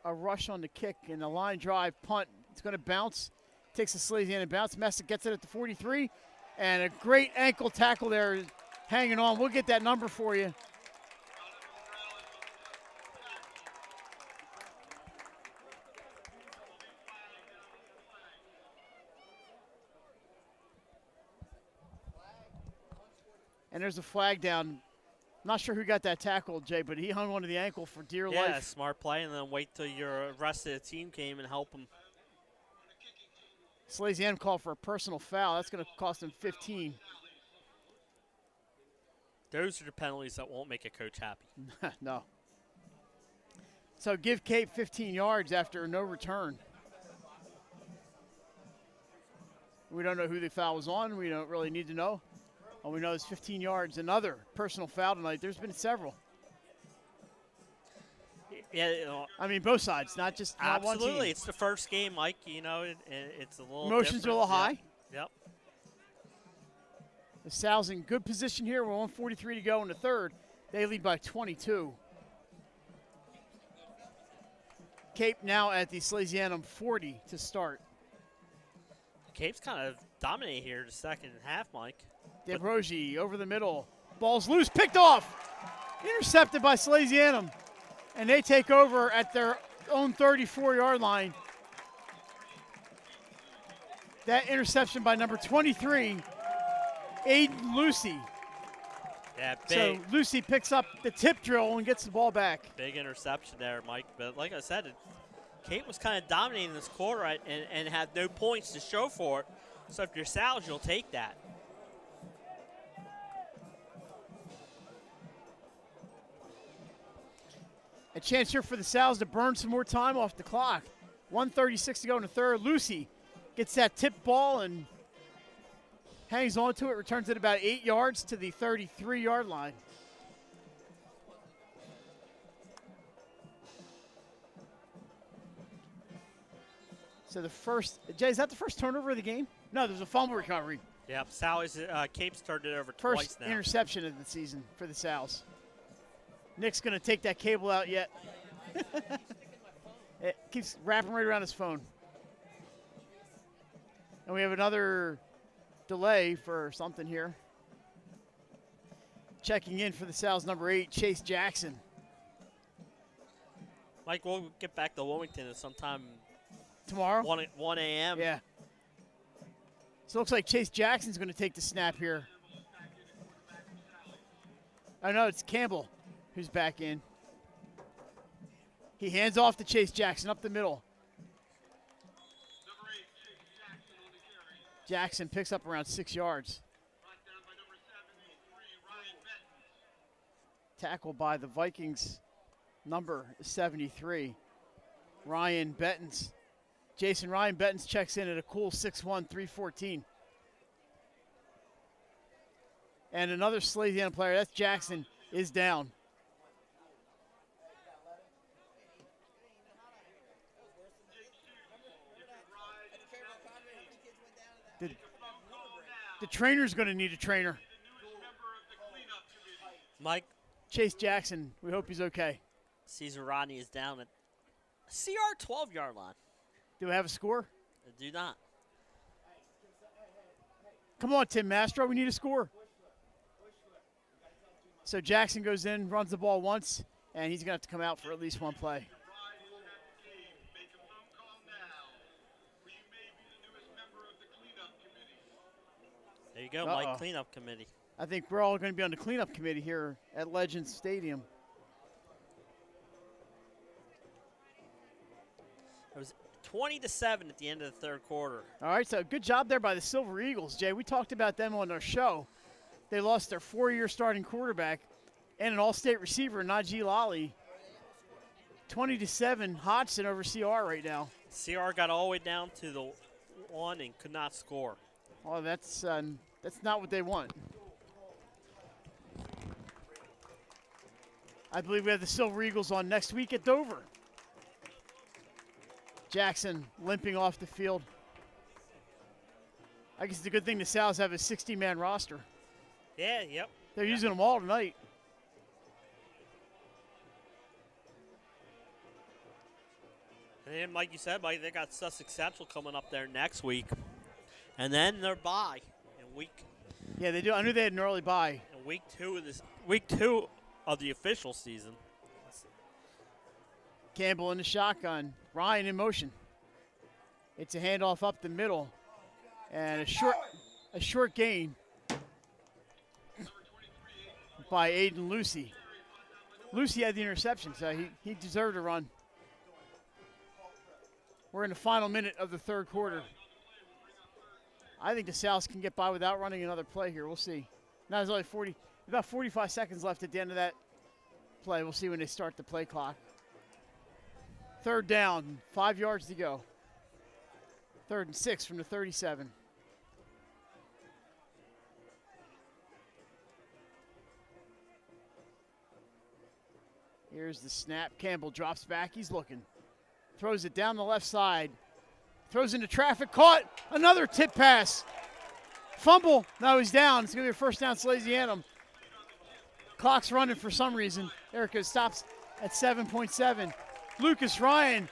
a rush on the kick, and the line drive punt. It's going to bounce. Takes a Salesianum bounce. Messick gets it at the 43. And a great ankle tackle there hanging on. We'll get that number for you. And there's a flag down. Not sure who got that tackle, Jay, but he hung onto the ankle for dear life. Yeah, smart play, and then wait till your rest of the team came and help him. Salesianum called for a personal foul. That's going to cost him 15. Those are the penalties that won't make a coach happy. No. So give Cape 15 yards after no return. We don't know who the foul was on. We don't really need to know. All we know is 15 yards. Another personal foul tonight. There's been several. Yeah, I mean, both sides, not just not one team. absolutely. It's the first game, Mike. It's a little Emotions are a little high. Yep. The Sal's in good position here. We're 1:43 to go in the third. They lead by 22. Cape now at the Salesianum 40 to start. Cape's kind of dominating here the second half, Mike. DeBrogi over the middle. Ball's loose, picked off. Intercepted by Salesianum. And they take over at their own 34-yard line. That interception by number 23, Aiden Lucy. Yeah, big. So Lucy picks up the tip drill and gets the ball back. Big interception there, Mike. But like I said, Cape was kind of dominating this quarter and had no points to show for it. So if you're Sal's, you'll take that. A chance here for the Sal's to burn some more time off the clock. 1:36 to go in the third. Lucy gets that tip ball and hangs on to it, returns it about 8 yards to the 33-yard line. So the first, Jay, is that the first turnover of the game? No, there's a fumble recovery. Yep, Cape's turned it over First twice now. interception of the season for the Sal's. Nick's going to take that cable out yet. It keeps wrapping right around his phone. And we have another delay for something here. Checking in for the Sal's number 8, Chase Jackson. Mike, we'll get back to Wilmington at sometime tomorrow. 1 a.m. Yeah. So it looks like Chase Jackson's going to take the snap here. Oh, no, it's Campbell who's back in. He hands off to Chase Jackson up the middle. Jackson picks up around 6 yards. Tackled by the Vikings, number 73, Ryan Bettens. Jason Ryan Bettens checks in at a cool 6'1", 314. And another Salesianum player, that's Jackson, is down. The trainer's going to need a trainer. Mike. Chase Jackson, we hope he's okay. Cesar Rodney is down at CR 12-yard line. Do we have a score? I do not. Come on, Tim Mastro, we need a score. So Jackson goes in, runs the ball once, and he's going to have to come out for at least one play. There you go, Mike, cleanup committee. I think we're all going to be on the cleanup committee here at Legends Stadium. It was 20-7 at the end of the third quarter. All right, so good job there by the Silver Eagles, Jay. We talked about them on our show. They lost their 4-year starting quarterback and an all-state receiver, Najee Lally. 20-7, Hodgson over CR right now. CR got all the way down to the 1 and could not score. Oh, that's not what they want. I believe we have the Silver Eagles on next week at Dover. Jackson limping off the field. I guess it's a good thing the Sal's have a 60-man roster. Yeah, yep. They're using them all tonight. And then, like you said, Mike, they got Sussex Central coming up there next week. And then they're bye in week. Yeah, they do. I knew they had an early bye. In week 2 of the official season. Campbell in the shotgun. Ryan in motion. It's a handoff up the middle. And a short gain by Aiden Lucy. Lucy had the interception, so he deserved a run. We're in the final minute of the third quarter. I think the Sal's can get by without running another play here. We'll see. Now there's only About 45 seconds left at the end of that play. We'll see when they start the play clock. 3rd down, 5 yards to go. 3rd and 6 from the 37. Here's the snap. Campbell drops back. He's looking. Throws it down the left side. Throws into traffic. Caught. Another tip pass. Fumble. No, he's down. It's going to be a first down, Salesianum. Clock's running for some reason. Erica stops at 7.7. Lucas Ryan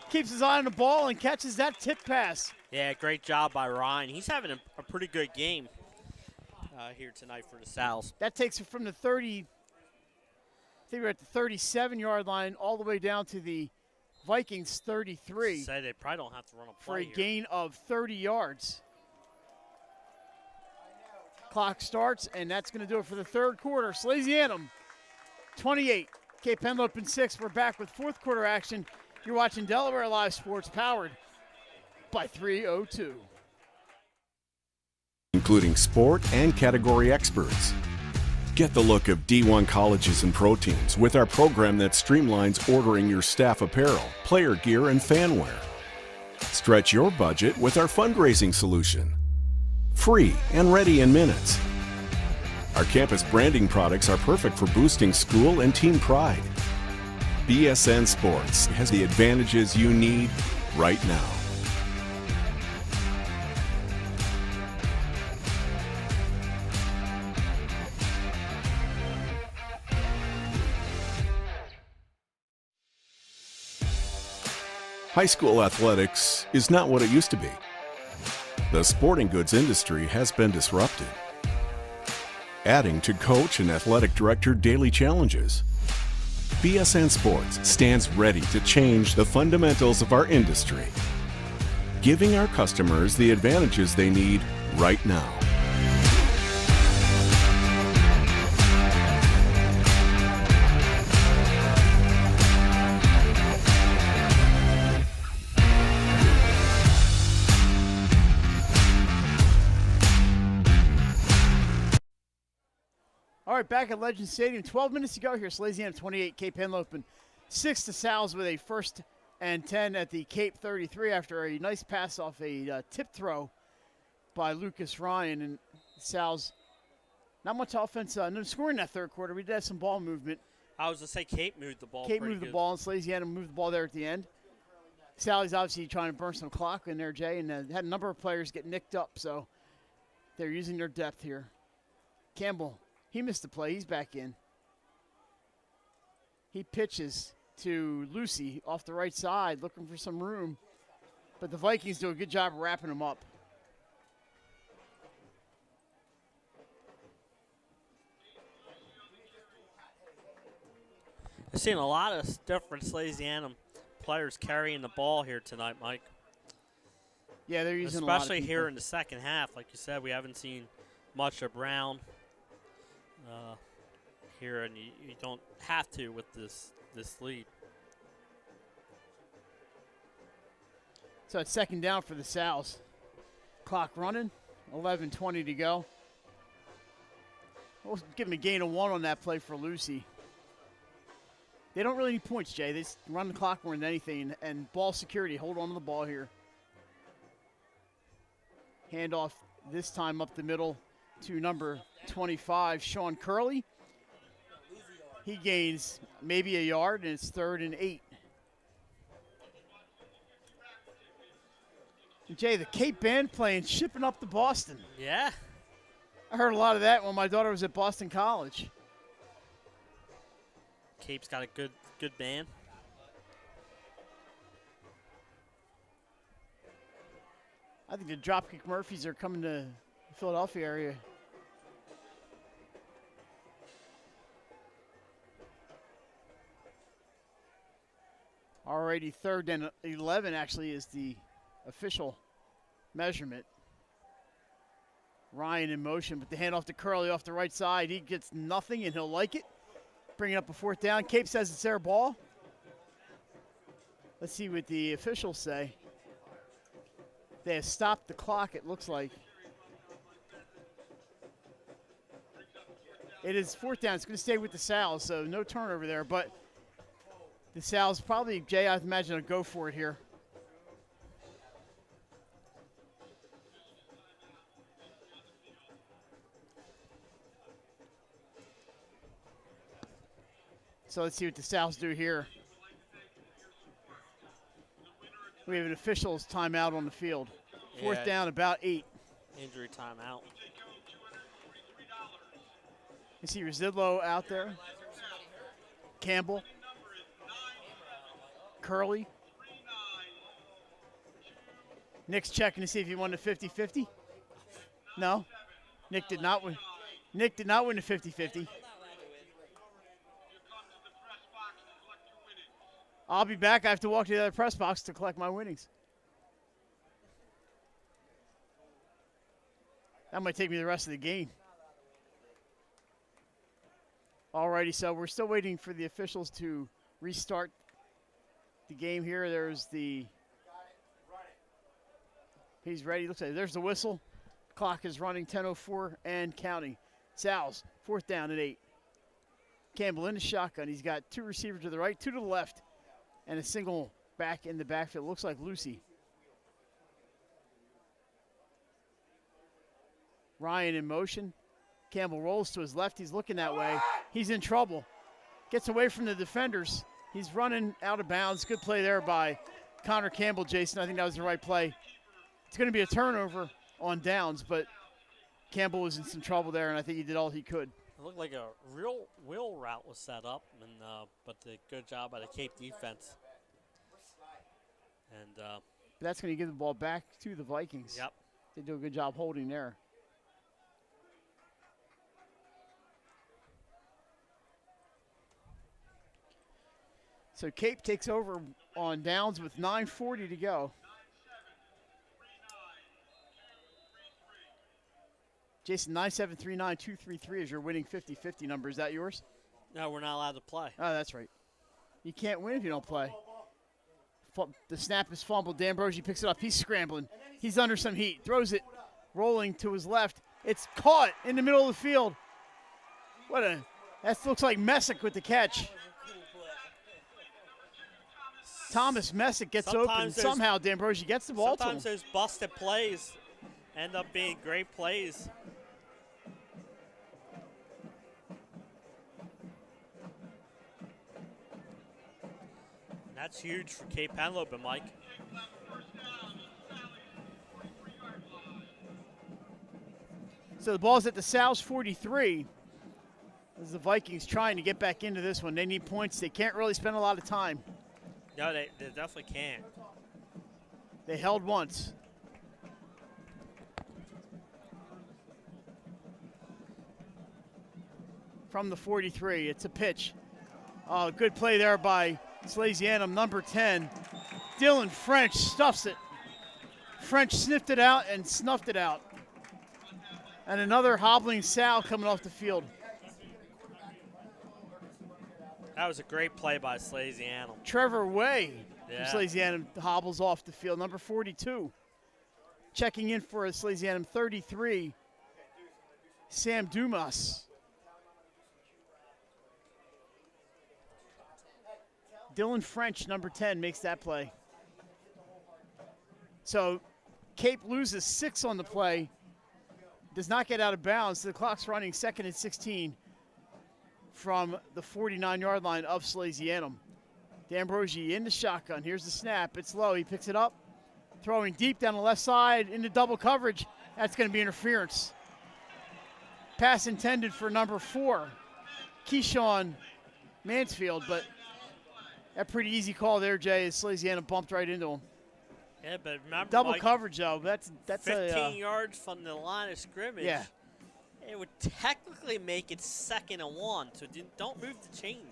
keeps his eye on the ball and catches that tip pass. Yeah, great job by Ryan. He's having a pretty good game here tonight for the Sals. That takes it from the 30, I think we're at the 37-yard line all the way down to the Vikings 33. Say they probably don't have to run a for play a here. gain of 30 yards. Clock starts, and that's going to do it for the 3rd quarter. Salesianum 28, Cape Henlopen 6. We're back with 4th quarter action. You're watching Delaware Live Sports, powered by 302. Including sport and category experts. Get the look of D1 colleges and pro teams with our program that streamlines ordering your staff apparel, player gear, and fanwear. Stretch your budget with our fundraising solution. Free and ready in minutes. Our campus branding products are perfect for boosting school and team pride. BSN Sports has the advantages you need right now. High school athletics is not what it used to be. The sporting goods industry has been disrupted, adding to coach and athletic director daily challenges. BSN Sports stands ready to change the fundamentals of our industry, giving our customers the advantages they need right now. All right, back at Legend Stadium. 12 minutes to go here. Salesianum 28, Cape Henlopen 6 to Sal's with a 1st and 10 at the Cape 33 after a nice pass off a tip throw by Lucas Ryan. And Sal's not much offense, no scoring that 3rd quarter. We did have some ball movement. I was going to say Cape moved the ball Cape pretty moved the good. ball, and Salesianum moved the ball there at the end. Sally's obviously trying to burn some clock in there, Jay, and had a number of players get nicked up, so they're using their depth here. Campbell. He missed the play. He's back in. He pitches to Lucy off the right side, looking for some room. But the Vikings do a good job of wrapping him up. I've seen a lot of different Salesianum players carrying the ball here tonight, Mike. Yeah, they're using a lot of especially people. here in the second half. Like you said, we haven't seen much of Brown here, and you don't have to with this lead. So it's 2nd down for the Sals. Clock running, 11:20 to go. We'll give him a gain of 1 on that play for Lucy. They don't really need points, Jay. They just run the clock more than anything, and ball security. Hold on to the ball here. Handoff this time up the middle to number 25, Sean Curley. He gains maybe a yard, and it's 3rd and 8. And Jay, the Cape Band playing Shipping Up to Boston. Yeah. I heard a lot of that when my daughter was at Boston College. Cape's got a good band. I think the Dropkick Murphys are coming to the Philadelphia area. Alrighty, 3rd and 11 actually is the official measurement. Ryan in motion, but the handoff to Curley off the right side. He gets nothing, and he'll like it. Bringing up a 4th down. Cape says it's their ball. Let's see what the officials say. They have stopped the clock, it looks like. It is fourth down. It's going to stay with the Sal's, so no turnover there. But the Sal's probably, Jay, I imagine, will go for it here. So let's see what the Sal's do here. We have an official's timeout on the field. Fourth down, about 8. Injury timeout. You see Residlo out there. Campbell. Curley. Nick's checking to see if he won the 50-50. No. Nick did not win. Nick did not win the 50-50. I'll be back. I have to walk to the other press box to collect my winnings. That might take me the rest of the game. Alrighty, so we're still waiting for the officials to restart the game here. There's the... He's ready. Looks like there's the whistle. Clock is running, 10:04 and counting. Sal's, fourth down at 8. Campbell in the shotgun. He's got 2 receivers to the right, 2 to the left, and a single back in the backfield. Looks like Lucy. Ryan in motion. Campbell rolls to his left. He's looking that way. He's in trouble. Gets away from the defenders. He's running out of bounds. Good play there by Connor Campbell, Jason. I think that was the right play. It's going to be a turnover on downs, but Campbell was in some trouble there, and I think he did all he could. It looked like a real wheel route was set up, and but the good job by the Cape defense. And that's going to give the ball back to the Vikings. Yep. They do a good job holding there. So Cape takes over on downs with 9:40 to go. Jason, 9739233 is your winning 50-50 number. Is that yours? No, we're not allowed to play. Oh, that's right. You can't win if you don't play. The snap is fumbled. D'Ambrosi picks it up. He's scrambling. He's under some heat. Throws it, rolling to his left. It's caught in the middle of the field. That looks like Messick with the catch. Thomas Messick gets open. Somehow D'Ambrosi gets the ball to him. Sometimes those busted plays end up being great plays. That's huge for Cape Henlopen, Mike. So the ball's at the Sal's 43. This is the Vikings trying to get back into this one. They need points. They can't really spend a lot of time. No, they definitely can't. They held once. From the 43, it's a pitch. Oh, good play there by Salesianum, number 10. Dylan French stuffs it. French sniffed it out and snuffed it out. And another hobbling Sal coming off the field. That was a great play by Salesianum. Trevor Way Yeah. from Salesianum hobbles off the field, number 42. Checking in for a Salesianum 33, Sam Dumas. Dylan French, number 10, makes that play. So Cape loses 6 on the play, does not get out of bounds. The clock's running, 2nd and 16 from the 49-yard line of Salesianum. D'Ambrosi in the shotgun. Here's the snap. It's low. He picks it up, throwing deep down the left side into double coverage. That's going to be interference. Pass intended for number 4, Keyshawn Mansfield, but a pretty easy call there, Jay, as Salesianum bumped right into him. Yeah, but remember, Double Mike, coverage, though. That's 15 yards from the line of scrimmage. Yeah. It would technically make it 2nd and 1, so don't move the change.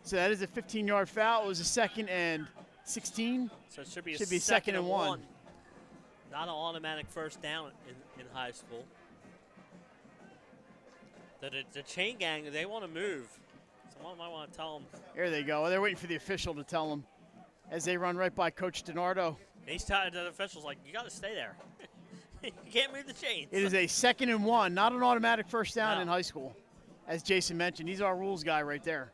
So that is a 15-yard foul. It was a 2nd and 16. So it should be second and 1. Not an automatic first down in high school. The chain gang, they want to move. Someone might want to tell them. There they go. They're waiting for the official to tell them as they run right by Coach DiNardo. He's telling the officials, like, you got to stay there. You can't move the chains. It is a 2nd and 1, not an automatic first down in high school. As Jason mentioned, he's our rules guy right there.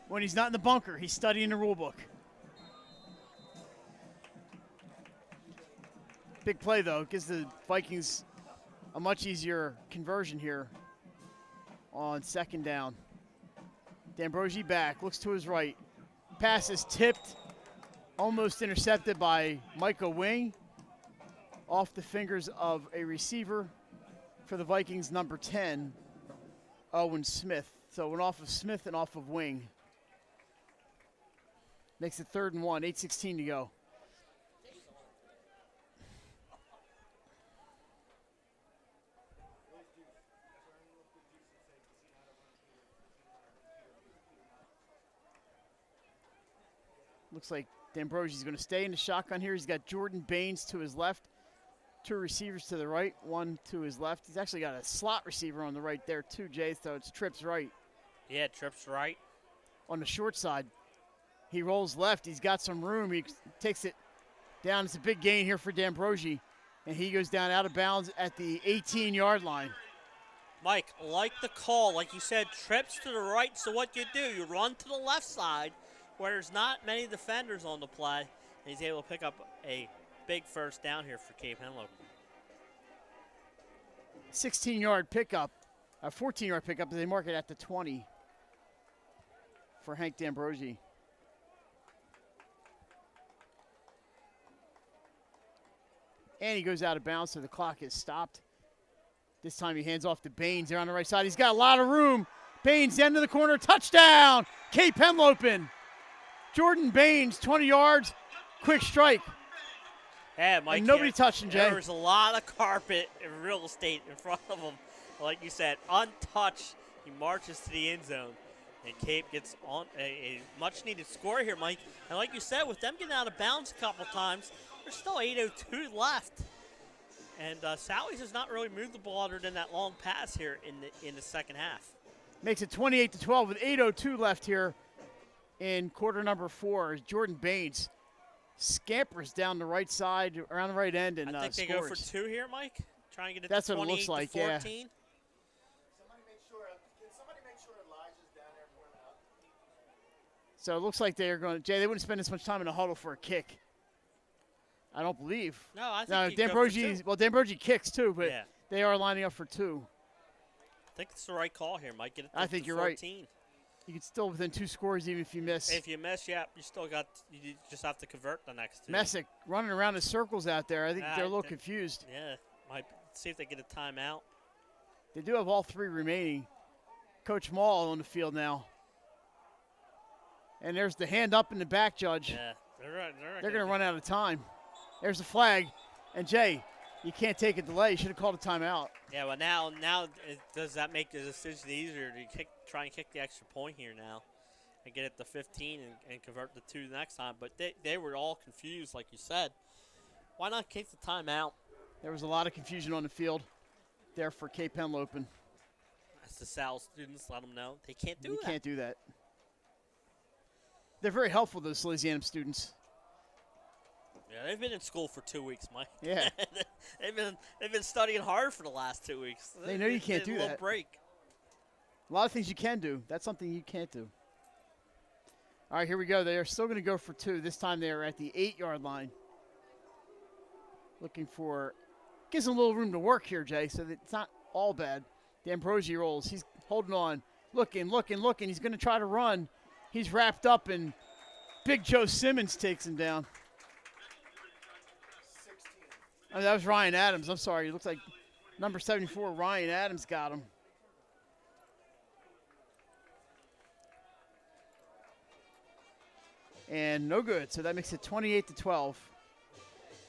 When he's not in the bunker, he's studying the rule book. Big play, though. Gives the Vikings a much easier conversion here on 2nd down. D'Ambrosi back, looks to his right. Pass is tipped, almost intercepted by Micah Wing. Off the fingers of a receiver for the Vikings, number 10, Owen Smith. So it went off of Smith and off of Wing. Makes it 3rd and 1, 8:16 to go. Looks like D'Ambrosi's going to stay in the shotgun here. He's got Jordan Baines to his left, 2 receivers to the right, 1 to his left. He's actually got a slot receiver on the right there too, Jay, so it's Tripp's right. Yeah, Tripp's right. On the short side. He rolls left. He's got some room. He takes it down. It's a big gain here for D'Ambrosi, and he goes down out of bounds at the 18-yard line. Mike, like the call, like you said, trips to the right, so what you do, you run to the left side where there's not many defenders on the play, and he's able to pick up a big first down here for Cape Henlopen. 16-yard pickup, a 14-yard pickup, they mark it at the 20 for Hank D'Ambrosi. And he goes out of bounds, so the clock is stopped. This time he hands off to Baines there on the right side. He's got a lot of room. Baines, end of the corner, touchdown! Cape Henlopen. Jordan Baines, 20 yards, quick strike. Yeah, Mike. And nobody touched him, Jay. There was a lot of carpet and real estate in front of him. Like you said, untouched. He marches to the end zone. And Cape gets on a much-needed score here, Mike. And like you said, with them getting out of bounds a couple times, there's still 8:02 left. And Sally's has not really moved the ball other than that long pass here in the second half. Makes it 28-12 with 8:02 left here in quarter number 4. As Jordan Baines scampers down the right side, around the right end, and I think they scores. go for 2 here, Mike. Try and get it That's to what it looks 28 like, to 14. yeah. So it looks like they're going to, Jay, they wouldn't spend this much time in a huddle for a kick. I don't believe. No, I think no, he'd go for 2. D'Ambrosi kicks too, but Yeah. they are lining up for 2. I think it's the right call here, Mike. Get it I think to you're 14. right. You can still within 2 scores even if you miss. If you miss, yeah, you just have to convert the next 2. Messick running around in circles out there. I think Nah, they're a little confused. Yeah, might see if they get a timeout. They do have all 3 remaining. Coach Maul on the field now. And there's the hand up in the back, Judge. Yeah, they're going to run out of time. There's the flag. And, Jay, you can't take a delay. You should have called a timeout. Yeah, well, now does that make the decision easier to try and kick the extra point here now and get it to 15 and convert the 2 the next time? But they were all confused, like you said. Why not kick the timeout? There was a lot of confusion on the field there for Cape Henlopen. That's the Sal students. Let them know they can't do that. You can't do that. They're very helpful, those Salesianum students. Yeah, they've been in school for 2 weeks, Mike. Yeah. they've been studying hard for the last 2 weeks. They know you can't do a little that. break. A lot of things you can do. That's something you can't do. All right, here we go. They are still going to go for 2. This time they are at the 8-yard line. Looking for, gives them a little room to work here, Jay, so that it's not all bad. D'Ambrosi rolls. He's holding on. Looking. He's going to try to run. He's wrapped up, and Big Joe Simmons takes him down. Oh, that was Ryan Adams. I'm sorry. It looks like number 74, Ryan Adams, got him. And no good. So that makes it 28-12.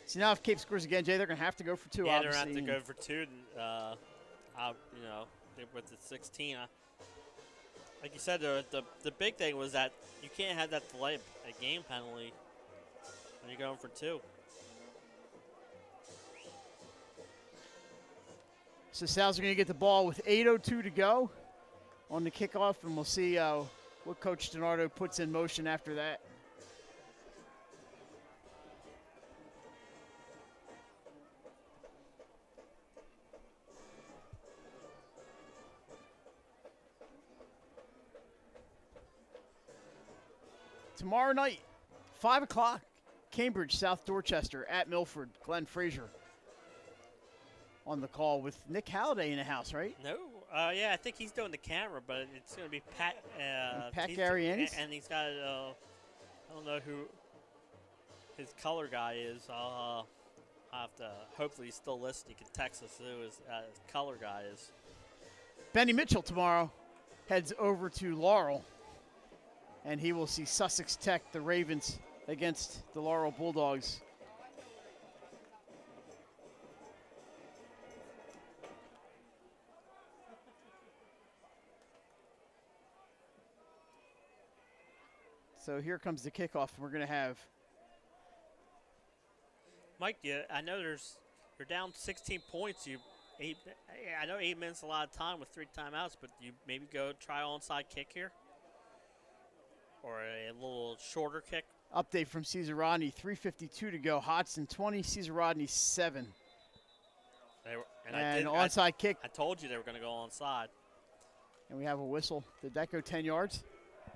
See, now if Cape scores again, Jay, they're going to have to go for 2, yeah, obviously. they're going to have to go for 2. With the 16. Like you said, the big thing was that you can't have that delay a game penalty when you're going for 2. So Sal's going to get the ball with 8:02 to go on the kickoff, and we'll see what Coach DiNardo puts in motion after that. tomorrow night, 5 o'clock, Cambridge, South Dorchester at Milford. Glenn Frazier on the call with Nick Halliday in the house, right? No, yeah, I think he's doing the camera, but it's going to be Pat. Pat Garianis? And he's got, I don't know who his color guy is. I'll have to, hopefully he's still listening. He can text us who his color guy is. Benny Mitchell tomorrow heads over to Laurel, and he will see Sussex Tech, the Ravens, against the Laurel Bulldogs. So here comes the kickoff. We're going to have Mike, I know you're down 16 points. I know 8 minutes is a lot of time with 3 timeouts, but you maybe go try onside kick here, or a little shorter kick. Update from Caesar Rodney, 3:52 to go. Hodgson 20, Caesar Rodney 7. And onside kick. I told you they were going to go onside. And we have a whistle. Did that go 10 yards?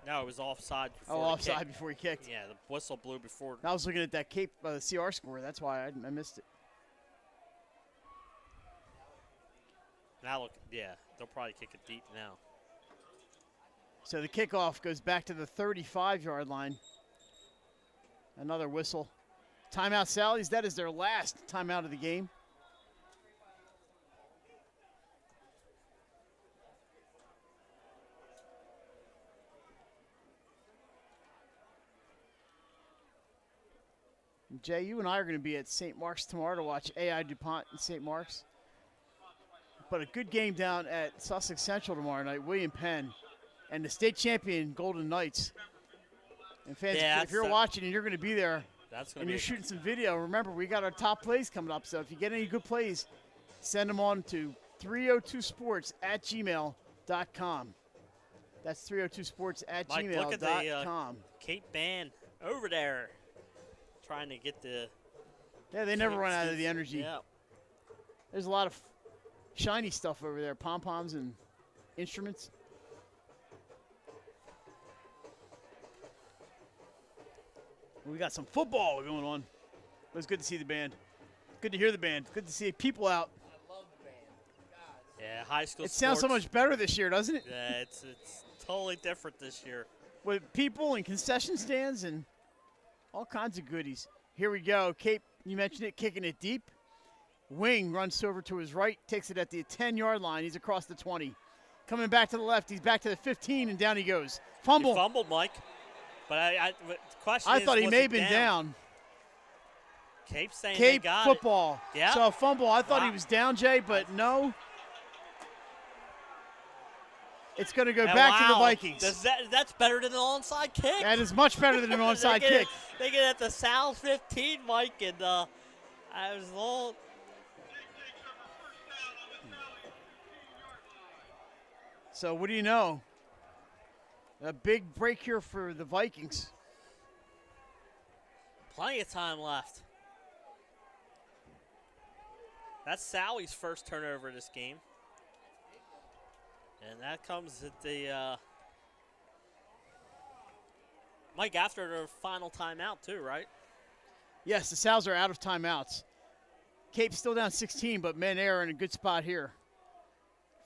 No, it was offside before offside before he kicked. Yeah, the whistle blew before. I was looking at that Cape CR score. That's why I missed it. Now look, yeah, they'll probably kick it deep now. So the kickoff goes back to the 35-yard line. Another whistle. Timeout, Sally's. That is their last timeout of the game. Jay, you and I are going to be at St. Mark's tomorrow to watch AI DuPont in St. Mark's. But a good game down at Sussex Central tomorrow night. William Penn and the state champion Golden Knights. And fans, if you're watching and you're going to be there and you're shooting some video, remember we got our top plays coming up. So if you get any good plays, send them on to 302sports@gmail.com. That's 302sports@gmail.com. Mike, look at the Cape band over there. Trying to get the... Yeah, they never run out of the energy. Yeah. There's a lot of shiny stuff over there, pom-poms and instruments. We got some football going on. It was good to see the band. Good to hear the band. Good to see people out. I love the band. God. Yeah, high school It sounds so much better this year, doesn't it? Yeah, it's totally different this year. With people and concession stands and all kinds of goodies. Here we go. Cape, you mentioned it, kicking it deep. Wing runs over to his right, takes it at the 10-yard line. He's across the 20. Coming back to the left, he's back to the 15, and down he goes. Fumble. You fumbled, Mike. But the question I is, thought he was may it have been down. Cape's saying Cape they got football. it. Yeah. So fumble. I thought he was down, Jay, but no. It's going to go back to the Vikings. That's better than an onside kick. That is much better than an onside kick. They get at the South 15, Mike, and I was a little. So what do you know? A big break here for the Vikings. Plenty of time left. That's Sally's first turnover this game. And that comes at the Mike, after their final timeout too, right? Yes, the Sows are out of timeouts. Cape's still down 16, but Men Air in a good spot here.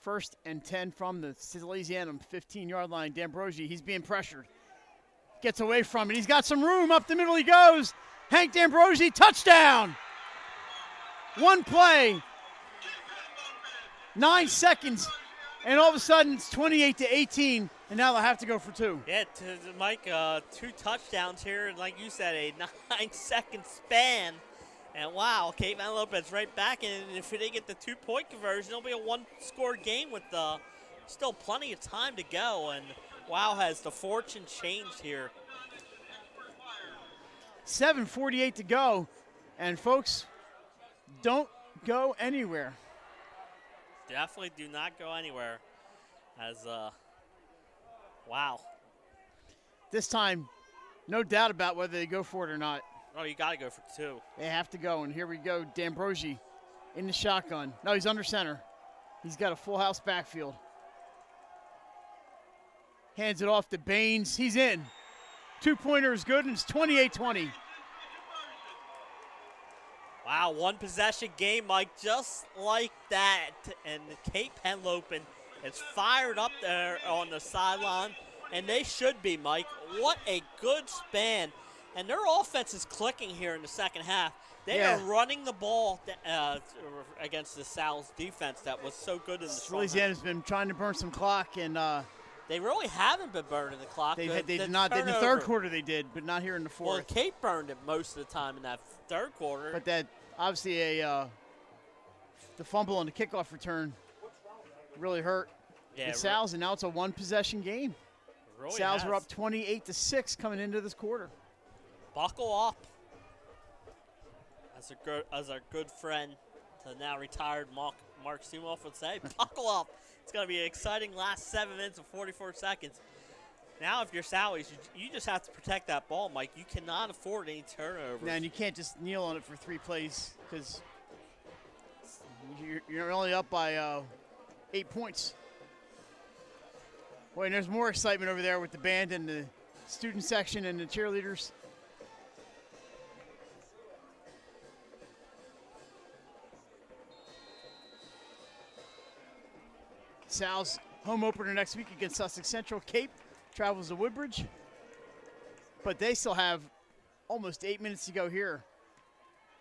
1st and 10 from the Salesianum 15-yard line. D'Ambrosi, he's being pressured. Gets away from it. He's got some room. Up the middle he goes. Hank D'Ambrosi, touchdown. One play. 9 seconds. And all of a sudden, it's 28-18, and now they'll have to go for 2. Yeah, Mike, 2 touchdowns here, and like you said, a 9-second span. And wow, Cape Henlopen's right back, and if they get the 2-point conversion, it'll be a 1-score game with still plenty of time to go. And wow, has the fortune changed here. 7:48 to go, and folks, don't go anywhere. Definitely do not go anywhere. As wow. This time, no doubt about whether they go for it or not. Oh, you got to go for 2. They have to go, and here we go. D'Ambrosi in the shotgun. No, he's under center. He's got a full house backfield. Hands it off to Baines. He's in. Two-pointer is good, and it's 28-20. Wow, one possession game, Mike, just like that. And Cape Henlopen is fired up there on the sideline, and they should be, Mike. What a good span. And their offense is clicking here in the second half. They are running the ball against the Sal's defense that was so good in the front half. Salesianum's been trying to burn some clock, and they really haven't been burning the clock. They did not. In the third quarter they did, but not here in the fourth. Well, Cape burned it most of the time in that third quarter. But that obviously the fumble on the kickoff return really hurt the Sal's, and now it's a one-possession game. Really Sal's were up 28-6 coming into this quarter. Buckle up, as our good friend, the now retired Mark Sumoff would say. Buckle up. It's going to be an exciting last 7 minutes and 44 seconds. Now, if you're Sally's, you just have to protect that ball, Mike. You cannot afford any turnovers. And you can't just kneel on it for 3 plays because you're only up by 8 points. Boy, and there's more excitement over there with the band and the student section and the cheerleaders. Sal's home opener next week against Sussex Central. Cape travels to Woodbridge, but they still have almost 8 minutes to go here.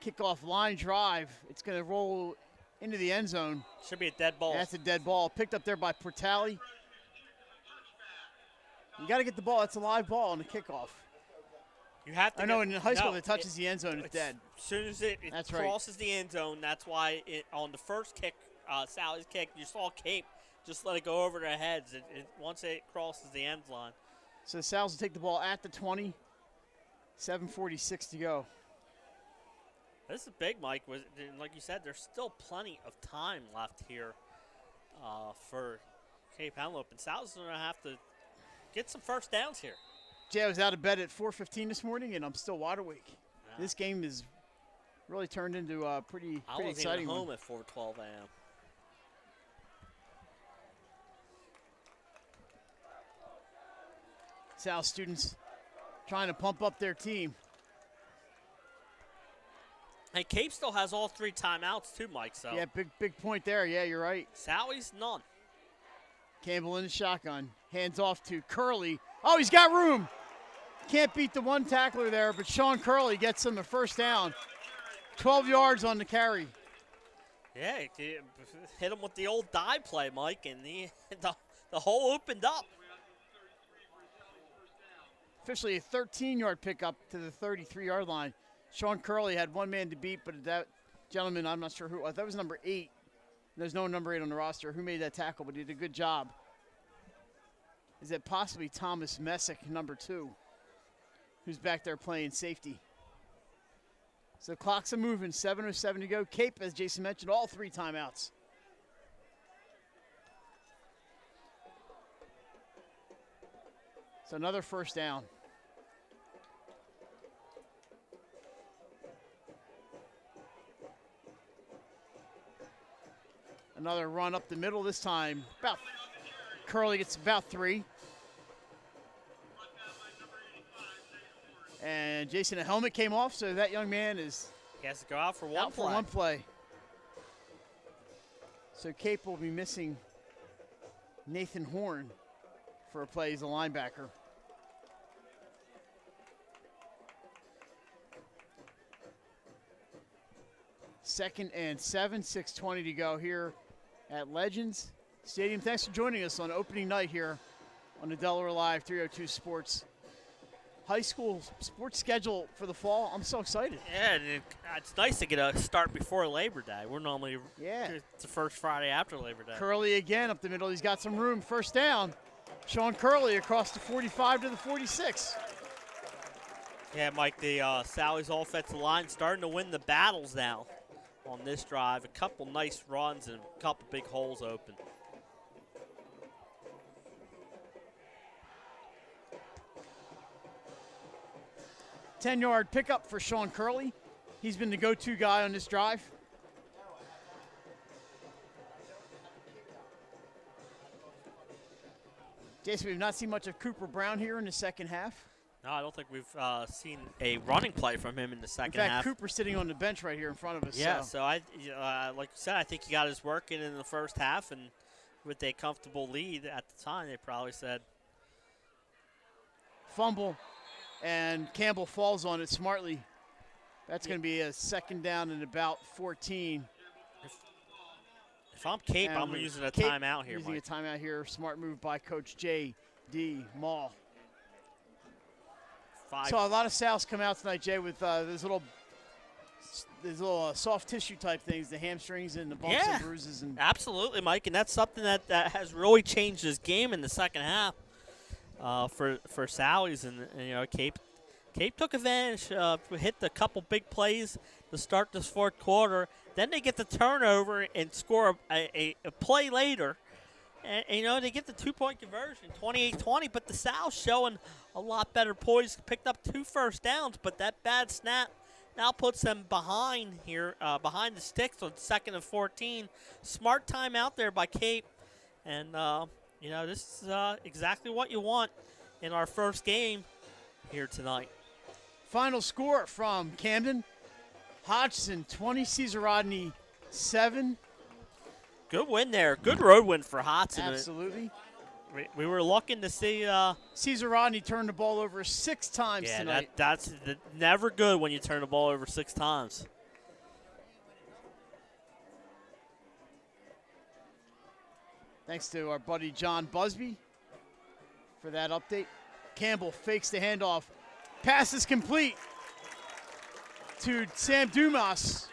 Kickoff line drive. It's going to roll into the end zone. Should be a dead ball. That's a dead ball. Picked up there by Portali. You got to get the ball. That's a live ball on the kickoff. You have to. I know in high school, if it touches the end zone, it's dead. As soon as it crosses the end zone, that's why on the first kick, Sally's kick, you saw Cape just let it go over their heads. Once it crosses the end line. So the Sal's will take the ball at the 20. 7:46 to go. This is big, Mike. Like you said, there's still plenty of time left here for Cape Henlopen. Sal's going to have to get some first downs here. Jay, I was out of bed at 4:15 this morning, and I'm still wide awake. Yeah. This game is really turned into a pretty exciting one. I wasn't even home at 4:12 a.m. Sal students trying to pump up their team. Hey, Cape still has all 3 timeouts too, Mike. So yeah, big point there. Yeah, you're right. Sally's none. Campbell in the shotgun. Hands off to Curley. Oh, he's got room. Can't beat the one tackler there, but Sean Curley gets him a first down. 12 yards on the carry. Yeah, hit him with the old dive play, Mike, and the hole opened up. Officially a 13-yard pickup to the 33-yard line. Sean Curley had one man to beat, but that gentleman, I'm not sure who, I thought it was number 8. There's no number 8 on the roster who made that tackle, but he did a good job. Is it possibly Thomas Messick, number 2, who's back there playing safety? So clocks are moving, 7:07 to go. Cape, as Jason mentioned, all 3 timeouts. So another first down. Another run up the middle this time. Curley gets about 3. And Jason, a helmet came off, so that young man is he has to go out for one play. So Cape will be missing Nathan Horn for a play as a linebacker. Second and 7, 6:20 to go here at Legends Stadium. Thanks for joining us on opening night here on the Delaware Live 302 Sports. High school sports schedule for the fall. I'm so excited. Yeah, it's nice to get a start before Labor Day. We're normally it's the first Friday after Labor Day. Curley again up the middle. He's got some room. First down. Sean Curley across the 45 to the 46. Yeah, Mike, the Sally's offensive line starting to win the battles now on this drive. A couple nice runs and a couple big holes open. Ten-yard pickup for Sean Curley. He's been the go-to guy on this drive. Jason, we've not seen much of Cooper Brown here in the second half. No, I don't think we've seen a running play from him in the second in fact, half. Cooper's sitting on the bench right here in front of us. Yeah, so like you said, I think he got his work in the first half, and with a comfortable lead at the time, they probably said. Fumble, and Campbell falls on it smartly. That's going to be a second down and about 14. If I'm Cape, I'm using a timeout here, Using Mike. a timeout here. Smart move by Coach J.D. Mall. Saw a lot of Souths come out tonight, Jay, with those little soft tissue type things, the hamstrings and the bumps and bruises. And Absolutely, Mike, and that's something that has really changed this game in the second half for Sally's, and you know, Cape took advantage, hit a couple big plays to start this fourth quarter. Then they get the turnover and score a play later. And, you know, they get the 2-point conversion, 28-20, but the South showing a lot better poise. Picked up 2 first downs, but that bad snap now puts them behind here, behind the sticks on 2nd and 14. Smart time out there by Cape. And, you know, this is exactly what you want in our first game here tonight. Final score from Camden. Hodgson 20, Cesar Rodney 7. Good win there. Good road win for Hodgson. Absolutely. We were looking to see. Cesar Rodney turned the ball over 6 times tonight. That's never good when you turn the ball over 6 times. Thanks to our buddy John Busby for that update. Campbell fakes the handoff. Pass is complete to Sam Dumas.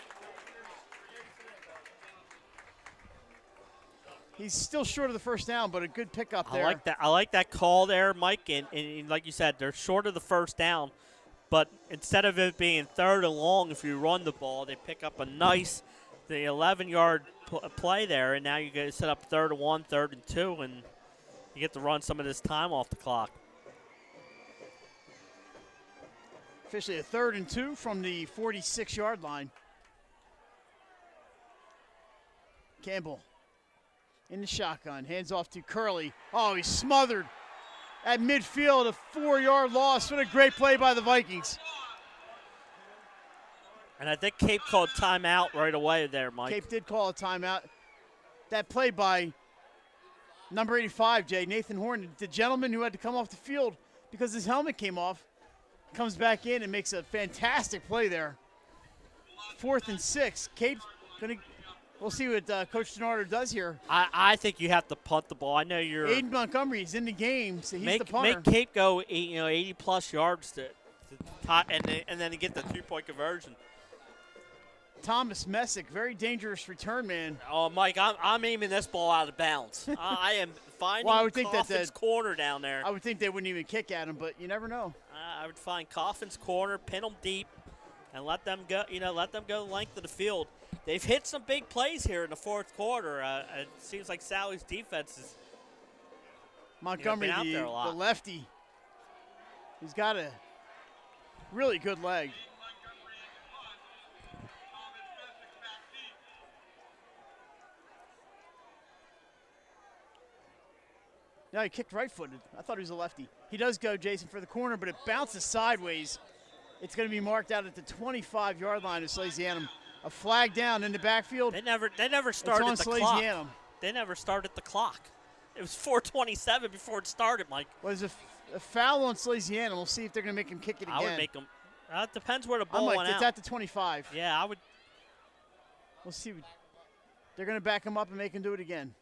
He's still short of the first down, but a good pickup there. I like that call there, Mike. And like you said, they're short of the first down. But instead of it being 3rd and long, if you run the ball, they pick up a nice, the 11-yard play there. And now you get set up 3rd and 1, 3rd and 2, and you get to run some of this time off the clock. Officially a 3rd and 2 from the 46-yard line. Campbell in the shotgun, hands off to Curley. Oh, he's smothered at midfield, a 4-yard loss. What a great play by the Vikings. And I think Cape called timeout right away there, Mike. Cape did call a timeout. That play by number 85, Jay, Nathan Horn, the gentleman who had to come off the field because his helmet came off, comes back in and makes a fantastic play there. 4th and 6. Cape going to – we'll see what Coach Denardo does here. I think you have to punt the ball. I know you're – Aiden Montgomery is in the game, so he's the punter. Make Cape go 80-plus yards and then get the 2-point conversion. Thomas Messick, very dangerous return man. Oh, Mike, I'm aiming this ball out of bounds. I am finding Coffin's corner down there. I would think they wouldn't even kick at him, but you never know. I would find Coffin's corner, pin them deep, and let them go. Let them go the length of the field. They've hit some big plays here in the fourth quarter. It seems like Sally's defense is Montgomery, been out there a lot. The lefty. He's got a really good leg. No, he kicked right-footed. I thought he was a lefty. He does go, Jason, for the corner, but it bounces sideways. It's going to be marked out at the 25-yard line of Salesianum. A flag down in the backfield. They never started the clock. They never started the clock. It was 4:27 before it started, Mike. Well, there's a foul on Salesianum. We'll see if they're going to make him kick it again. I would make him. It depends where the ball went out. It's at the 25. Yeah, I would. We'll see. They're going to back him up and make him do it again.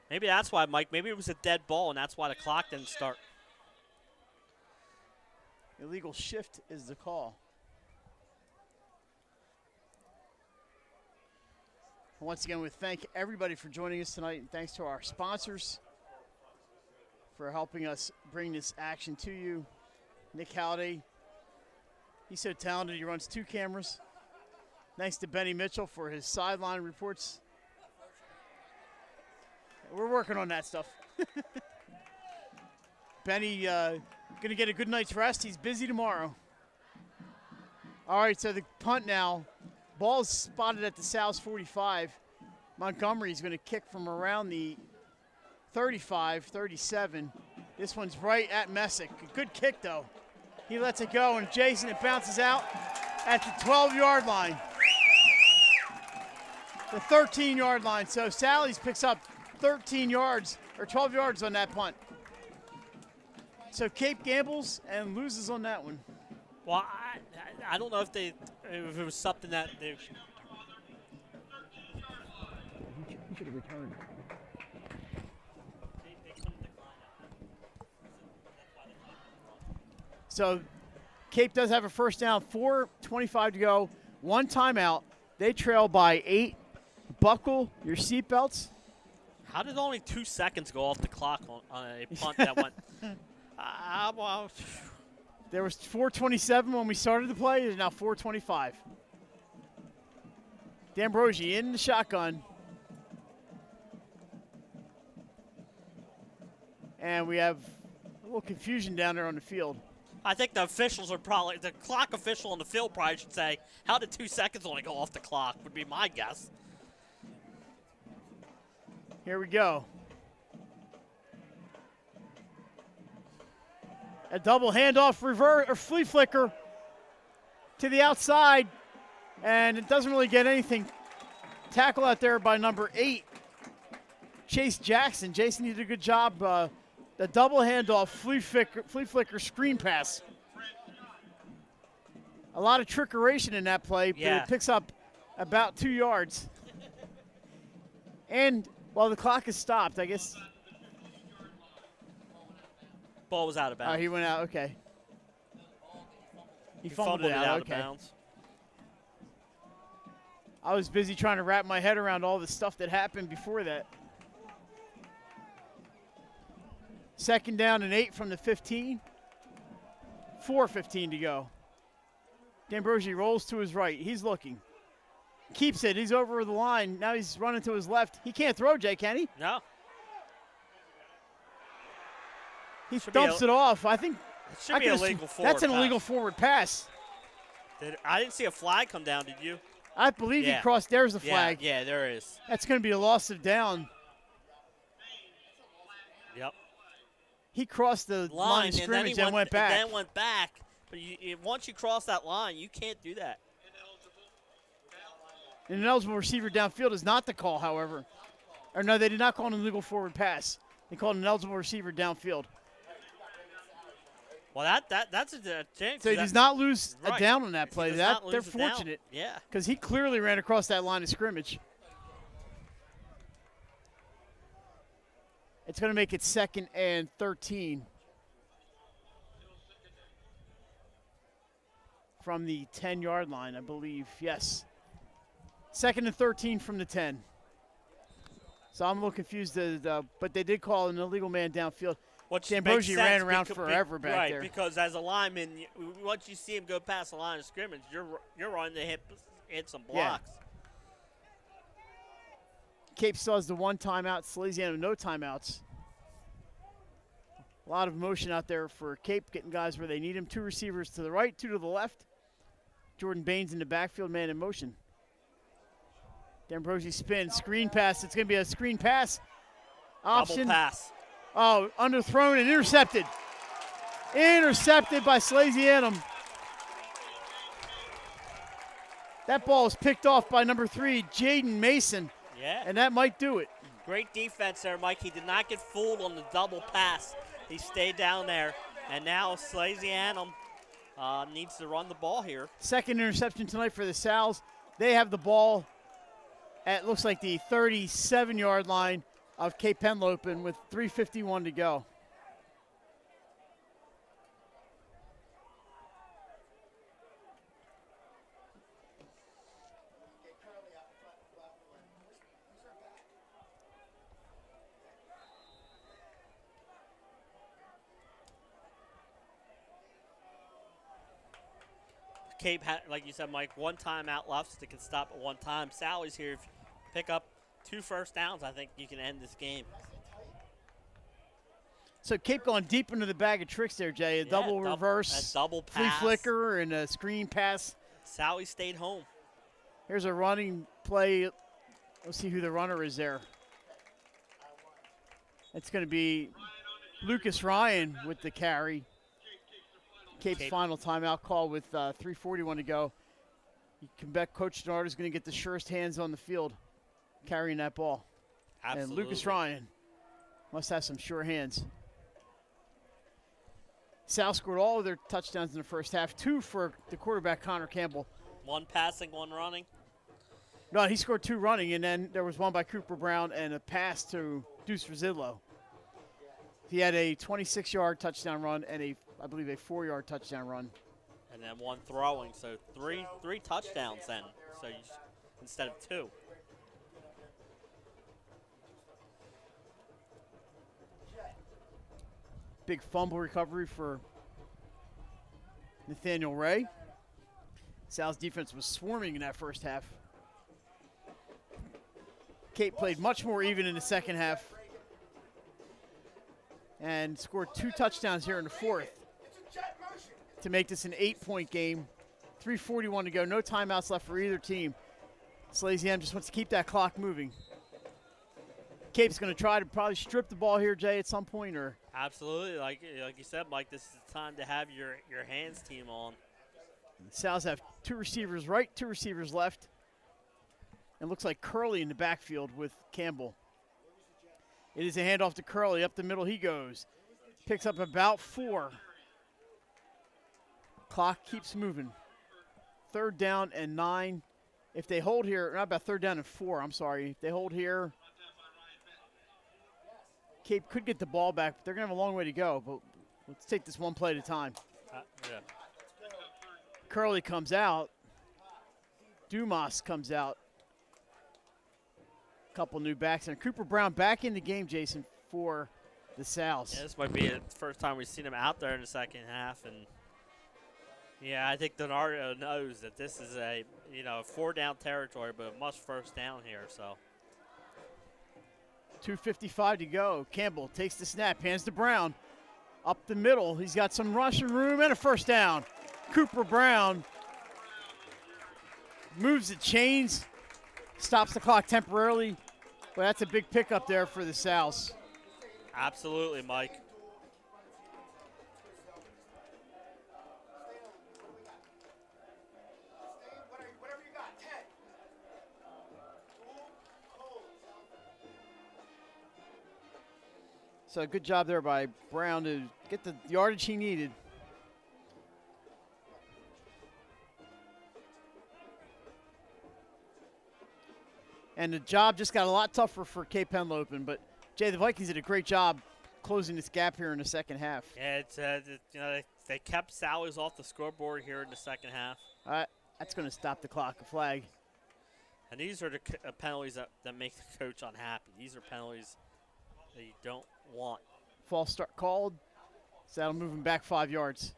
Maybe that's why, Mike. Maybe it was a dead ball, and that's why the clock didn't start. Illegal shift is the call. Once again, we thank everybody for joining us tonight, and thanks to our sponsors for helping us bring this action to you. Nick Halliday, he's so talented, he runs 2 cameras. Thanks to Benny Mitchell for his sideline reports. We're working on that stuff. Benny going to get a good night's rest. He's busy tomorrow. All right, so the punt now. Ball's spotted at the South 45. Montgomery's going to kick from around the 35, 37. This one's right at Messick. A good kick, though. He lets it go, and Jason, it bounces out at the 12-yard line. The 13-yard line. So Sally's picks up 13 yards, or 12 yards on that punt. So Cape gambles and loses on that one. Well, I don't know if it was something that they. He should have returned. So Cape does have a first down, 4:25 to go, one timeout. They trail by 8. Buckle your seatbelts. How did only 2 seconds go off the clock on a punt that went? Well, there was 4:27 when we started the play. It's now 4:25. D'Ambrosi in the shotgun. And we have a little confusion down there on the field. I think the officials are probably, the clock official on the field probably should say, how did 2 seconds only go off the clock, would be my guess. Here we go. A double handoff, reverse or flea flicker to the outside, and it doesn't really get anything. Tackle out there by number 8, Chase Jackson. Jason did a good job. The double handoff, flea flicker screen pass. A lot of trickeration in that play, but it picks up about 2 yards. And while the clock is stopped, I guess. Ball was out of bounds. Oh, he went out. Okay. He fumbled it out of okay. Bounds. I was busy trying to wrap my head around all the stuff that happened before that. Second down and 8 from the 15. 4:15 to go. D'Ambrosi rolls to his right. He's looking. Keeps it. He's over the line. Now he's running to his left. He can't throw, Jay, can he? No. He dumps it off. I think it should be illegal forward. That's an illegal forward pass. I didn't see a flag come down, did you? I believe he crossed. There's the flag. Yeah, there is. That's going to be a loss of down. Yep. He crossed the line of scrimmage and went back. Then went back. But once you cross that line, you can't do that. An ineligible receiver downfield is not the call, however. Or no, they did not call an illegal forward pass. They called an ineligible receiver downfield. Well, that's a change. So he does not lose a down on that play. They're Down. fortunate. Yeah. Because he clearly ran across that line of scrimmage. It's going to make it 2nd and 13 from the 10-yard line, I believe. Yes. 2nd and 13 from the 10. So I'm a little confused, but they did call an illegal man downfield. D'Ambrosi ran around forever back there. Right, because as a lineman, once you see him go past the line of scrimmage, you're running to hit some blocks. Yeah. Cape still has the 1 timeout. Salesianum no timeouts. A lot of motion out there for Cape, getting guys where they need him. 2 receivers to the right, 2 to the left. Jordan Baines in the backfield, man in motion. D'Ambrosi spin, screen pass. It's going to be a screen pass option. Double pass. Oh, underthrown and intercepted. Intercepted by Salesianum. That ball is picked off by number 3, Jaden Mason. Yeah. And that might do it. Great defense there, Mike. He did not get fooled on the double pass. He stayed down there. And now Salesianum needs to run the ball here. 2nd interception tonight for the Sals. They have the ball at, looks like, the 37-yard line of Cape Henlopen with 3:51 to go. Cape, like you said, Mike, 1 timeout left. They can stop at 1 time. Sally's here. If you pick up 2 first downs, I think you can end this game. So Cape going deep into the bag of tricks there, Jay. A double reverse, a double flea pass, flicker, and a screen pass. Sally stayed home. Here's a running play We'll see who the runner is there. It's going to be Lucas Ryan with the carry. Cape's final timeout call with 3:41 to go. You can bet Coach Denard is going to get the surest hands on the field carrying that ball. Absolutely. And Lucas Ryan must have some sure hands. Sal scored all of their touchdowns in the first half, 2 for the quarterback, Connor Campbell. 1 passing, 1 running. No, he scored 2 running, and then there was 1 by Cooper Brown and a pass to Deuce Rosillo. He had a 26-yard touchdown run and I believe a 4-yard touchdown run. And then 1 throwing, so three touchdowns then, so instead of 2. Big fumble recovery for Nathaniel Ray. Sal's defense was swarming in that first half. Cape played much more even in the second half and scored 2 touchdowns here in the fourth to make this an 8-point game. 3:41 to go, no timeouts left for either team. Salesianum just wants to keep that clock moving. Cape's going to try to probably strip the ball here, Jay, at some point, or? Absolutely. Like you said, Mike, this is the time to have your hands team on. Sal's have 2 receivers right, 2 receivers left. And looks like Curley in the backfield with Campbell. It is a handoff to Curley. Up the middle he goes. Picks up about 4. Clock keeps moving. 3rd down and 9. If they hold here, not about 3rd down and 4, I'm sorry. If they hold here, Cape could get the ball back, but they're going to have a long way to go. But let's take this one play at a time. Yeah. Curley comes out. Dumas comes out. Couple new backs. And Cooper Brown back in the game, Jason, for the Sals. Yeah, this might be the first time we've seen him out there in the second half. And, yeah, I think Donario knows that this is a, 4-down territory, but a must first down here, so. 2:55 to go. Campbell takes the snap, hands to Brown. Up the middle, he's got some rushing room and a first down. Cooper Brown moves the chains, stops the clock temporarily, but that's a big pickup there for the Sals. Absolutely, Mike. So good job there by Brown to get the yardage he needed. And the job just got a lot tougher for Cape Henlopen, but Jay, the Vikings did a great job closing this gap here in the second half. Yeah, it's they kept Sally's off the scoreboard here in the second half. That's going to stop the clock, a flag. And these are the penalties that make the coach unhappy. These are penalties that you don't want. False start called, so that'll move him back 5 yards.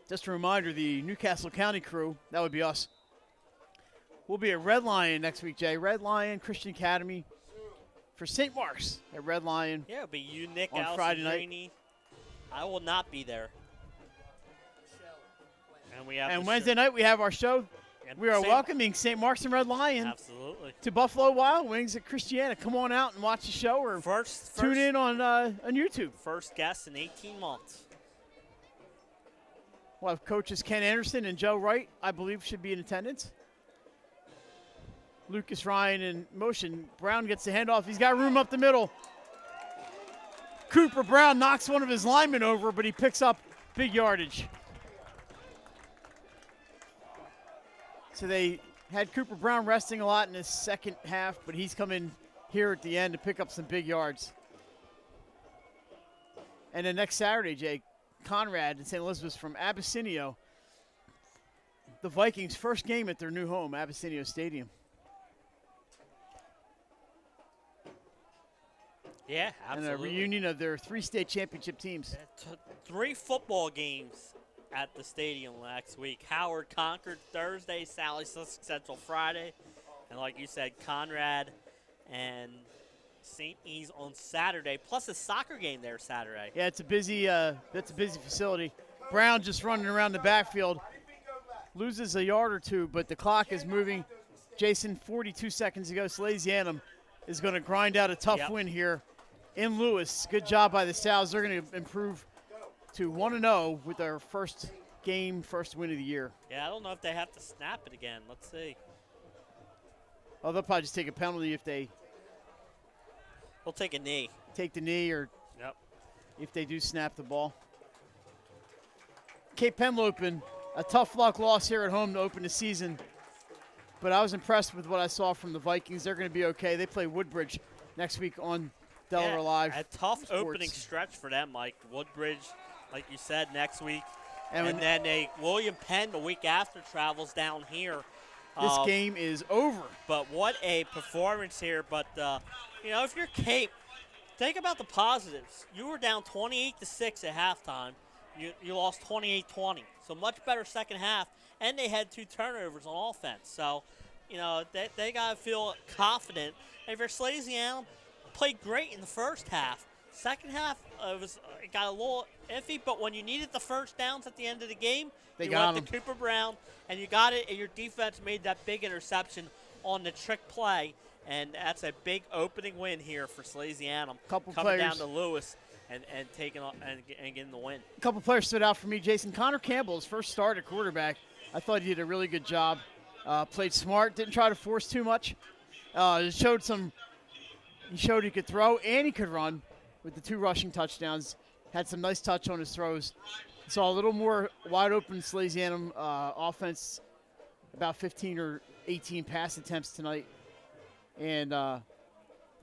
Just a reminder, the Newcastle County crew, that would be us, we'll be at Red Lion next week, Jay. Red Lion Christian Academy for St. Mark's at Red Lion. Yeah, it'll be you, Nick, on Allison, Friday night. Greeny. I will not be there. And Wednesday night we have our show. And we are welcoming St. Mark's and Red Lion absolutely to Buffalo Wild Wings at Christiana. Come on out and watch the show, or tune in on YouTube. First guest in 18 months. We'll have coaches Ken Anderson and Joe Wright, I believe, should be in attendance. Lucas Ryan in motion. Brown gets the handoff. He's got room up the middle. Cooper Brown knocks one of his linemen over, but he picks up big yardage. So they had Cooper Brown resting a lot in his second half, but he's coming here at the end to pick up some big yards. And then next Saturday, Jay, Conrad and St. Elizabeth's from Abyssinia. The Vikings' first game at their new home, Abyssinia Stadium. Yeah, absolutely. And a reunion of their 3 state championship teams. 3 football games at the stadium next week. Howard Concord Thursday, Sally Sussex Central Friday. And like you said, Conrad and St. E's on Saturday, plus a soccer game there Saturday. Yeah, it's a busy. That's a busy facility. Brown just running around the backfield, loses a yard or two, but the clock is moving. Jason, 42 seconds ago, Salesianum is going to grind out a tough win here in Lewis. Good job by the Sows. They're going to improve to 1-0 with their first win of the year. Yeah, I don't know if they have to snap it again. Let's see. Oh, they'll probably just take a penalty if they. They'll take a knee. Take the knee, or if they do snap the ball. Cape Henlopen, a tough luck loss here at home to open the season. But I was impressed with what I saw from the Vikings. They're going to be okay. They play Woodbridge next week on Delaware Live. A tough Sports. opening stretch for them, Mike. Woodbridge, like you said, next week. And then William Penn the week after travels down here. This game is over. But what a performance here. But, if you're Cape, think about the positives. You were down 28-6 at halftime. You lost 28-20. So much better second half. And they had 2 turnovers on offense. So, they got to feel confident. And if you're Salesianum, played great in the first half. Second half, it got a little iffy, but when you needed the first downs at the end of the game, you went to Cooper Brown, and you got it, and your defense made that big interception on the trick play, and that's a big opening win here for Salesianum. Coming down to Lewis and taking and getting the win. A couple players stood out for me. Jason, Connor Campbell's first start at quarterback. I thought he did a really good job. Played smart, didn't try to force too much. He showed he could throw and he could run with the 2 rushing touchdowns. Had some nice touch on his throws. Saw a little more wide open Salesianum offense, about 15 or 18 pass attempts tonight. And the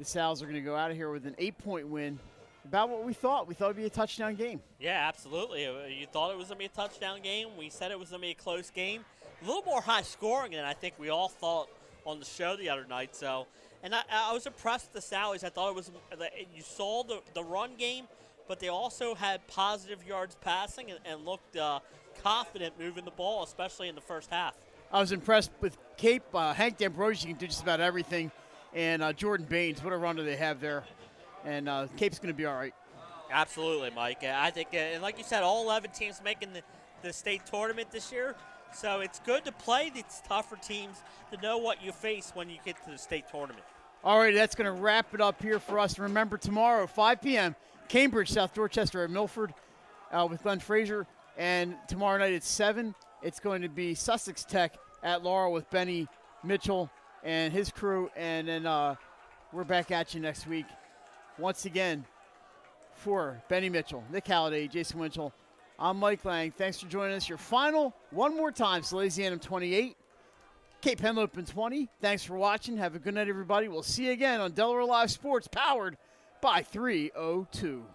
Sows are going to go out of here with an 8-point win. About what we thought. We thought it would be a touchdown game. Yeah, absolutely. You thought it was going to be a touchdown game. We said it was going to be a close game. A little more high scoring than I think we all thought on the show the other night. So, and I was impressed with the Sows. I thought it was, you saw the run game, but they also had positive yards passing and looked confident moving the ball, especially in the first half. I was impressed with Cape. Hank D'Ambrosio can do just about everything. And Jordan Baines, what a run do they have there. And Cape's going to be all right. Absolutely, Mike. I think, and like you said, all 11 teams making the state tournament this year. So it's good to play these tougher teams to know what you face when you get to the state tournament. All right, that's going to wrap it up here for us. Remember, tomorrow, 5 p.m., Cambridge, South Dorchester at Milford with Glenn Frazier. And tomorrow night at 7, it's going to be Sussex Tech at Laurel with Benny Mitchell and his crew. And then we're back at you next week. Once again, for Benny Mitchell, Nick Halliday, Jason Winchell, I'm Mike Lang. Thanks for joining us. Your final, one more time, Salesianum 28, Cape Henlopen 20. Thanks for watching. Have a good night, everybody. We'll see you again on Delaware Live Sports, powered by 302.